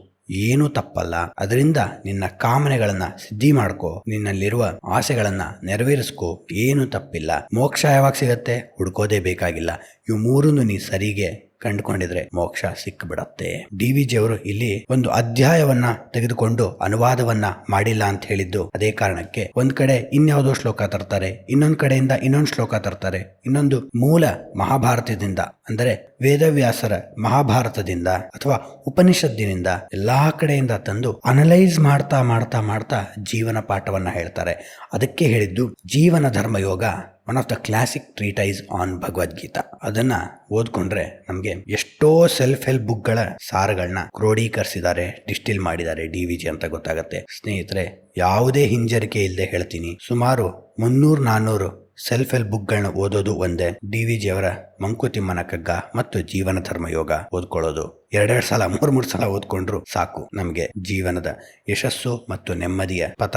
A: ಏನೂ ತಪ್ಪಲ್ಲ. ಅದರಿಂದ ನಿನ್ನ ಕಾಮನೆಗಳನ್ನ ಸಿದ್ಧಿ ಮಾಡ್ಕೋ, ನಿನ್ನಲ್ಲಿರುವ ಆಸೆಗಳನ್ನ ನೆರವೇರಿಸ್ಕೋ, ಏನು ತಪ್ಪಿಲ್ಲ. ಮೋಕ್ಷ ಯಾವಾಗ ಸಿಗತ್ತೆ? ಹುಡ್ಕೋದೇ ಬೇಕಾಗಿಲ್ಲ. ಇವು ಮೂರನ್ನು ನೀ ಸರಿಗೆ ಕಂಡುಕೊಂಡಿದ್ರೆ ಮೋಕ್ಷ ಸಿಕ್ಬಿಡತ್ತೆ. DVG ಅವರು ಇಲ್ಲಿ ಒಂದು ಅಧ್ಯಾಯವನ್ನ ತೆಗೆದುಕೊಂಡು ಅನುವಾದವನ್ನ ಮಾಡಿಲ್ಲ ಅಂತ ಹೇಳಿದ್ದು ಅದೇ ಕಾರಣಕ್ಕೆ. ಒಂದ್ ಕಡೆ ಇನ್ಯಾವುದೋ ಶ್ಲೋಕ ತರ್ತಾರೆ, ಇನ್ನೊಂದ್ ಕಡೆಯಿಂದ ಇನ್ನೊಂದು ಶ್ಲೋಕ ತರ್ತಾರೆ, ಇನ್ನೊಂದು ಮೂಲ ಮಹಾಭಾರತದಿಂದ ಅಂದರೆ ವೇದವ್ಯಾಸರ ಮಹಾಭಾರತದಿಂದ ಅಥವಾ ಉಪನಿಷತ್ತಿನಿಂದ ಎಲ್ಲಾ ಕಡೆಯಿಂದ ತಂದು ಅನಲೈಸ್ ಮಾಡ್ತಾ ಮಾಡ್ತಾ ಮಾಡ್ತಾ ಜೀವನ ಪಾಠವನ್ನ ಹೇಳ್ತಾರೆ. ಅದಕ್ಕೆ ಹೇಳಿದ್ದು Jeevana Dharma Yoga, one of the classic treatise on Bhagavadgita. ಅದನ್ನ ಓದ್ಕೊಂಡ್ರೆ ನಮ್ಗೆ ಎಷ್ಟೋ ಸೆಲ್ಫ್ ಹೆಲ್ಪ್ ಬುಕ್ಗಳ ಸಾರಗಳನ್ನ ಕ್ರೋಢೀಕರಿಸಿದ್ದಾರೆ, ಡಿಸ್ಟಿಲ್ ಮಾಡಿದ್ದಾರೆ DVG ಅಂತ ಗೊತ್ತಾಗತ್ತೆ. ಸ್ನೇಹಿತರೆ, ಯಾವುದೇ ಹಿಂಜರಿಕೆ ಇಲ್ಲದೆ ಹೇಳ್ತೀನಿ, ಸುಮಾರು 300-400 ಸೆಲ್ಫ್ ಹೆಲ್ಪ್ ಬುಕ್ಗಳನ್ನ ಓದೋದು ಒಂದೇ, DVG ಅವರ ಮಂಕುತಿಮ್ಮನ ಕಗ್ಗ ಮತ್ತು ಜೀವನ ಧರ್ಮ ಯೋಗ ಓದ್ಕೊಳ್ಳೋದು 2 ಸಲ 3 ಸಲ ಓದ್ಕೊಂಡ್ರು ಸಾಕು. ನಮಗೆ ಜೀವನದ ಯಶಸ್ಸು ಮತ್ತು ನೆಮ್ಮದಿಯ ಪಥ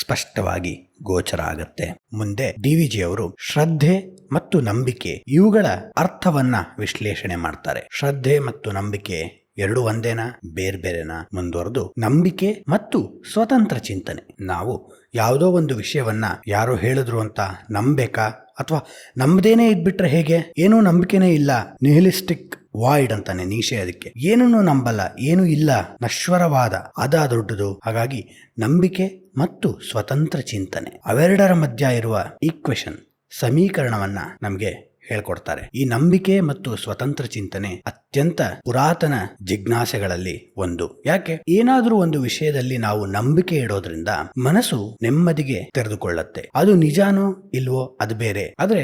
A: ಸ್ಪಷ್ಟವಾಗಿ ಗೋಚರ ಆಗತ್ತೆ. ಮುಂದೆ DVG ಅವರು ಶ್ರದ್ಧೆ ಮತ್ತು ನಂಬಿಕೆ ಇವುಗಳ ಅರ್ಥವನ್ನ ವಿಶ್ಲೇಷಣೆ ಮಾಡ್ತಾರೆ. ಶ್ರದ್ಧೆ ಮತ್ತು ನಂಬಿಕೆ ಎರಡು ಒಂದೇನಾ, ಬೇರೆ ಬೇರೆನಾ? ಮುಂದುವರೆದು ನಂಬಿಕೆ ಮತ್ತು ಸ್ವತಂತ್ರ ಚಿಂತನೆ. ನಾವು ಯಾವುದೋ ಒಂದು ವಿಷಯವನ್ನ ಯಾರೋ ಹೇಳಿದ್ರು ಅಂತ ನಂಬೇಕಾ, ಅಥವಾ ನಂಬದೇನೆ ಇದ್ಬಿಟ್ರೆ ಹೇಗೆ? ಏನೂ ನಂಬಿಕೆನೇ ಇಲ್ಲ, ನಿಹಿಲಿಸ್ಟಿಕ್ ವಾಯ್ಡ್ ಅಂತಾನೆ ನೀಶೆ. ಅದಕ್ಕೆ ಏನನ್ನೂ ನಂಬಲ್ಲ, ಏನೂ ಇಲ್ಲ, ನಶ್ವರವಾದ ಅದ ದೊಡ್ಡದು. ಹಾಗಾಗಿ ನಂಬಿಕೆ ಮತ್ತು ಸ್ವತಂತ್ರ ಚಿಂತನೆ ಅವೆರಡರ ಮಧ್ಯ ಇರುವ ಈಕ್ವೇಶನ್, ಸಮೀಕರಣವನ್ನ ನಮಗೆ ಹೇಳ್ಕೊಡ್ತಾರೆ. ಈ ನಂಬಿಕೆ ಮತ್ತು ಸ್ವತಂತ್ರ ಚಿಂತನೆ ಅತ್ಯಂತ ಪುರಾತನ ಜಿಜ್ಞಾಸೆಗಳಲ್ಲಿ ಒಂದು. ಯಾಕೆ? ಏನಾದ್ರೂ ಒಂದು ವಿಷಯದಲ್ಲಿ ನಾವು ನಂಬಿಕೆ ಇಡೋದ್ರಿಂದ ಮನಸ್ಸು ನೆಮ್ಮದಿಗೆ ತೆರೆದುಕೊಳ್ಳುತ್ತೆ. ಅದು ನಿಜಾನೋ ಇಲ್ವೋ ಅದು ಬೇರೆ, ಆದ್ರೆ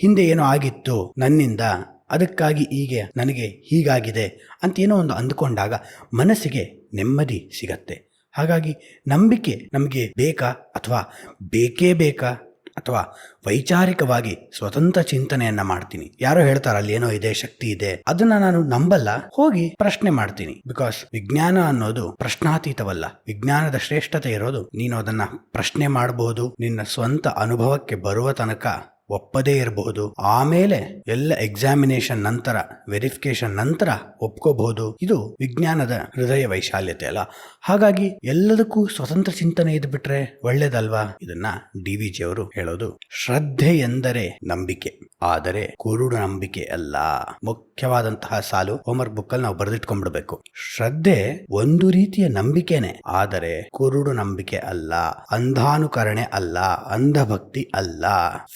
A: ಹಿಂದೆ ಏನೋ ಆಗಿತ್ತು ನನ್ನಿಂದ, ಅದಕ್ಕಾಗಿ ಹೀಗೆ ನನಗೆ ಹೀಗಾಗಿದೆ ಅಂತ ಏನೋ ಒಂದು ಅಂದುಕೊಂಡಾಗ ಮನಸ್ಸಿಗೆ ನೆಮ್ಮದಿ ಸಿಗತ್ತೆ. ಹಾಗಾಗಿ ನಂಬಿಕೆ ನಮಗೆ ಬೇಕಾ, ಅಥವಾ ಬೇಕೇ ಬೇಕಾ, ಅಥವಾ ವೈಚಾರಿಕವಾಗಿ ಸ್ವತಂತ್ರ ಚಿಂತನೆಯನ್ನ ಮಾಡ್ತೀನಿ. ಯಾರೋ ಹೇಳ್ತಾರ ಅಲ್ಲಿ ಏನೋ ಇದೆ, ಶಕ್ತಿ ಇದೆ, ಅದನ್ನ ನಾನು ನಂಬಲ್ಲ, ಹೋಗಿ ಪ್ರಶ್ನೆ ಮಾಡ್ತೀನಿ. ಬಿಕಾಸ್ ವಿಜ್ಞಾನ ಅನ್ನೋದು ಪ್ರಶ್ನಾತೀತವಲ್ಲ. ವಿಜ್ಞಾನದ ಶ್ರೇಷ್ಠತೆ ಇರೋದು ನೀನು ಅದನ್ನ ಪ್ರಶ್ನೆ ಮಾಡಬಹುದು, ನಿನ್ನ ಸ್ವಂತ ಅನುಭವಕ್ಕೆ ಬರುವ ತನಕ ಒಪ್ಪದೇ ಇರಬಹುದು, ಆಮೇಲೆ ಎಲ್ಲ ಎಕ್ಸಾಮಿನೇಷನ್ ನಂತರ, ವೆರಿಫಿಕೇಶನ್ ನಂತರ ಒಪ್ಕೋಬಹುದು. ಇದು ವಿಜ್ಞಾನದ ಹೃದಯ ವೈಶಾಲ್ಯತೆ ಅಲ್ಲ. ಹಾಗಾಗಿ ಎಲ್ಲದಕ್ಕೂ ಸ್ವತಂತ್ರ ಚಿಂತನೆ ಇದ್ಬಿಟ್ರೆ ಒಳ್ಳೇದಲ್ವಾ? ಇದನ್ನ DVG ಅವರು ಹೇಳೋದು. ಶ್ರದ್ಧೆ ಎಂದರೆ ನಂಬಿಕೆ, ಆದರೆ ಕುರುಡು ನಂಬಿಕೆ ಅಲ್ಲ. ಮುಖ್ಯವಾದಂತಹ ಸಾಲು ಹೋಮ್ವರ್ಕ್ ಬುಕ್ ಅಲ್ಲಿ ನಾವು ಬರೆದಿಟ್ಕೊಂಡ್ಬಿಡ್ಬೇಕು. ಶ್ರದ್ಧೆ ಒಂದು ರೀತಿಯ ನಂಬಿಕೆನೆ, ಆದರೆ ಕುರುಡು ನಂಬಿಕೆ ಅಲ್ಲ, ಅಂಧಾನುಕರಣೆ ಅಲ್ಲ, ಅಂಧಭಕ್ತಿ ಅಲ್ಲ.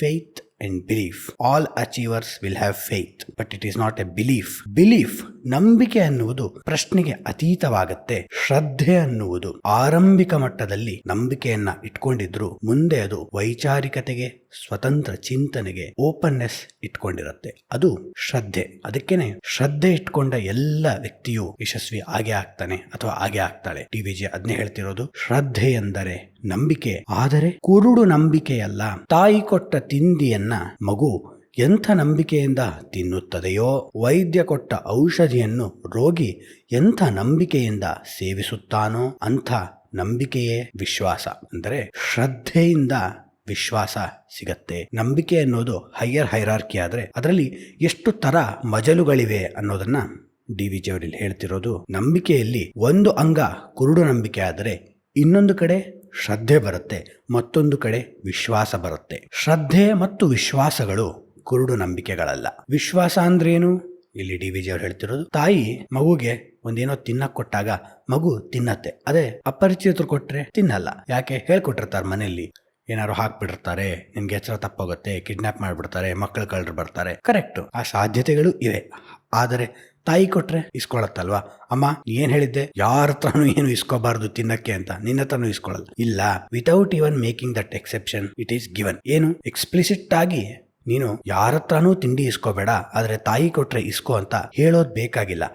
A: Faith and belief. All achievers will have faith, but it is not a belief. Belief, ನಂಬಿಕೆ ಅನ್ನುವುದು ಪ್ರಶ್ನೆಗೆ ಅತೀತವಾಗತ್ತೆ. ಶ್ರದ್ಧೆ ಅನ್ನುವುದು ಆರಂಭಿಕ ಮಟ್ಟದಲ್ಲಿ ನಂಬಿಕೆಯನ್ನ ಇಟ್ಕೊಂಡಿದ್ರು ಮುಂದೆ ಅದು ವೈಚಾರಿಕತೆಗೆ, ಸ್ವತಂತ್ರ ಚಿಂತನೆಗೆ, ಓಪನ್ನೆಸ್ ಇಟ್ಕೊಂಡಿರತ್ತೆ. ಅದು ಶ್ರದ್ಧೆ. ಅದಕ್ಕೇನೆ ಶ್ರದ್ಧೆ ಇಟ್ಕೊಂಡ ಎಲ್ಲ ವ್ಯಕ್ತಿಯು ಯಶಸ್ವಿ ಆಗೇ ಆಗ್ತಾನೆ ಅಥವಾ ಆಗೇ ಆಗ್ತಾಳೆ. DVG ಅದನ್ನೇ ಹೇಳ್ತಿರೋದು. ಶ್ರದ್ಧೆ ಎಂದರೆ ನಂಬಿಕೆ, ಆದರೆ ಕುರುಡು ನಂಬಿಕೆಯಲ್ಲ. ತಾಯಿ ಕೊಟ್ಟ ತಿಂಡಿಯನ್ನ ಮಗು ಎಂಥ ನಂಬಿಕೆಯಿಂದ ತಿನ್ನುತ್ತದೆಯೋ, ವೈದ್ಯ ಕೊಟ್ಟ ಔಷಧಿಯನ್ನು ರೋಗಿ ಎಂಥ ನಂಬಿಕೆಯಿಂದ ಸೇವಿಸುತ್ತಾನೋ ಅಂಥ ನಂಬಿಕೆಯೇ ವಿಶ್ವಾಸ. ಅಂದರೆ ಶ್ರದ್ಧೆಯಿಂದ ವಿಶ್ವಾಸ ಸಿಗತ್ತೆ. ನಂಬಿಕೆ ಅನ್ನೋದು ಹೈಯರ್ ಹೈರಾರ್ಕಿ ಆದ್ರೆ ಅದರಲ್ಲಿ ಎಷ್ಟು ತರ ಮಜಲುಗಳಿವೆ ಅನ್ನೋದನ್ನ DVG ಅವರಲ್ಲಿ ಹೇಳ್ತಿರೋದು. ನಂಬಿಕೆಯಲ್ಲಿ ಒಂದು ಅಂಗ ಕುರುಡು ನಂಬಿಕೆ ಆದರೆ ಇನ್ನೊಂದು ಕಡೆ ಶ್ರದ್ಧೆ ಬರುತ್ತೆ, ಮತ್ತೊಂದು ಕಡೆ ವಿಶ್ವಾಸ ಬರುತ್ತೆ. ಶ್ರದ್ಧೆ ಮತ್ತು ವಿಶ್ವಾಸಗಳು ಕುರುಡು ನಂಬಿಕೆಗಳಲ್ಲ. ವಿಶ್ವಾಸ ಅಂದ್ರೇನು? ಇಲ್ಲಿ DVG ಅವರು ಹೇಳ್ತಿರೋದು, ತಾಯಿ ಮಗುಗೆ ಒಂದೇನೋ ತಿನ್ನಕ್ ಕೊಟ್ಟಾಗ ಮಗು ತಿನ್ನತ್ತೆ. ಅದೇ ಅಪರಿಚಿತರು ಕೊಟ್ರೆ ತಿನ್ನಲ್ಲ. ಯಾಕೆ? ಹೇಳ್ಕೊಟ್ಟಿರ್ತಾರೆ ಮನೆಯಲ್ಲಿ, ಏನಾದ್ರು ಹಾಕ್ಬಿಟ್ಟಿರ್ತಾರೆ, ನಿನ್ಗೆ ಎಚ್ಚರ ತಪ್ಪೋಗುತ್ತೆ, ಕಿಡ್ನಾಪ್ ಮಾಡ್ಬಿಡ್ತಾರೆ, ಮಕ್ಕಳು ಕಳ್ಳರು ಬರ್ತಾರೆ. ಕರೆಕ್ಟ್, ಆ ಸಾಧ್ಯತೆಗಳು ಇವೆ. ಆದರೆ ತಾಯಿ ಕೊಟ್ರೆ ಇಸ್ಕೊಳತ್ತಲ್ವಾ? ಅಮ್ಮ ಏನ್ ಹೇಳಿದ್ದೆ, ಯಾರ ಹತ್ರನೂ ಏನು ಇಸ್ಕೋಬಾರ್ದು ತಿನ್ನಕ್ಕೆ ಅಂತ, ನಿನ್ನ ಹತ್ರನೂ ಇಸ್ಕೊಳಲ್ಲ. ಇಲ್ಲ, without even making that exception it is given. ಏನು ಎಕ್ಸ್ಪ್ಲಿಸಿಟ್ ಆಗಿ ನೀನು ಯಾರ ಹತ್ರನೂ ತಿಂಡಿ ಇಸ್ಕೋಬೇಡ, ಆದ್ರೆ ತಾಯಿ ಕೊಟ್ರೆ ಇಸ್ಕೋ ಅಂತ ಹೇಳೋದ್ ಬೇಕಾಗಿಲ್ಲ.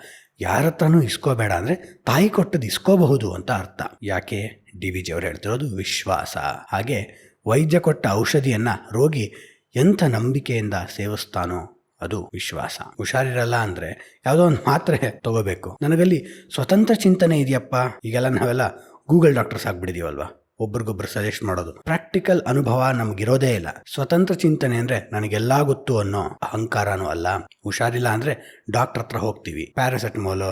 A: ಯಾರ ಹತ್ರನೂ ಇಸ್ಕೋಬೇಡ ಅಂದ್ರೆ ತಾಯಿ ಕೊಟ್ಟದ್ದು ಇಸ್ಕೋಬಹುದು ಅಂತ ಅರ್ಥ. ಯಾಕೆ? DVG ಅವರು ಹೇಳ್ತಿರೋದು ವಿಶ್ವಾಸ. ಹಾಗೆ ವೈದ್ಯ ಕೊಟ್ಟ ಔಷಧಿಯನ್ನ ರೋಗಿ ಎಂಥ ನಂಬಿಕೆಯಿಂದ ಸೇವಿಸ್ತಾನೋ ಅದು ವಿಶ್ವಾಸ. ಹುಷಾರಿರಲ್ಲ ಅಂದ್ರೆ ಯಾವುದೋ ಒಂದು ಮಾತ್ರೆ ತಗೋಬೇಕು, ನನಗಲ್ಲಿ ಸ್ವತಂತ್ರ ಚಿಂತನೆ ಇದೆಯಪ್ಪ. ಈಗೆಲ್ಲ ನಾವೆಲ್ಲ ಗೂಗಲ್ ಡಾಕ್ಟರ್ಸ್ ಆಗ್ಬಿಟ್ಟಿದೀವಲ್ವಾ, ಒಬ್ರಿಗೊಬ್ರು ಸಜೆಸ್ಟ್ ಮಾಡೋದು. ಪ್ರಾಕ್ಟಿಕಲ್ ಅನುಭವ ನಮ್ಗಿರೋದೇ ಇಲ್ಲ. ಸ್ವತಂತ್ರ ಚಿಂತನೆ ಅಂದ್ರೆ ನನಗೆಲ್ಲಾ ಗೊತ್ತು ಅನ್ನೋ ಅಹಂಕಾರನೂ ಅಲ್ಲ. ಹುಷಾರಿಲ್ಲ ಅಂದ್ರೆ ಡಾಕ್ಟರ್ ಹತ್ರ ಹೋಗ್ತೀವಿ, ಪ್ಯಾರಾಸೆಟಮೋಲೋ,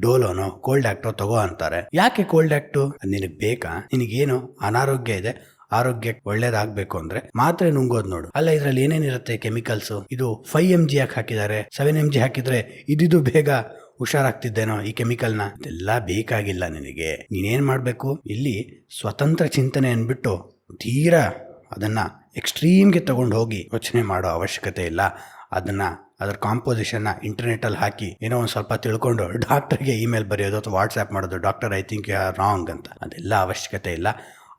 A: ಡೋಲೋನೋ, ಕೋಲ್ಡ್ ಆಕ್ಟೋ ತಗೋ ಅಂತಾರೆ. ಯಾಕೆ ಕೋಲ್ಡ್ ಆಕ್ಟು? ನಿನಗೆ ಬೇಕಾ? ನಿನಗೇನು ಅನಾರೋಗ್ಯ ಇದೆ, ಆರೋಗ್ಯಕ್ಕೆ ಒಳ್ಳೇದಾಗಬೇಕು ಅಂದ್ರೆ ಮಾತ್ರೆ ನುಂಗೋದು ನೋಡು. ಅಲ್ಲ, ಇದ್ರಲ್ಲಿ ಏನೇನಿರುತ್ತೆ ಕೆಮಿಕಲ್ಸ್? ಇದು 5 mg ಯಾಕೆ ಹಾಕಿದ್ದಾರೆ? 7 mg ಹಾಕಿದ್ರೆ ಇದಿದು ಬೇಗ ಹುಷಾರಾಗ್ತಿದ್ದೇನೋ ಈ ಕೆಮಿಕಲ್ನ? ಇದೆಲ್ಲ ಬೇಕಾಗಿಲ್ಲ ನಿನಗೆ. ನೀನೇನ್ ಮಾಡ್ಬೇಕು, ಇಲ್ಲಿ ಸ್ವತಂತ್ರ ಚಿಂತನೆ ಅನ್ಬಿಟ್ಟು ತೀರಾ ಅದನ್ನ ಎಕ್ಸ್ಟ್ರೀಮ್ಗೆ ತಗೊಂಡು ಹೋಗಿ ಯೋಚನೆ ಮಾಡೋ ಅವಶ್ಯಕತೆ ಇಲ್ಲ. ಅದರ ಕಾಂಪೋಸಿಷನ್ನ ಇಂಟರ್ನೆಟಲ್ಲಿ ಹಾಕಿ ಏನೋ ಒಂದು ಸ್ವಲ್ಪ ತಿಳ್ಕೊಂಡು ಡಾಕ್ಟರ್ಗೆ ಇಮೇಲ್ ಬರೆಯೋದು ಅಥವಾ ವಾಟ್ಸ್ಆ್ಯಪ್ ಮಾಡೋದು, doctor I think you are wrong ಅಂತ. ಅದೆಲ್ಲ ಅವಶ್ಯಕತೆ ಇಲ್ಲ.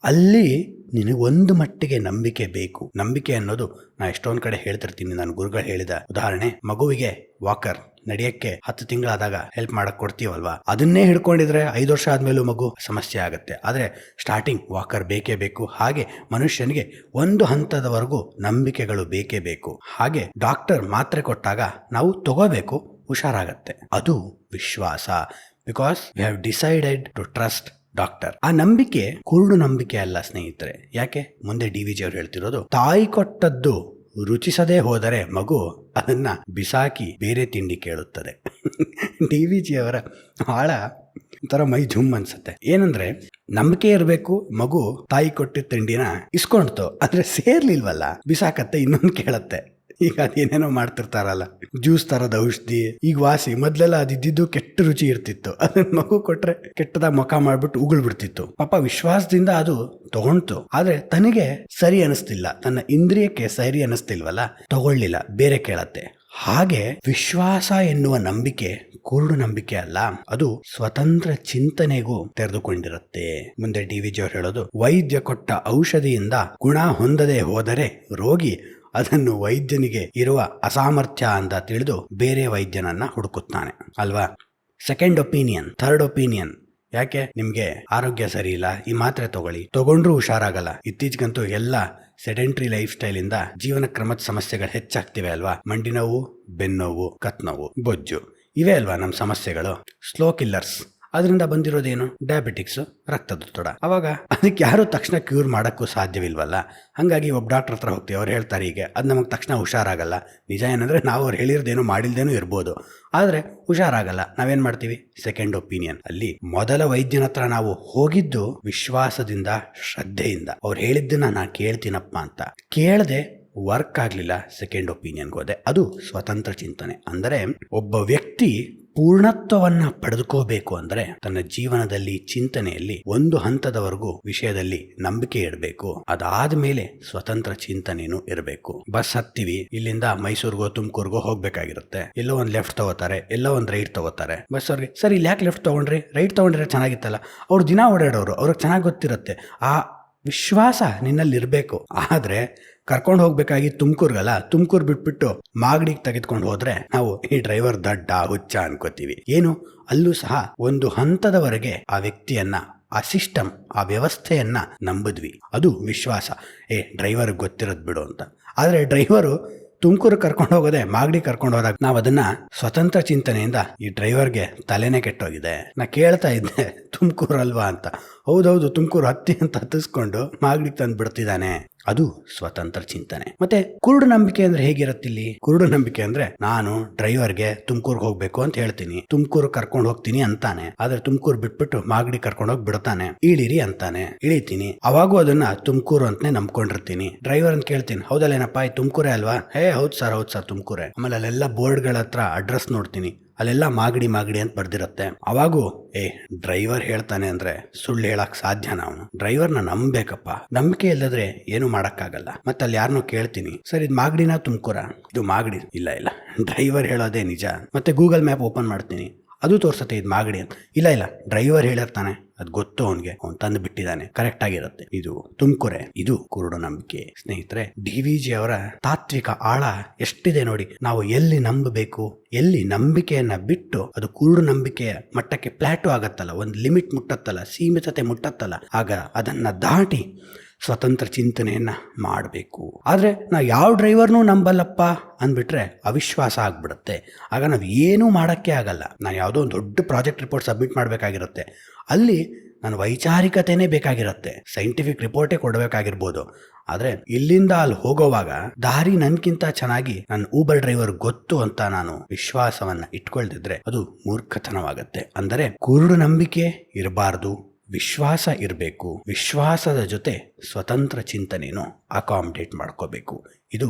A: ಅಲ್ಲಿ ನಿನಗೊಂದು ಮಟ್ಟಿಗೆ ನಂಬಿಕೆ ಬೇಕು. ನಂಬಿಕೆ ಅನ್ನೋದು ನಾ ಎಷ್ಟೊಂದು ಕಡೆ ಹೇಳ್ತಿರ್ತೀನಿ. ನನ್ನ ಗುರುಗಳು ಹೇಳಿದ ಉದಾಹರಣೆ, ಮಗುವಿಗೆ ವಾಕರ್ ನಡೆಯಕ್ಕೆ 10 ತಿಂಗಳಾದಾಗ ಹೆಲ್ಪ್ ಮಾಡಕ್ ಕೊಡ್ತೀವಲ್ವಾ, ಅದನ್ನೇ ಹಿಡ್ಕೊಂಡಿದ್ರೆ 5 ವರ್ಷ ಆದ್ಮೇಲೂ ಮಗು ಸಮಸ್ಯೆ ಆಗುತ್ತೆ. ಆದ್ರೆ ಸ್ಟಾರ್ಟಿಂಗ್ ವಾಕರ್ ಬೇಕೇ ಬೇಕು. ಹಾಗೆ ಮನುಷ್ಯನಿಗೆ ಒಂದು ಹಂತದವರೆಗೂ ನಂಬಿಕೆಗಳು ಬೇಕೇ ಬೇಕು. ಹಾಗೆ ಡಾಕ್ಟರ್ ಮಾತ್ರೆ ಕೊಟ್ಟಾಗ ನಾವು ತಗೋಬೇಕು, ಹುಷಾರಾಗತ್ತೆ. ಅದು ವಿಶ್ವಾಸ. Because we have decided to trust doctor. ಆ ನಂಬಿಕೆ ಕುರುಡು ನಂಬಿಕೆ ಅಲ್ಲ ಸ್ನೇಹಿತರೆ. ಯಾಕೆ? ಮುಂದೆ DVG ಅವರು ಹೇಳ್ತಿರೋದು, ತಾಯಿ ಕೊಟ್ಟದ್ದು ರುಚಿಸದೇ ಹೋದರೆ ಮಗು ಅದನ್ನ ಬಿಸಾಕಿ ಬೇರೆ ತಿಂಡಿ ಕೇಳುತ್ತದೆ. DVG ಅವರ ಆಳ ಒಂಥರ ಮೈ ಜುಮ್ ಅನ್ಸುತ್ತೆ. ಏನಂದ್ರೆ, ನಂಬಿಕೆ ಇರಬೇಕು. ಮಗು ತಾಯಿ ಕೊಟ್ಟಿದ್ದ ತಿಂಡಿನ ಇಸ್ಕೊಂಡ್ತು, ಆದ್ರೆ ಸೇರ್ಲಿಲ್ವಲ್ಲ, ಬಿಸಾಕತ್ತೆ, ಇನ್ನೊಂದು ಕೇಳತ್ತೆ. ಈಗ ಅದೇನೇನೋ ಮಾಡ್ತಿರ್ತಾರಲ್ಲ, ಜ್ಯೂಸ್ ತರದ ಔಷಧಿ, ಈಗ ವಾಸಿ. ಮೊದ್ಲೆಲ್ಲ ಅದಿದ್ದು ಕೆಟ್ಟ ರುಚಿ ಇರ್ತಿತ್ತು, ಅದನ್ನ ಮಗು ಕೊಟ್ರೆ ಕೆಟ್ಟದಾಗ ಮುಖ ಮಾಡ್ಬಿಟ್ಟು ಉಗುಳ್ಬಿಡ್ತಿತ್ತು. ಪಾಪ ವಿಶ್ವಾಸದಿಂದ ಅದು ತಗೊಂಡ್ತು, ಆದ್ರೆ ತನಗೆ ಸರಿ ಅನಿಸ್ತಿಲ್ಲ, ತನ್ನ ಇಂದ್ರಿಯಕ್ಕೆ ಸರಿ ಅನಿಸ್ತಿಲ್ವಲ್ಲ, ತಗೊಳ್ಳಿಲ್ಲ, ಬೇರೆ ಕೇಳತ್ತೆ. ಹಾಗೆ ವಿಶ್ವಾಸ ಎನ್ನುವ ನಂಬಿಕೆ ಕುರುಡು ನಂಬಿಕೆ ಅಲ್ಲ, ಅದು ಸ್ವತಂತ್ರ ಚಿಂತನೆಗೂ ತೆರೆದುಕೊಂಡಿರುತ್ತೆ. ಮುಂದೆ DVG ಅವರು ಹೇಳೋದು, ವೈದ್ಯ ಕೊಟ್ಟ ಔಷಧಿಯಿಂದ ಗುಣ ಹೊಂದದೆ ಹೋದರೆ ರೋಗಿ ಅದನ್ನು ವೈದ್ಯನಿಗೆ ಇರುವ ಅಸಾಮರ್ಥ್ಯ ಅಂತ ತಿಳಿದು ಬೇರೆ ವೈದ್ಯನನ್ನ ಹುಡುಕುತ್ತಾನೆ ಅಲ್ವಾ. Second opinion, third opinion. ಯಾಕೆ? ನಿಮ್ಗೆ ಆರೋಗ್ಯ ಸರಿ ಇಲ್ಲ, ಈ ಮಾತ್ರೆ ತಗೊಂಡ್ರೂ ಹುಷಾರಾಗಲ್ಲ. ಇತ್ತೀಚೆಗಂತೂ ಎಲ್ಲ ಸೆಡೆಂಟ್ರಿ ಲೈಫ್ ಸ್ಟೈಲ್ ಇಂದ ಜೀವನ ಕ್ರಮದ ಸಮಸ್ಯೆಗಳು ಹೆಚ್ಚಾಗ್ತಿವೆ ಅಲ್ವಾ. ಮಂಡಿ ನೋವು, ಬೆನ್ನೋವು, ಕತ್ನೋವು, ಬೊಜ್ಜು, ಇವೇ ಅಲ್ವಾ ನಮ್ಮ ಸಮಸ್ಯೆಗಳು. Slow killers. ಅದರಿಂದ ಬಂದಿರೋದೇನು? ಡಯಾಬಿಟಿಕ್ಸ್, ರಕ್ತದೊತ್ತಡ. ಅವಾಗ ಅದಕ್ಕೆ ಯಾರು ತಕ್ಷಣ ಕ್ಯೂರ್ ಮಾಡೋಕ್ಕೂ ಸಾಧ್ಯವಿಲ್ವಲ್ಲ. ಹಾಗಾಗಿ ಒಬ್ಬ ಡಾಕ್ಟರ್ ಹತ್ರ ಹೋಗ್ತೀವಿ, ಅವ್ರು ಹೇಳ್ತಾರೆ ಹೀಗೆ, ಅದು ನಮಗೆ ತಕ್ಷಣ ಹುಷಾರಾಗಲ್ಲ. ನಿಜ ಏನಂದರೆ, ನಾವು ಅವ್ರು ಹೇಳಿರೋದೇನು ಮಾಡಿಲ್ದೇನೂ ಇರ್ಬೋದು, ಆದರೆ ಹುಷಾರಾಗಲ್ಲ. ನಾವೇನು ಮಾಡ್ತೀವಿ? Second opinion. ಅಲ್ಲಿ ಮೊದಲ ವೈದ್ಯನ ಹತ್ರ ನಾವು ಹೋಗಿದ್ದು ವಿಶ್ವಾಸದಿಂದ, ಶ್ರದ್ಧೆಯಿಂದ. ಅವ್ರು ಹೇಳಿದ್ದನ್ನ ನಾನು ಕೇಳ್ತೀನಪ್ಪ ಅಂತ. ಕೇಳದೆ ವರ್ಕ್ ಆಗಲಿಲ್ಲ, ಸೆಕೆಂಡ್ ಒಪಿನಿಯನ್ಗೆ ಹೋದೆ. ಅದು ಸ್ವತಂತ್ರ ಚಿಂತನೆ. ಅಂದರೆ ಒಬ್ಬ ವ್ಯಕ್ತಿ ಪೂರ್ಣತ್ವವನ್ನ ಪಡೆದುಕೋಬೇಕು ಅಂದ್ರೆ ತನ್ನ ಜೀವನದಲ್ಲಿ, ಚಿಂತನೆಯಲ್ಲಿ ಒಂದು ಹಂತದವರೆಗೂ ವಿಷಯದಲ್ಲಿ ನಂಬಿಕೆ ಇರಬೇಕು. ಅದಾದ್ಮೇಲೆ ಸ್ವತಂತ್ರ ಚಿಂತನೆನೂ ಇರಬೇಕು. ಬಸ್ ಹತ್ತೀವಿ, ಇಲ್ಲಿಂದ ಮೈಸೂರಿಗೋ ತುಮಕೂರಿಗೋ ಹೋಗ್ಬೇಕಾಗಿರುತ್ತೆ. ಎಲ್ಲೋ ಒಂದು ಲೆಫ್ಟ್ ತಗೋತಾರೆ, ಎಲ್ಲೋ ಒಂದು ರೈಟ್ ತಗೋತಾರೆ. ಬಸ್ ಅವ್ರಿಗೆ, ಸರ್ ಇಲ್ಲಿ ಯಾಕೆ ಲೆಫ್ಟ್ ತಗೊಂಡ್ರಿ, ರೈಟ್ ತಗೊಂಡ್ರೆ ಚೆನ್ನಾಗಿತ್ತಲ್ಲ. ಅವ್ರು ದಿನ ಓಡಾಡೋರು, ಅವ್ರಿಗೆ ಚೆನ್ನಾಗಿ ಗೊತ್ತಿರುತ್ತೆ. ಆ ವಿಶ್ವಾಸ ನಿನ್ನಲ್ಲಿ ಇರಬೇಕು. ಆದ್ರೆ ಕರ್ಕೊಂಡು ಹೋಗ್ಬೇಕಾಗಿ ತುಮಕೂರ್ಗಲ್ಲ, ತುಮಕೂರು ಬಿಟ್ಬಿಟ್ಟು ಮಾಗಡಿಗೆ ತೆಗೆದುಕೊಂಡು ಹೋದ್ರೆ ನಾವು ಈ ಡ್ರೈವರ್ ದಡ್ಡ, ಹುಚ್ಚ ಅನ್ಕೋತೀವಿ. ಏನು? ಅಲ್ಲೂ ಸಹ ಒಂದು ಹಂತದವರೆಗೆ ಆ ವ್ಯಕ್ತಿಯನ್ನ, ಆ ಸಿಸ್ಟಮ್, ಆ ವ್ಯವಸ್ಥೆಯನ್ನ ನಂಬಿದ್ವಿ. ಅದು ವಿಶ್ವಾಸ. ಡ್ರೈವರ್ಗೆ ಗೊತ್ತಿರೋದು ಬಿಡು ಅಂತ. ಆದ್ರೆ ಡ್ರೈವರು ತುಮಕೂರು ಕರ್ಕೊಂಡು ಹೋಗೋದೆ ಮಾಗಡಿ ಕರ್ಕೊಂಡು ಹೋದಾಗ ನಾವು ಅದನ್ನ ಸ್ವತಂತ್ರ ಚಿಂತನೆಯಿಂದ, ಈ ಡ್ರೈವರ್ಗೆ ತಲೆನೇ ಕೆಟ್ಟೋಗಿದೆ, ನಾ ಕೇಳ್ತಾ ಇದ್ದೆ ತುಮಕೂರು ಅಲ್ವಾ ಅಂತ. ಹೌದೌದು, ತುಮಕೂರು ಹತ್ತಿ ಅಂತ ಹತ್ತಿಸ್ಕೊಂಡು ಮಾಗಡಿಗೆ ತಂದು ಬಿಡ್ತಿದ್ದಾನೆ. ಅದು ಸ್ವತಂತ್ರ ಚಿಂತನೆ. ಮತ್ತೆ ಕುರುಡು ನಂಬಿಕೆ ಅಂದ್ರೆ ಹೇಗಿರತ್ತಿಲ್ಲಿ? ಕುರುಡು ನಂಬಿಕೆ ಅಂದ್ರೆ, ನಾನು ಡ್ರೈವರ್ಗೆ ತುಮಕೂರ್ಗೆ ಹೋಗ್ಬೇಕು ಅಂತ ಹೇಳ್ತೀನಿ, ತುಮಕೂರು ಕರ್ಕೊಂಡು ಹೋಗ್ತೀನಿ ಅಂತಾನೆ. ಆದ್ರೆ ತುಮಕೂರು ಬಿಟ್ಬಿಟ್ಟು ಮಾಗಡಿ ಕರ್ಕೊಂಡು ಹೋಗಿ ಬಿಡ್ತಾನೆ. ಇಳಿರಿ ಅಂತಾನೆ, ಇಳಿತೀನಿ. ಅವಾಗೂ ಅದನ್ನ ತುಮಕೂರು ಅಂತಾನೆ ನಂಬ್ಕೊಂಡಿರ್ತೀನಿ. ಡ್ರೈವರ್ ಅಂತ ಕೇಳ್ತೀನಿ, ಹೌದಲ್ಲೇನಪ್ಪ, ತುಮಕೂರೇ ಅಲ್ವಾ? ಹೌದ್ ಸರ್ ತುಮಕೂರೇ. ಆಮೇಲೆ ಅಲ್ಲೆಲ್ಲ ಬೋರ್ಡ್ಗಳ ಹತ್ರ ಅಡ್ರೆಸ್ ನೋಡ್ತೀನಿ, ಅಲ್ಲೆಲ್ಲ ಮಾಗಡಿ ಅಂತ ಬರ್ದಿರತ್ತೆ. ಅವಾಗೂ ಡ್ರೈವರ್ ಹೇಳ್ತಾನೆ ಅಂದ್ರೆ ಸುಳ್ಳು ಹೇಳಕ್ ಸಾಧ್ಯ? ನಾವು ಡ್ರೈವರ್ನ ನಂಬೇಕಪ್ಪ. ನಂಬಿಕೆ ಇಲ್ಲದ್ರೆ ಏನು ಮಾಡಕ್ಕಾಗಲ್ಲ. ಮತ್ತೆ ಅಲ್ಲಿ ಯಾರನ್ನೋ ಕೇಳ್ತೀನಿ, ಸರ್ ಇದು ಮಾಗಡಿನ ತುಮಕೂರ? ಇದು ಮಾಗಡಿ. ಇಲ್ಲ, ಡ್ರೈವರ್ ಹೇಳೋದೇ ನಿಜ. ಮತ್ತೆ ಗೂಗಲ್ ಮ್ಯಾಪ್ ಓಪನ್ ಮಾಡ್ತೀನಿ, ಅದು ತೋರ್ಸತ್ತೆ ಇದು ಮಾಗಡಿ ಅಂತ. ಇಲ್ಲ, ಡ್ರೈವರ್ ಹೇಳಿರ್ತಾನೆ, ಅದು ಗೊತ್ತು ಅವನಿಗೆ, ಅವ್ನು ತಂದು ಬಿಟ್ಟಿದ್ದಾನೆ, ಕರೆಕ್ಟ್ ಆಗಿರುತ್ತೆ, ಇದು ತುಮಕೂರೆ. ಇದು ಕುರುಡು ನಂಬಿಕೆ. ಸ್ನೇಹಿತರೆ, DVG ಅವರ ತಾತ್ವಿಕ ಆಳ ಎಷ್ಟಿದೆ ನೋಡಿ. ನಾವು ಎಲ್ಲಿ ನಂಬಬೇಕು, ಎಲ್ಲಿ ನಂಬಿಕೆಯನ್ನ ಬಿಟ್ಟು ಅದು ಕುರುಡು ನಂಬಿಕೆಯ ಮಟ್ಟಕ್ಕೆ ಪ್ಲಾಟು ಆಗತ್ತಲ್ಲ, ಒಂದು ಲಿಮಿಟ್ ಮುಟ್ಟತ್ತಲ್ಲ, ಸೀಮಿತತೆ ಮುಟ್ಟತ್ತಲ್ಲ, ಆಗ ಅದನ್ನ ದಾಟಿ ಸ್ವತಂತ್ರ ಚಿಂತನೆಯನ್ನ ಮಾಡಬೇಕು. ಆದ್ರೆ ನಾವು ಯಾವ ಡ್ರೈವರ್ನೂ ನಂಬಲ್ಲಪ್ಪ ಅಂದ್ಬಿಟ್ರೆ ಅವಿಶ್ವಾಸ ಆಗ್ಬಿಡುತ್ತೆ. ಆಗ ನಾವು ಏನೂ ಮಾಡೋಕ್ಕೆ ಆಗಲ್ಲ. ನಾನು ಯಾವುದೋ ಒಂದು ದೊಡ್ಡ ಪ್ರಾಜೆಕ್ಟ್ ರಿಪೋರ್ಟ್ ಸಬ್ಮಿಟ್ ಮಾಡಬೇಕಾಗಿರುತ್ತೆ, ಅಲ್ಲಿ ನಾನು ವೈಚಾರಿಕತೆನೇ ಬೇಕಾಗಿರುತ್ತೆ, ಸೈಂಟಿಫಿಕ್ ರಿಪೋರ್ಟೇ ಕೊಡಬೇಕಾಗಿರ್ಬೋದು. ಆದರೆ ಇಲ್ಲಿಂದ ಅಲ್ಲಿ ಹೋಗೋವಾಗ ದಾರಿ ನನ್ಗಿಂತ ಚೆನ್ನಾಗಿ ನನ್ನ ಊಬರ್ ಡ್ರೈವರ್ ಗೊತ್ತು ಅಂತ ನಾನು ವಿಶ್ವಾಸವನ್ನ ಇಟ್ಕೊಳ್ದಿದ್ರೆ ಅದು ಮೂರ್ಖತನವಾಗತ್ತೆ. ಅಂದರೆ ಕುರುಡು ನಂಬಿಕೆ ಇರಬಾರ್ದು, ವಿಶ್ವಾಸ ಇರಬೇಕು. ವಿಶ್ವಾಸದ ಜೊತೆ ಸ್ವತಂತ್ರ ಚಿಂತನೆಯನ್ನು ಅಕಾಮಡೇಟ್ ಮಾಡ್ಕೋಬೇಕು. ಇದು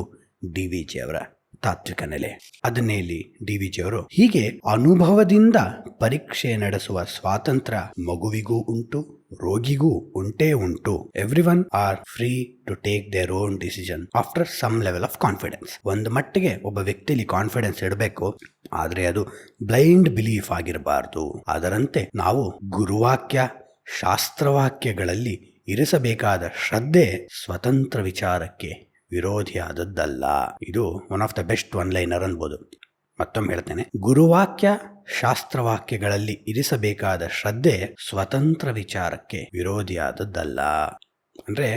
A: DVG ಅವರ ತಾತ್ವಿಕ ನೆಲೆ. ಅದನ್ನೇ ಇಲ್ಲಿ DVG ಅವರು ಹೀಗೆ ಅನುಭವದಿಂದ ಪರೀಕ್ಷೆ ನಡೆಸುವ ಸ್ವಾತಂತ್ರ್ಯ ಮಗುವಿಗೂ ಉಂಟು, ರೋಗಿಗೂ ಉಂಟೇ ಉಂಟು. Everyone are free to take their own decision after some level of confidence. ಒಂದು ಮಟ್ಟಿಗೆ ಒಬ್ಬ ವ್ಯಕ್ತಿಯಲ್ಲಿ ಕಾನ್ಫಿಡೆನ್ಸ್ ಇಡಬೇಕು, ಆದರೆ ಅದು ಬ್ಲೈಂಡ್ ಬಿಲೀಫ್ ಆಗಿರಬಾರ್ದು. ಅದರಂತೆ ನಾವು ಗುರುವಾಕ್ಯ, ಶಾಸ್ತ್ರವಾಕ್ಯಗಳಲ್ಲಿ ಇರಿಸಬೇಕಾದ ಶ್ರದ್ಧೆ ಸ್ವತಂತ್ರ ವಿಚಾರಕ್ಕೆ ವಿರೋಧಿಯಾದದ್ದಲ್ಲ. ಇದು one of the best one liner ಅನ್ಬೋದು. ಮತ್ತೊಮ್ಮೆ ಹೇಳ್ತೇನೆ, ಗುರುವಾಕ್ಯ ಶಾಸ್ತ್ರವಾಕ್ಯಗಳಲ್ಲಿ ಇರಿಸಬೇಕಾದ ಶ್ರದ್ಧೆ ಸ್ವತಂತ್ರ ವಿಚಾರಕ್ಕೆ ವಿರೋಧಿಯಾದದ್ದಲ್ಲ. ಅಂದ್ರೆ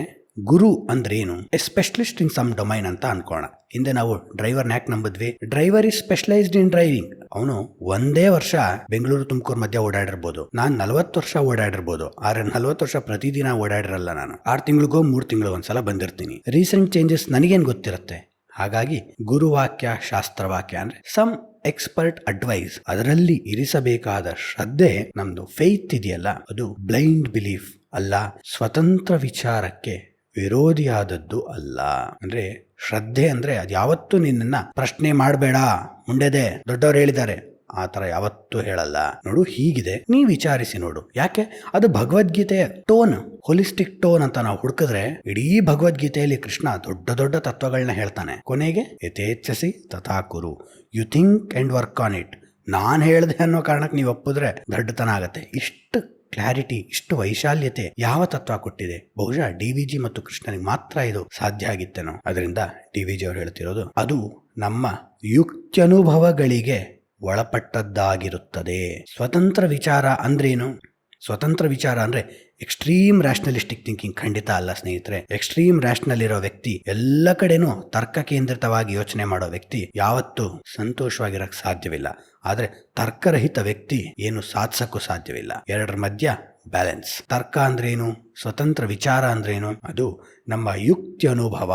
A: ಗುರು ಅಂದ್ರೇನು? A specialist in some domain ಅಂತ ಅನ್ಕೋಣ. ಹಿಂದೆ ನಾವು ಡ್ರೈವರ್ನ ಯಾಕೆ ನಂಬಿದ್ವಿ? Driver is specialised in driving. ಅವನು ಒಂದೇ ವರ್ಷ ಬೆಂಗಳೂರು ತುಮಕೂರು ಮಧ್ಯ ಓಡಾಡಿರ್ಬೋದು, ನಾನು 40 ವರ್ಷ ಓಡಾಡಿರ್ಬೋದು. ಆದ್ರೆ 40 ವರ್ಷ ಪ್ರತಿದಿನ ಓಡಾಡಿರಲ್ಲ. ನಾನು 6 ತಿಂಗಳಿಗೋ 3 ತಿಂಗಳಿಗೋ ಒಂದ್ಸಲ ಬಂದಿರ್ತೀನಿ. ರೀಸೆಂಟ್ ಚೇಂಜಸ್ ನನಗೇನು ಗೊತ್ತಿರುತ್ತೆ? ಹಾಗಾಗಿ ಗುರುವಾಕ್ಯ ಶಾಸ್ತ್ರವಾಕ್ಯ ಅಂದ್ರೆ ಸಮ್ ಎಕ್ಸ್ಪರ್ಟ್ ಅಡ್ವೈಸ್, ಅದರಲ್ಲಿ ಇರಿಸಬೇಕಾದ ಶ್ರದ್ಧೆ, ನಮ್ದು ಫೇತ್ ಇದೆಯಲ್ಲ, ಅದು ಬ್ಲೈಂಡ್ ಬಿಲೀಫ್ ಅಲ್ಲ, ಸ್ವತಂತ್ರ ವಿಚಾರಕ್ಕೆ ವಿರೋಧಿಯಾದದ್ದು ಅಲ್ಲ. ಅಂದ್ರೆ ಶ್ರದ್ಧೆ ಅಂದ್ರೆ ಅದು ಯಾವತ್ತೂ ನಿನ್ನನ್ನ ಪ್ರಶ್ನೆ ಮಾಡಬೇಡ, ಮುಂಡೆದೆ ದೊಡ್ಡವರು ಹೇಳಿದ್ದಾರೆ, ಆ ತರ ಯಾವತ್ತೂ ಹೇಳಲ್ಲ. ನೋಡು ಹೀಗಿದೆ, ನೀ ವಿಚಾರಿಸಿ ನೋಡು. ಯಾಕೆ? ಅದು ಭಗವದ್ಗೀತೆಯ ಟೋನ್, ಹೋಲಿಸ್ಟಿಕ್ ಟೋನ್ ಅಂತ ನಾವು ಹುಡುಕಿದ್ರೆ ಇಡೀ ಭಗವದ್ಗೀತೆಯಲ್ಲಿ ಕೃಷ್ಣ ದೊಡ್ಡ ದೊಡ್ಡ ತತ್ವಗಳನ್ನ ಹೇಳ್ತಾನೆ. ಕೊನೆಗೆ ಯಥೇಚ್ಛಸಿ ತಥಾ ಕುರು, you think and work on it. ನಾನ್ ಹೇಳ್ದೆ ಅನ್ನೋ ಕಾರಣಕ್ಕೆ ನೀವು ಒಪ್ಪಿದ್ರೆ ದೊಡ್ಡತನ ಆಗತ್ತೆ. ಇಷ್ಟು ಕ್ಲಾರಿಟಿ, ಇಷ್ಟು ವೈಶಾಲ್ಯತೆ ಯಾವ ತತ್ವ ಕೊಟ್ಟಿದೆ? ಬಹುಶಃ DVG ಮತ್ತು ಕೃಷ್ಣನಿಗೆ ಮಾತ್ರ ಇದು ಸಾಧ್ಯ ಆಗಿತ್ತೇನೋ. ಅದರಿಂದ DVG ಅವರು ಹೇಳ್ತಿರೋದು, ಅದು ನಮ್ಮ ಯುಕ್ತ್ಯನುಭವಗಳಿಗೆ ಒಳಪಟ್ಟದ್ದಾಗಿರುತ್ತದೆ. ಸ್ವತಂತ್ರ ವಿಚಾರ ಅಂದ್ರೇನು? ಸ್ವತಂತ್ರ ವಿಚಾರ ಅಂದ್ರೆ ಎಕ್ಸ್ಟ್ರೀಮ್ ರ್ಯಾಷನಲಿಸ್ಟಿಕ್ ಥಿಂಕಿಂಗ್ ಖಂಡಿತ ಅಲ್ಲ ಸ್ನೇಹಿತರೆ. ಎಕ್ಸ್ಟ್ರೀಮ್ ರ್ಯಾಷನಲ್ ಇರೋ ವ್ಯಕ್ತಿ, ಎಲ್ಲ ಕಡೆನೂ ತರ್ಕ ಕೇಂದ್ರಿತವಾಗಿ ಯೋಚನೆ ಮಾಡೋ ವ್ಯಕ್ತಿ ಯಾವತ್ತೂ ಸಂತೋಷವಾಗಿರಕ್ ಸಾಧ್ಯವಿಲ್ಲ. ಆದ್ರೆ ತರ್ಕರಹಿತ ವ್ಯಕ್ತಿ ಏನು ಸಾಧಿಸಕ್ಕೂ ಸಾಧ್ಯವಿಲ್ಲ. ಎರಡರ ಮಧ್ಯ ಬ್ಯಾಲೆನ್ಸ್. ತರ್ಕ ಅಂದ್ರೇನು? ಸ್ವತಂತ್ರ ವಿಚಾರ ಅಂದ್ರೇನು? ಅದು ನಮ್ಮ ಯುಕ್ತಿ ಅನುಭವ,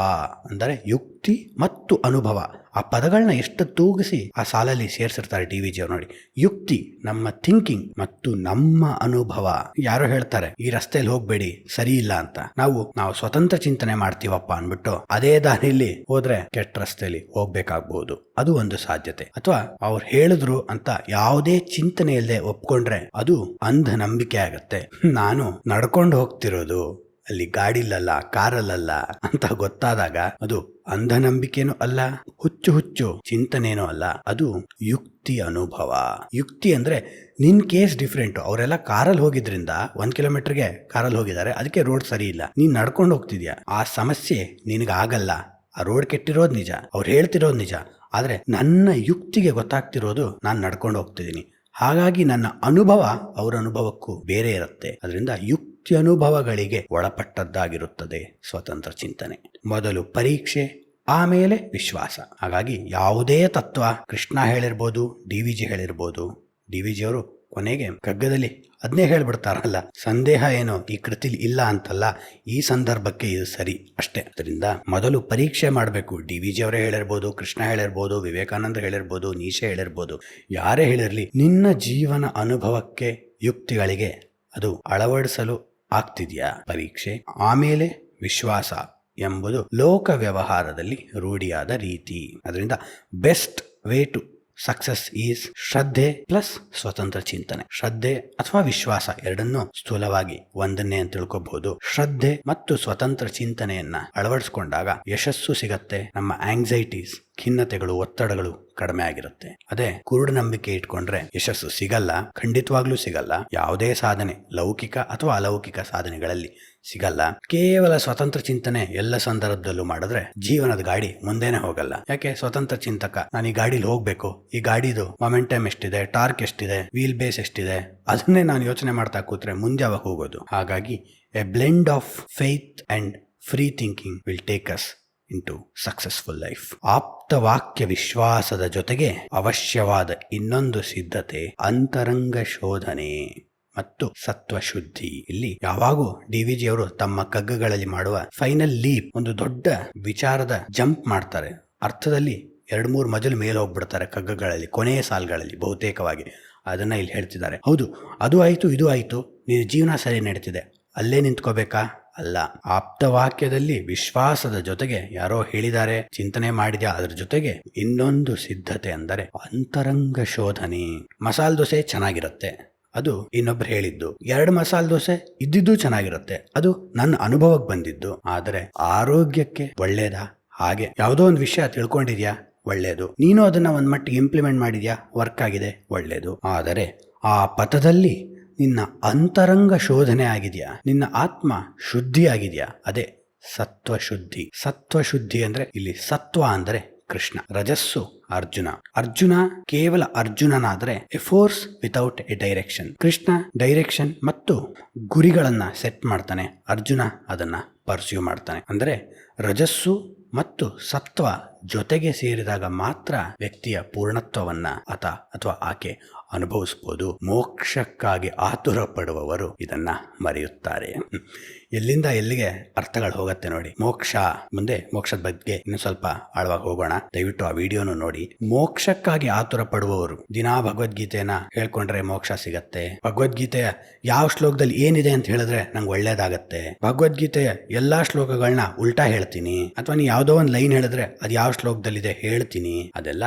A: ಅಂದರೆ ಯುಕ್ತಿ ಮತ್ತು ಅನುಭವ. ಆ ಪದಗಳನ್ನ ಎಷ್ಟು ತೂಗಿಸಿ ಆ ಸಾಲಲ್ಲಿ ಸೇರಿಸಿರ್ತಾರೆ DVG ಅವರು. ನೋಡಿ, ಯುಕ್ತಿ ನಮ್ಮ ಥಿಂಕಿಂಗ್ ಮತ್ತು ನಮ್ಮ ಅನುಭವ. ಯಾರೋ ಹೇಳ್ತಾರೆ ಈ ರಸ್ತೆಯಲ್ಲಿ ಹೋಗ್ಬೇಡಿ ಸರಿ ಇಲ್ಲ ಅಂತ, ನಾವು ಸ್ವತಂತ್ರ ಚಿಂತನೆ ಮಾಡ್ತೀವಪ್ಪ ಅನ್ಬಿಟ್ಟು ಅದೇ ದಾರಿಯಲ್ಲಿ ಹೋದ್ರೆ ಕೆಟ್ಟ ರಸ್ತೆಯಲ್ಲಿ ಹೋಗ್ಬೇಕಾಗಬಹುದು. ಅದು ಒಂದು ಸಾಧ್ಯತೆ. ಅಥವಾ ಅವ್ರು ಹೇಳಿದ್ರು ಅಂತ ಯಾವುದೇ ಚಿಂತನೆ ಇಲ್ಲದೆ ಒಪ್ಕೊಂಡ್ರೆ ಅದು ಅಂಧ ನಂಬಿಕೆ ಆಗತ್ತೆ. ನಾನು ನಡ್ಕೊಂಡು ಹೋಗ್ತಿರೋದು, ಅಲ್ಲಿ ಗಾಡಿಲಲ್ಲ ಕಾರಲ್ಲ ಅಂತ ಗೊತ್ತಾದಾಗ ಅದು ಅಂಧ ನಂಬಿಕೆನೂ ಅಲ್ಲ, ಹುಚ್ಚು ಚಿಂತನೆನೂ ಅಲ್ಲ, ಅದು ಯುಕ್ತಿ ಅನುಭವ. ಯುಕ್ತಿ ಅಂದ್ರೆ ನಿನ್ ಕೇಸ್ ಡಿಫ್ರೆಂಟ್. ಅವರೆಲ್ಲ ಕಾರಲ್ಲಿ ಹೋಗಿದ್ರಿಂದ 1 ಕಿಲೋಮೀಟರ್ಗೆ ಕಾರಲ್ಲಿ ಹೋಗಿದ್ದಾರೆ, ಅದಕ್ಕೆ ರೋಡ್ ಸರಿ ಇಲ್ಲ. ನೀನ್ ನಡ್ಕೊಂಡು ಹೋಗ್ತಿದ್ಯಾ, ಆ ಸಮಸ್ಯೆ ನಿನಗಾಗಲ್ಲ. ಆ ರೋಡ್ ಕೆಟ್ಟಿರೋದು ನಿಜ, ಅವ್ರು ಹೇಳ್ತಿರೋದು ನಿಜ. ಆದ್ರೆ ನನ್ನ ಯುಕ್ತಿಗೆ ಗೊತ್ತಾಗ್ತಿರೋದು ನಾನು ನಡ್ಕೊಂಡು ಹೋಗ್ತಿದ್ದೀನಿ. ಹಾಗಾಗಿ ನನ್ನ ಅನುಭವ ಅವರ ಅನುಭವಕ್ಕೂ ಬೇರೆ ಇರುತ್ತೆ. ಅದರಿಂದ ಯುಕ್ತಿ ಅನುಭವಗಳಿಗೆ ಒಳಪಟ್ಟದ್ದಾಗಿರುತ್ತದೆ ಸ್ವತಂತ್ರ ಚಿಂತನೆ. ಮೊದಲು ಪರೀಕ್ಷೆ, ಆಮೇಲೆ ವಿಶ್ವಾಸ. ಹಾಗಾಗಿ ಯಾವುದೇ ತತ್ವ ಕೃಷ್ಣ ಹೇಳಿರ್ಬೋದು, DVG ಹೇಳಿರ್ಬೋದು, DVG ಅವರು ಕೊನೆಗೆ ಕಗ್ಗದಲ್ಲಿ ಅದನ್ನೇ ಹೇಳ್ಬಿಡ್ತಾರಲ್ಲ, ಸಂದೇಹ ಏನೋ ಈ ಕೃತಿಲಿ ಇಲ್ಲ ಅಂತಲ್ಲ, ಈ ಸಂದರ್ಭಕ್ಕೆ ಇದು ಸರಿ ಅಷ್ಟೇ. ಅದರಿಂದ ಮೊದಲು ಪರೀಕ್ಷೆ ಮಾಡಬೇಕು. DVG ಅವರೇ ಹೇಳಿರ್ಬೋದು, ಕೃಷ್ಣ ಹೇಳಿರ್ಬೋದು, ವಿವೇಕಾನಂದ ಹೇಳಿರ್ಬೋದು, ನೀಶೆ ಹೇಳಿರ್ಬೋದು, ಯಾರೇ ಹೇಳಿರ್ಲಿ, ನಿನ್ನ ಜೀವನ ಅನುಭವಕ್ಕೆ ಯುಕ್ತಿಗಳಿಗೆ ಅದು ಅಳವಡಿಸಲು ಆಗ್ತಿದ್ಯಾ? ಪರೀಕ್ಷೆ, ಆಮೇಲೆ ವಿಶ್ವಾಸ ಎಂಬುದು ಲೋಕ ವ್ಯವಹಾರದಲ್ಲಿ ರೂಢಿಯಾದ ರೀತಿ. ಅದರಿಂದ best way to success is ಶ್ರದ್ಧೆ ಪ್ಲಸ್ ಸ್ವತಂತ್ರ ಚಿಂತನೆ. ಶ್ರದ್ಧೆ ಅಥವಾ ವಿಶ್ವಾಸ ಎರಡನ್ನೂ ಸ್ಥೂಲವಾಗಿ ಒಂದನ್ನೇ ಅಂತ ತಿಳ್ಕೋಬಹುದು. ಶ್ರದ್ಧೆ ಮತ್ತು ಸ್ವತಂತ್ರ ಚಿಂತನೆಯನ್ನ ಅಳವಡಿಸಿಕೊಂಡಾಗ ಯಶಸ್ಸು ಸಿಗತ್ತೆ. ನಮ್ಮ ಆಂಗ್ಸೈಟೀಸ್, ಖಿನ್ನತೆಗಳು, ಒತ್ತಡಗಳು ಕಡಿಮೆ ಆಗಿರುತ್ತೆ. ಅದೇ ಕುರುಡು ನಂಬಿಕೆ ಇಟ್ಕೊಂಡ್ರೆ ಯಶಸ್ಸು ಸಿಗಲ್ಲ, ಖಂಡಿತವಾಗ್ಲೂ ಸಿಗಲ್ಲ. ಯಾವುದೇ ಸಾಧನೆ, ಲೌಕಿಕ ಅಥವಾ ಅಲೌಕಿಕ ಸಾಧನೆಗಳಲ್ಲಿ ಸಿಗಲ್ಲ. ಕೇವಲ ಸ್ವತಂತ್ರ ಚಿಂತನೆ ಎಲ್ಲ ಸಂದರ್ಭದಲ್ಲೂ ಮಾಡಿದ್ರೆ ಜೀವನದ ಗಾಡಿ ಮುಂದೆನೆ ಹೋಗಲ್ಲ. ಯಾಕೆ? ಸ್ವತಂತ್ರ ಚಿಂತಕ, ನಾನು ಈ ಗಾಡಿಲಿ ಹೋಗ್ಬೇಕು, ಈ ಗಾಡಿದು ಮೊಮೆಂಟಮ್ ಎಷ್ಟಿದೆ, ಟಾರ್ಕ್ ಎಷ್ಟಿದೆ, ವೀಲ್ ಬೇಸ್ ಎಷ್ಟಿದೆ, ಅದನ್ನೇ ನಾನು ಯೋಚನೆ ಮಾಡ್ತಾ ಕೂತ್ರೆ ಮುಂದೆ ಯಾವಾಗ ಹೋಗೋದು? ಹಾಗಾಗಿ A blend of faith and free thinking will take us into successful life. ಆಪ್ತ ವಾಕ್ಯ ವಿಶ್ವಾಸದ ಜೊತೆಗೆ ಅವಶ್ಯವಾದ ಇನ್ನೊಂದು ಸಿದ್ಧತೆ ಅಂತರಂಗ ಶೋಧನೆ ಮತ್ತು ಸತ್ವಶುದ್ಧಿ. ಇಲ್ಲಿ ಯಾವಾಗೂ DVG ಅವರು ತಮ್ಮ ಕಗ್ಗಗಳಲ್ಲಿ ಮಾಡುವ ಫೈನಲ್ ಲೀಪ್, ಒಂದು ದೊಡ್ಡ ವಿಚಾರದ ಜಂಪ್ ಮಾಡ್ತಾರೆ. ಅರ್ಥದಲ್ಲಿ 2-3 ಮಜಲು ಮೇಲೆ ಹೋಗ್ಬಿಡ್ತಾರೆ ಕಗ್ಗಗಳಲ್ಲಿ, ಕೊನೆಯ ಸಾಲುಗಳಲ್ಲಿ ಬಹುತೇಕವಾಗಿ. ಅದನ್ನ ಇಲ್ಲಿ ಹೇಳ್ತಿದ್ದಾರೆ. ಹೌದು, ಅದು ಆಯ್ತು, ಇದು ಆಯ್ತು, ನಿನ್ನ ಜೀವನ ಸರಿ ನಡೀತಿದೆ, ಅಲ್ಲೇ ನಿಂತ್ಕೋಬೇಕಾ? ಅಲ್ಲ. ಆಪ್ತವಾಕ್ಯದಲ್ಲಿ ವಿಶ್ವಾಸದ ಜೊತೆಗೆ ಯಾರೋ ಹೇಳಿದ್ದಾರೆ, ಚಿಂತನೆ ಮಾಡಿದ್ಯಾ, ಅದ್ರ ಜೊತೆಗೆ ಇನ್ನೊಂದು ಸಿದ್ಧತೆ ಅಂದರೆ ಅಂತರಂಗ ಶೋಧನೆ. ಮಸಾಲೆ ದೋಸೆ ಚೆನ್ನಾಗಿರುತ್ತೆ, ಅದು ಇನ್ನೊಬ್ರು ಹೇಳಿದ್ದು. 2 ಮಸಾಲೆ ದೋಸೆ ಇದ್ದಿದ್ದು ಚೆನ್ನಾಗಿರುತ್ತೆ, ಅದು ನನ್ನ ಅನುಭವಕ್ಕೆ ಬಂದಿದ್ದು. ಆದರೆ ಆರೋಗ್ಯಕ್ಕೆ ಒಳ್ಳೇದಾ? ಹಾಗೆ ಯಾವುದೋ ಒಂದು ವಿಷಯ ತಿಳ್ಕೊಂಡಿದ್ಯಾ, ಒಳ್ಳೇದು. ನೀನು ಅದನ್ನ ಒಂದ್ ಮಟ್ಟಿಗೆ ಇಂಪ್ಲಿಮೆಂಟ್ ಮಾಡಿದ್ಯಾ, ವರ್ಕ್ ಆಗಿದೆ, ಒಳ್ಳೇದು. ಆದರೆ ಆ ಪಥದಲ್ಲಿ ನಿನ್ನ ಅಂತರಂಗ ಶೋಧನೆ ಆಗಿದೆಯಾ, ನಿನ್ನ ಆತ್ಮ ಶುದ್ಧಿ ಆಗಿದೆಯಾ, ಅದೇ ಸತ್ವಶುದ್ಧಿ. ಸತ್ವಶುದ್ಧಿ ಅಂದ್ರೆ ಇಲ್ಲಿ ಸತ್ವ ಅಂದ್ರೆ ಕೃಷ್ಣ, ರಜಸ್ಸು ಅರ್ಜುನ. ಅರ್ಜುನ ಕೇವಲ ಅರ್ಜುನನಾದ್ರೆ a force without a direction. Krishna direction ಮತ್ತು ಗುರಿಗಳನ್ನ ಸೆಟ್ ಮಾಡ್ತಾನೆ, ಅರ್ಜುನ ಅದನ್ನ ಪರ್ಸ್ಯೂ ಮಾಡ್ತಾನೆ. ಅಂದ್ರೆ ರಜಸ್ಸು ಮತ್ತು ಸತ್ವ ಜೊತೆಗೆ ಸೇರಿದಾಗ ಮಾತ್ರ ವ್ಯಕ್ತಿಯ ಪೂರ್ಣತ್ವವನ್ನ ಅಥವಾ ಆಕೆ ಅನುಭವಿಸಬಹುದು. ಮೋಕ್ಷಕ್ಕಾಗಿ ಆತುರ ಪಡುವವರು ಇದನ್ನ ಮರೆಯುತ್ತಾರೆ. ಎಲ್ಲಿಂದ ಎಲ್ಲಿಗೆ ಅರ್ಥಗಳು ಹೋಗುತ್ತೆ ನೋಡಿ. ಮುಂದೆ ಮೋಕ್ಷದ ಬಗ್ಗೆ ಇನ್ನು ಸ್ವಲ್ಪ ಆಳವಾಗಿ ಹೋಗೋಣ, ದಯವಿಟ್ಟು ಆ ವಿಡಿಯೋನು ನೋಡಿ. ಮೋಕ್ಷಕ್ಕಾಗಿ ಆತುರ ಪಡುವವರು ದಿನಾ ಭಗವದ್ಗೀತೆಯನ್ನ ಹೇಳ್ಕೊಂಡ್ರೆ ಮೋಕ್ಷ ಸಿಗತ್ತೆ, ಭಗವದ್ಗೀತೆಯ ಯಾವ ಶ್ಲೋಕದಲ್ಲಿ ಏನಿದೆ ಅಂತ ಹೇಳಿದ್ರೆ ನಂಗೆ ಒಳ್ಳೇದಾಗತ್ತೆ, ಭಗವದ್ಗೀತೆಯ ಎಲ್ಲಾ ಶ್ಲೋಕಗಳನ್ನ ಉಲ್ಟಾ ಹೇಳ್ತೀನಿ, ಅಥವಾ ನೀವು ಯಾವುದೋ ಒಂದು ಲೈನ್ ಹೇಳಿದ್ರೆ ಅದು ಯಾವ ಶ್ಲೋಕದಲ್ಲಿದೆ ಹೇಳ್ತೀನಿ, ಅದೆಲ್ಲ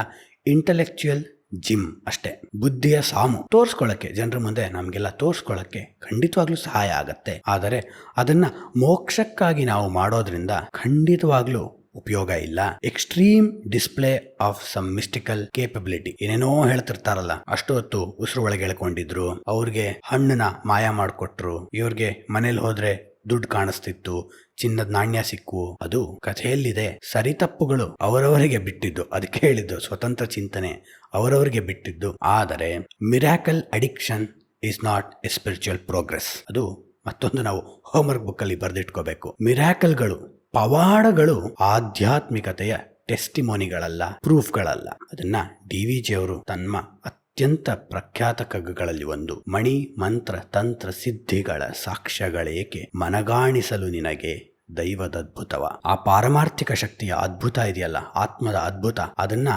A: ಇಂಟೆಲೆಕ್ಚುಯಲ್ ಜಿಮ್ ಅಷ್ಟೇ. ಬುದ್ಧಿಯ ಸಾಮು ತೋರ್ಸ್ಕೊಳ್ಳಕ್ಕೆ, ಜನರ ಮುಂದೆ ನಮ್ಗೆಲ್ಲ ತೋರ್ಸ್ಕೊಳ್ಳಕ್ಕೆ ಖಂಡಿತವಾಗ್ಲೂ ಸಹಾಯ ಆಗತ್ತೆ. ಆದರೆ ಅದನ್ನ ಮೋಕ್ಷಕ್ಕಾಗಿ ನಾವು ಮಾಡೋದ್ರಿಂದ ಖಂಡಿತವಾಗ್ಲೂ ಉಪಯೋಗ ಇಲ್ಲ. Extreme display of some mystical capability, ಏನೇನೋ ಹೇಳ್ತಿರ್ತಾರಲ್ಲ, ಅಷ್ಟು ಹೊತ್ತು ಉಸಿರು ಒಳಗೆ ಎಳ್ಕೊಂಡಿದ್ರು, ಅವ್ರಿಗೆ ಹಣ್ಣನ್ನ ಮಾಯ ಮಾಡಿಕೊಟ್ರು, ಇವ್ರಿಗೆ ಮನೇಲಿ ಹೋದ್ರೆ ದುಡ್ಡು ಕಾಣಿಸ್ತಿತ್ತು, ಚಿನ್ನದ ನಾಣ್ಯ ಸಿಕ್ಕು, ಅದು ಕಥೆಯಲ್ಲಿದೆ. ಸರಿತಪ್ಪುಗಳು ಅವರವರಿಗೆ ಬಿಟ್ಟಿದ್ದು, ಅದಕ್ಕೆ ಹೇಳಿದ್ದು ಸ್ವತಂತ್ರ ಚಿಂತನೆ ಅವರವರಿಗೆ ಬಿಟ್ಟಿದ್ದು. ಆದರೆ miracle addiction is not A spiritual progress. ಅದು ಮತ್ತೊಂದು ನಾವು ಹೋಮ್ವರ್ಕ್ ಬುಕ್ ಅಲ್ಲಿ ಬರೆದಿಟ್ಕೋಬೇಕು. ಮಿರಾಕಲ್ಗಳು, ಪವಾಡಗಳು ಆಧ್ಯಾತ್ಮಿಕತೆಯ ಟೆಸ್ಟಿಮೋನಿಗಳಲ್ಲ, ಪ್ರೂಫ್ಗಳಲ್ಲ. ಅದನ್ನ DVG ಅವರು ತಮ್ಮ ಅತ್ಯಂತ ಪ್ರಖ್ಯಾತ ಕಗ್ಗಗಳಲ್ಲಿ ಒಂದು, ಮಣಿ ಮಂತ್ರ ತಂತ್ರ ಸಿದ್ಧಿಗಳ ಸಾಕ್ಷ್ಯಗಳೇಕೆ ಮನಗಾಣಿಸಲು ನಿನಗೆ ದೈವದದ್ಭುತವ. ಆ ಪಾರಮಾರ್ಥಿಕ ಶಕ್ತಿಯ ಅದ್ಭುತ ಇದೆಯಲ್ಲ, ಆತ್ಮದ ಅದ್ಭುತ, ಅದನ್ನ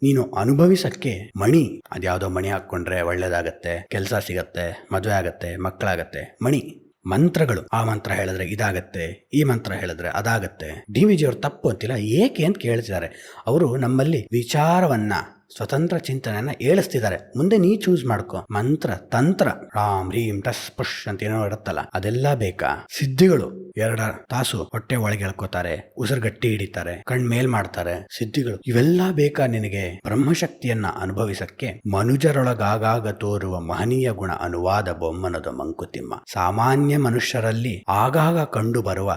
A: ನೀನು ಅನುಭವಿಸಕ್ಕೆ ಮಣಿ, ಅದ್ಯಾವುದೋ ಮಣಿ ಹಾಕೊಂಡ್ರೆ ಒಳ್ಳೇದಾಗತ್ತೆ, ಕೆಲಸ ಸಿಗತ್ತೆ, ಮದುವೆ ಆಗತ್ತೆ, ಮಕ್ಕಳಾಗತ್ತೆ, ಮಣಿ. ಮಂತ್ರಗಳು, ಆ ಮಂತ್ರ ಹೇಳಿದ್ರೆ ಇದಾಗತ್ತೆ, ಈ ಮಂತ್ರ ಹೇಳಿದ್ರೆ ಅದಾಗತ್ತೆ. DVG ಅವರು ತಪ್ಪು ಅಂತಿಲ್ಲ, ಏಕೆ ಅಂತ ಕೇಳ್ತಿದ್ದಾರೆ. ಅವರು ನಮ್ಮಲ್ಲಿ ವಿಚಾರವನ್ನ, ಸ್ವತಂತ್ರ ಚಿಂತನೆಯನ್ನ ಏಳಿಸ್ತಿದ್ದಾರೆ. ಮುಂದೆ ನೀ ಚೂಸ್ ಮಾಡ್ಕೊ. ಮಂತ್ರ ತಂತ್ರ, ರಾಮ್ ರೀಂ ಟಸ್ ಪುಷ್ ಅಂತ ಏನೋ ಇರುತ್ತಲ್ಲ, ಅದೆಲ್ಲ ಬೇಕಾ? ಸಿದ್ಧಿಗಳು, 2 ತಾಸು ಹೊಟ್ಟೆ ಒಳಗೆ ಎಳ್ಕೋತಾರೆ, ಉಸಿರು ಗಟ್ಟಿ ಹಿಡಿತಾರೆ, ಕಣ್ ಮೇಲ್ ಮಾಡ್ತಾರೆ, ಸಿದ್ಧಿಗಳು, ಇವೆಲ್ಲ ಬೇಕಾ ನಿನಗೆ? ಬ್ರಹ್ಮಶಕ್ತಿಯನ್ನ ಅನುಭವಿಸಕ್ಕೆ ಮನುಜರೊಳಗಾಗ ತೋರುವ ಮಹನೀಯ ಗುಣ ಅನುವಾದ ಬೊಮ್ಮನದ ಮಂಕುತಿಮ್ಮ. ಸಾಮಾನ್ಯ ಮನುಷ್ಯರಲ್ಲಿ ಆಗಾಗ ಕಂಡು ಬರುವ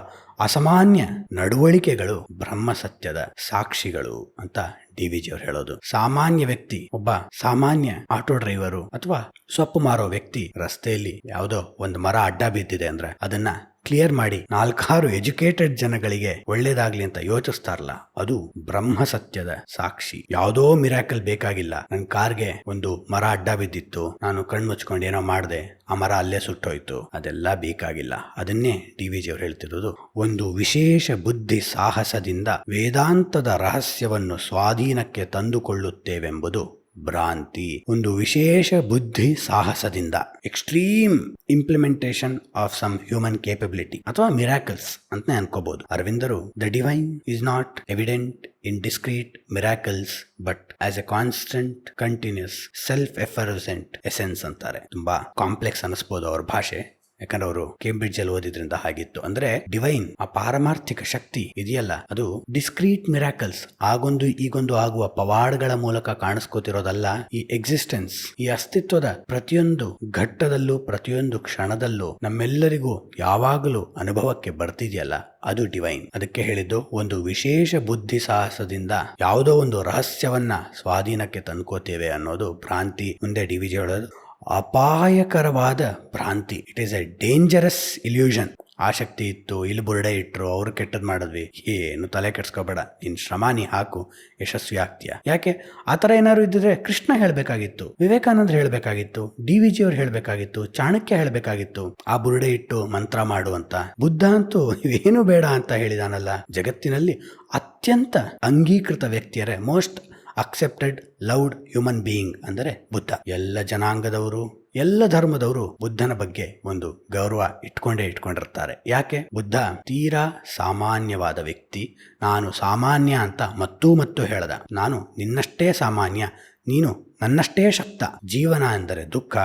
A: ಅಸಾಮಾನ್ಯ ನಡವಳಿಕೆಗಳು ಬ್ರಹ್ಮ ಸತ್ಯದ ಸಾಕ್ಷಿಗಳು ಅಂತ DVG ಅವರು ಹೇಳೋದು. ಸಾಮಾನ್ಯ ವ್ಯಕ್ತಿ, ಒಬ್ಬ ಸಾಮಾನ್ಯ ಆಟೋ ಡ್ರೈವರು ಅಥವಾ ಸೊಪ್ಪು ಮಾರೋ ವ್ಯಕ್ತಿ ರಸ್ತೆಯಲ್ಲಿ ಯಾವುದೋ ಒಂದು ಮರ ಅಡ್ಡ ಬಿದ್ದಿದೆ ಅಂದ್ರೆ ಅದನ್ನ ಕ್ಲಿಯರ್ ಮಾಡಿ 4-6 ಎಜುಕೇಟೆಡ್ ಜನಗಳಿಗೆ ಒಳ್ಳೇದಾಗ್ಲಿ ಅಂತ ಯೋಚಿಸ್ತಾರಲ್ಲ, ಅದು ಬ್ರಹ್ಮ ಸತ್ಯದ ಸಾಕ್ಷಿ. ಯಾವುದೋ ಮಿರಾಕಲ್ ಬೇಕಾಗಿಲ್ಲ. ನನ್ನ ಕಾರ್ಗೆ ಒಂದು ಮರ ಅಡ್ಡ ಬಿದ್ದಿತ್ತು, ನಾನು ಕಣ್ಣು ಮುಚ್ಕೊಂಡು ಏನೋ ಮಾಡಿದೆ, ಆ ಮರ ಅಲ್ಲೇ ಸುಟ್ಟೋಯ್ತು, ಅದೆಲ್ಲ ಬೇಕಾಗಿಲ್ಲ. ಅದನ್ನೇ DVG ಅವರು ಹೇಳ್ತಿರೋದು. ಒಂದು ವಿಶೇಷ ಬುದ್ಧಿ ಸಾಹಸದಿಂದ ವೇದಾಂತದ ರಹಸ್ಯವನ್ನು ಸ್ವಾಧೀನಕ್ಕೆ ತಂದುಕೊಳ್ಳುತ್ತೇವೆಂಬುದು ಭ್ರಾಂತಿ. ಒಂದು ವಿಶೇಷ ಬುದ್ಧಿ ಸಾಹಸದಿಂದ, extreme implementation of some human capability ಅಥವಾ ಮಿರಾಕಲ್ಸ್ ಅಂತ ಅನ್ಕೋಬಹುದು. ಅರವಿಂದರು the divine is not evident in discrete miracles but as a constant continuous self effervescent essence ಅಂತಾರೆ. ತುಂಬಾ ಕಾಂಪ್ಲೆಕ್ಸ್ ಅನಿಸ್ಬೋದು ಅವ್ರ ಭಾಷೆ, ಯಾಕಂದ್ರೆ ಅವರು ಕೇಂಬ್ರಿಡ್ಜ್ ಅಲ್ಲಿ ಓದಿದ್ರಿಂದ ಹಾಗಿತ್ತು. ಅಂದ್ರೆ ಡಿವೈನ್, ಆ ಪಾರಮಾರ್ಥಿಕ ಶಕ್ತಿ ಇದೆಯಲ್ಲ, ಅದು ಡಿಸ್ಕ್ರೀಟ್ ಮಿರಾಕಲ್ಸ್, ಆಗೊಂದು ಈಗೊಂದು ಆಗುವ ಪವಾಡಗಳ ಮೂಲಕ ಕಾಣಿಸ್ಕೋತಿರೋದಲ್ಲ. ಈ ಎಕ್ಸಿಸ್ಟೆನ್ಸ್, ಈ ಅಸ್ತಿತ್ವದ ಪ್ರತಿಯೊಂದು ಘಟ್ಟದಲ್ಲೂ ಪ್ರತಿಯೊಂದು ಕ್ಷಣದಲ್ಲೂ ನಮ್ಮೆಲ್ಲರಿಗೂ ಯಾವಾಗಲೂ ಅನುಭವಕ್ಕೆ ಬರ್ತಿದೆಯಲ್ಲ, ಅದು ಡಿವೈನ್. ಅದಕ್ಕೆ ಹೇಳಿದ್ದು ಒಂದು ವಿಶೇಷ ಬುದ್ಧಿ ಸಾಹಸದಿಂದ ಯಾವುದೋ ಒಂದು ರಹಸ್ಯವನ್ನ ಸ್ವಾಧೀನಕ್ಕೆ ತಂದ್ಕೋತೇವೆ ಅನ್ನೋದು ಭ್ರಾಂತಿ. ಮುಂದೆ DVG ಹೇಳೋದು ಅಪಾಯಕರವಾದ ಭ್ರಾಂತಿ. It is A dangerous illusion. ಆ ಶಕ್ತಿ ಇತ್ತು, ಇಲ್ಲಿ ಬುರುಡೆ ಇಟ್ರು, ಅವ್ರು ಕೆಟ್ಟದ್ ಮಾಡಿದ್ವಿ, ಏನು ತಲೆ ಕೆಡ್ಸ್ಕೋಬೇಡ, ನಿನ್ ಶ್ರಮ ನೀ ಹಾಕು, ಯಶಸ್ವಿ ಆಗ್ತೀಯ. ಯಾಕೆ? ಆ ಥರ ಏನಾದ್ರು ಇದ್ದಿದ್ರೆ ಕೃಷ್ಣ ಹೇಳ್ಬೇಕಾಗಿತ್ತು, ವಿವೇಕಾನಂದ ಹೇಳ್ಬೇಕಾಗಿತ್ತು, DVG ಅವ್ರು ಹೇಳ್ಬೇಕಾಗಿತ್ತು, ಚಾಣಕ್ಯ ಹೇಳ್ಬೇಕಾಗಿತ್ತು, ಆ ಬುರುಡೆ ಇಟ್ಟು ಮಂತ್ರ ಮಾಡು ಅಂತ. ಬುದ್ಧ ಅಂತೂ ಇವೇನು ಬೇಡ ಅಂತ ಹೇಳಿದಾನಲ್ಲ. ಜಗತ್ತಿನಲ್ಲಿ ಅತ್ಯಂತ ಅಂಗೀಕೃತ ವ್ಯಕ್ತಿಯರೇ, most accepted loved human being ಅಂದರೆ ಬುದ್ಧ. ಎಲ್ಲ ಜನಾಂಗದವರು, ಎಲ್ಲ ಧರ್ಮದವರು ಬುದ್ಧನ ಬಗ್ಗೆ ಒಂದು ಗೌರವ ಇಟ್ಕೊಂಡಿರ್ತಾರೆ. ಯಾಕೆ? ಬುದ್ಧ ತೀರಾ ಸಾಮಾನ್ಯವಾದ ವ್ಯಕ್ತಿ. ನಾನು ಸಾಮಾನ್ಯ ಅಂತ ಮತ್ತೂ ಹೇಳ್ದ. ನಾನು ನಿನ್ನಷ್ಟೇ ಸಾಮಾನ್ಯ, ನೀನು ನನ್ನಷ್ಟೇ ಶಕ್ತ. ಜೀವನ ಎಂದರೆ ದುಃಖ,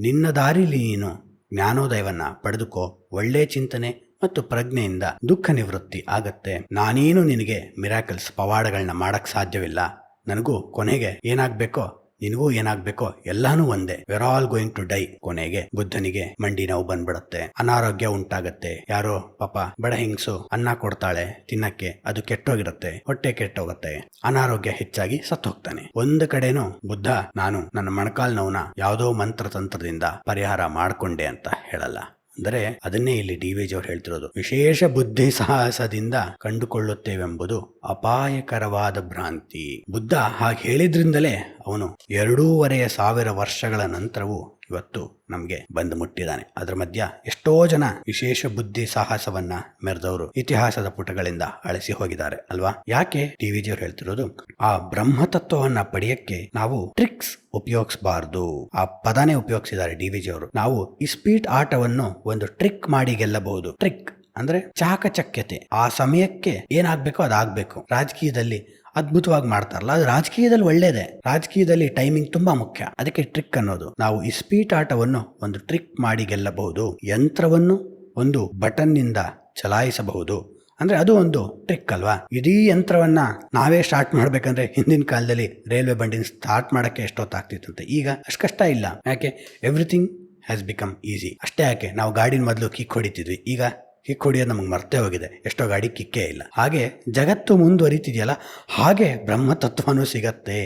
A: ನಿನ್ನ ದಾರಿಲಿ ನೀನು ಜ್ಞಾನೋದಯವನ್ನ ಪಡೆದುಕೋ. ಒಳ್ಳೆ ಚಿಂತನೆ ಮತ್ತು ಪ್ರಜ್ಞೆಯಿಂದ ದುಃಖ ನಿವೃತ್ತಿ ಆಗತ್ತೆ. ನಾನೇನು ನಿನಗೆ ಮಿರಾಕಲ್ಸ್, ಪವಾಡಗಳನ್ನ ಮಾಡಕ್ ಸಾಧ್ಯವಿಲ್ಲ. ನನಗೂ ಕೊನೆಗೆ ಏನಾಗಬೇಕೋ ನಿನಗೂ ಏನಾಗ್ಬೇಕೋ ಎಲ್ಲಾನು ಒಂದೇ, we're all going to die. ಕೊನೆಗೆ ಬುದ್ಧನಿಗೆ ಮಂಡಿ ನೋವು ಬಂದ್ಬಿಡತ್ತೆ, ಅನಾರೋಗ್ಯ ಉಂಟಾಗತ್ತೆ. ಯಾರೋ ಪಾಪ ಬಡ ಹಿಂಗ್ಸು ಅನ್ನ ಕೊಡ್ತಾಳೆ ತಿನ್ನಕ್ಕೆ, ಅದು ಕೆಟ್ಟೋಗಿರತ್ತೆ, ಹೊಟ್ಟೆ ಕೆಟ್ಟೋಗತ್ತೆ, ಅನಾರೋಗ್ಯ ಹೆಚ್ಚಾಗಿ ಸತ್ತೋಗ್ತಾನೆ. ಒಂದು ಕಡೆನೂ ಬುದ್ಧ ನಾನು ನನ್ನ ಮೊಣಕಾಲ್ ನೋವನ್ನ ಯಾವುದೋ ಮಂತ್ರತಂತ್ರದಿಂದ ಪರಿಹಾರ ಮಾಡ್ಕೊಂಡೆ ಅಂತ ಹೇಳಲ್ಲ. ಅಂದರೆ ಅದನ್ನೇ ಇಲ್ಲಿ DVG ಅವರು ಹೇಳ್ತಿರೋದು, ವಿಶೇಷ ಬುದ್ಧಿ ಸಾಹಸದಿಂದ ಕಂಡುಕೊಳ್ಳುತ್ತೇವೆಂಬುದು ಅಪಾಯಕರವಾದ ಭ್ರಾಂತಿ. ಬುದ್ಧ ಹಾಗೆ ಹೇಳಿದ್ರಿಂದಲೇ ಅವನು 2,500 ವರ್ಷಗಳ ನಂತರವೂ ಇವತ್ತು ನಮ್ಗೆ ಬಂದು ಮುಟ್ಟಿದ್ದಾನೆ. ಅದರ ಮಧ್ಯ ಎಷ್ಟೋ ಜನ ವಿಶೇಷ ಬುದ್ಧಿ ಸಾಹಸವನ್ನ ಮೆರೆದವರು ಇತಿಹಾಸದ ಪುಟಗಳಿಂದ ಅಳಿಸಿ ಹೋಗಿದ್ದಾರೆ ಅಲ್ವಾ? ಯಾಕೆ DVG ಅವರು ಹೇಳ್ತಿರೋದು, ಆ ಬ್ರಹ್ಮತತ್ವವನ್ನ ಪಡೆಯಕ್ಕೆ ನಾವು ಟ್ರಿಕ್ಸ್ ಉಪಯೋಗಿಸಬಾರ್ದು. ಆ ಪದನೇ ಉಪಯೋಗಿಸಿದ್ದಾರೆ DVG ಅವರು. ನಾವು ಇಸ್ಪೀಟ್ ಆಟವನ್ನು ಒಂದು ಟ್ರಿಕ್ ಮಾಡಿ ಗೆಲ್ಲಬಹುದು. ಟ್ರಿಕ್ ಅಂದ್ರೆ ಚಾಕಚಕ್ಯತೆ. ಆ ಸಮಯಕ್ಕೆ ಏನಾಗ್ಬೇಕೋ ಅದಾಗಬೇಕು. ರಾಜಕೀಯದಲ್ಲಿ ಅದ್ಭುತವಾಗಿ ಮಾಡ್ತಾರಲ್ಲ, ಅದು ರಾಜಕೀಯದಲ್ಲಿ ಒಳ್ಳೇದೇ. ರಾಜಕೀಯದಲ್ಲಿ ಟೈಮಿಂಗ್ ತುಂಬಾ ಮುಖ್ಯ. ಅದಕ್ಕೆ ಟ್ರಿಕ್ ಅನ್ನೋದು. ನಾವು ಇಸ್ಪೀಟ್ ಆಟವನ್ನು ಒಂದು ಟ್ರಿಕ್ ಮಾಡಿ ಗೆಲ್ಲಬಹುದು. ಯಂತ್ರವನ್ನು ಒಂದು ಬಟನ್ ನಿಂದ ಚಲಾಯಿಸಬಹುದು. ಅಂದ್ರೆ ಅದು ಒಂದು ಟ್ರಿಕ್ ಅಲ್ವಾ? ಇಡೀ ಯಂತ್ರವನ್ನ ನಾವೇ ಸ್ಟಾರ್ಟ್ ಮಾಡ್ಬೇಕಂದ್ರೆ ಹಿಂದಿನ ಕಾಲದಲ್ಲಿ ರೈಲ್ವೆ ಬಂಡಿನ ಸ್ಟಾರ್ಟ್ ಮಾಡಕ್ಕೆ ಎಷ್ಟೊತ್ತಾಗ್ತಿತ್ತಂತೆ. ಈಗ ಅಷ್ಟು ಕಷ್ಟ ಇಲ್ಲ. ಯಾಕೆ? Everything has become easy. ಅಷ್ಟೇ ಯಾಕೆ, ನಾವು ಗಾಡಿನ ಮೊದಲು ಕಿಕ್ ಹೊಡಿತಿದ್ವಿ, ಈಗ ಕಿಕ್ ಹೊಡಿಯೋದು ನಮಗೆ ಮರ್ತೇ ಹೋಗಿದೆ. ಎಷ್ಟೋ ಗಾಡಿ ಕಿಕ್ಕೇ ಇಲ್ಲ. ಹಾಗೆ ಜಗತ್ತು ಮುಂದುವರಿತಿದೆಯಲ್ಲ, ಹಾಗೆ ಬ್ರಹ್ಮತತ್ವನೂ ಸಿಗತ್ತೆ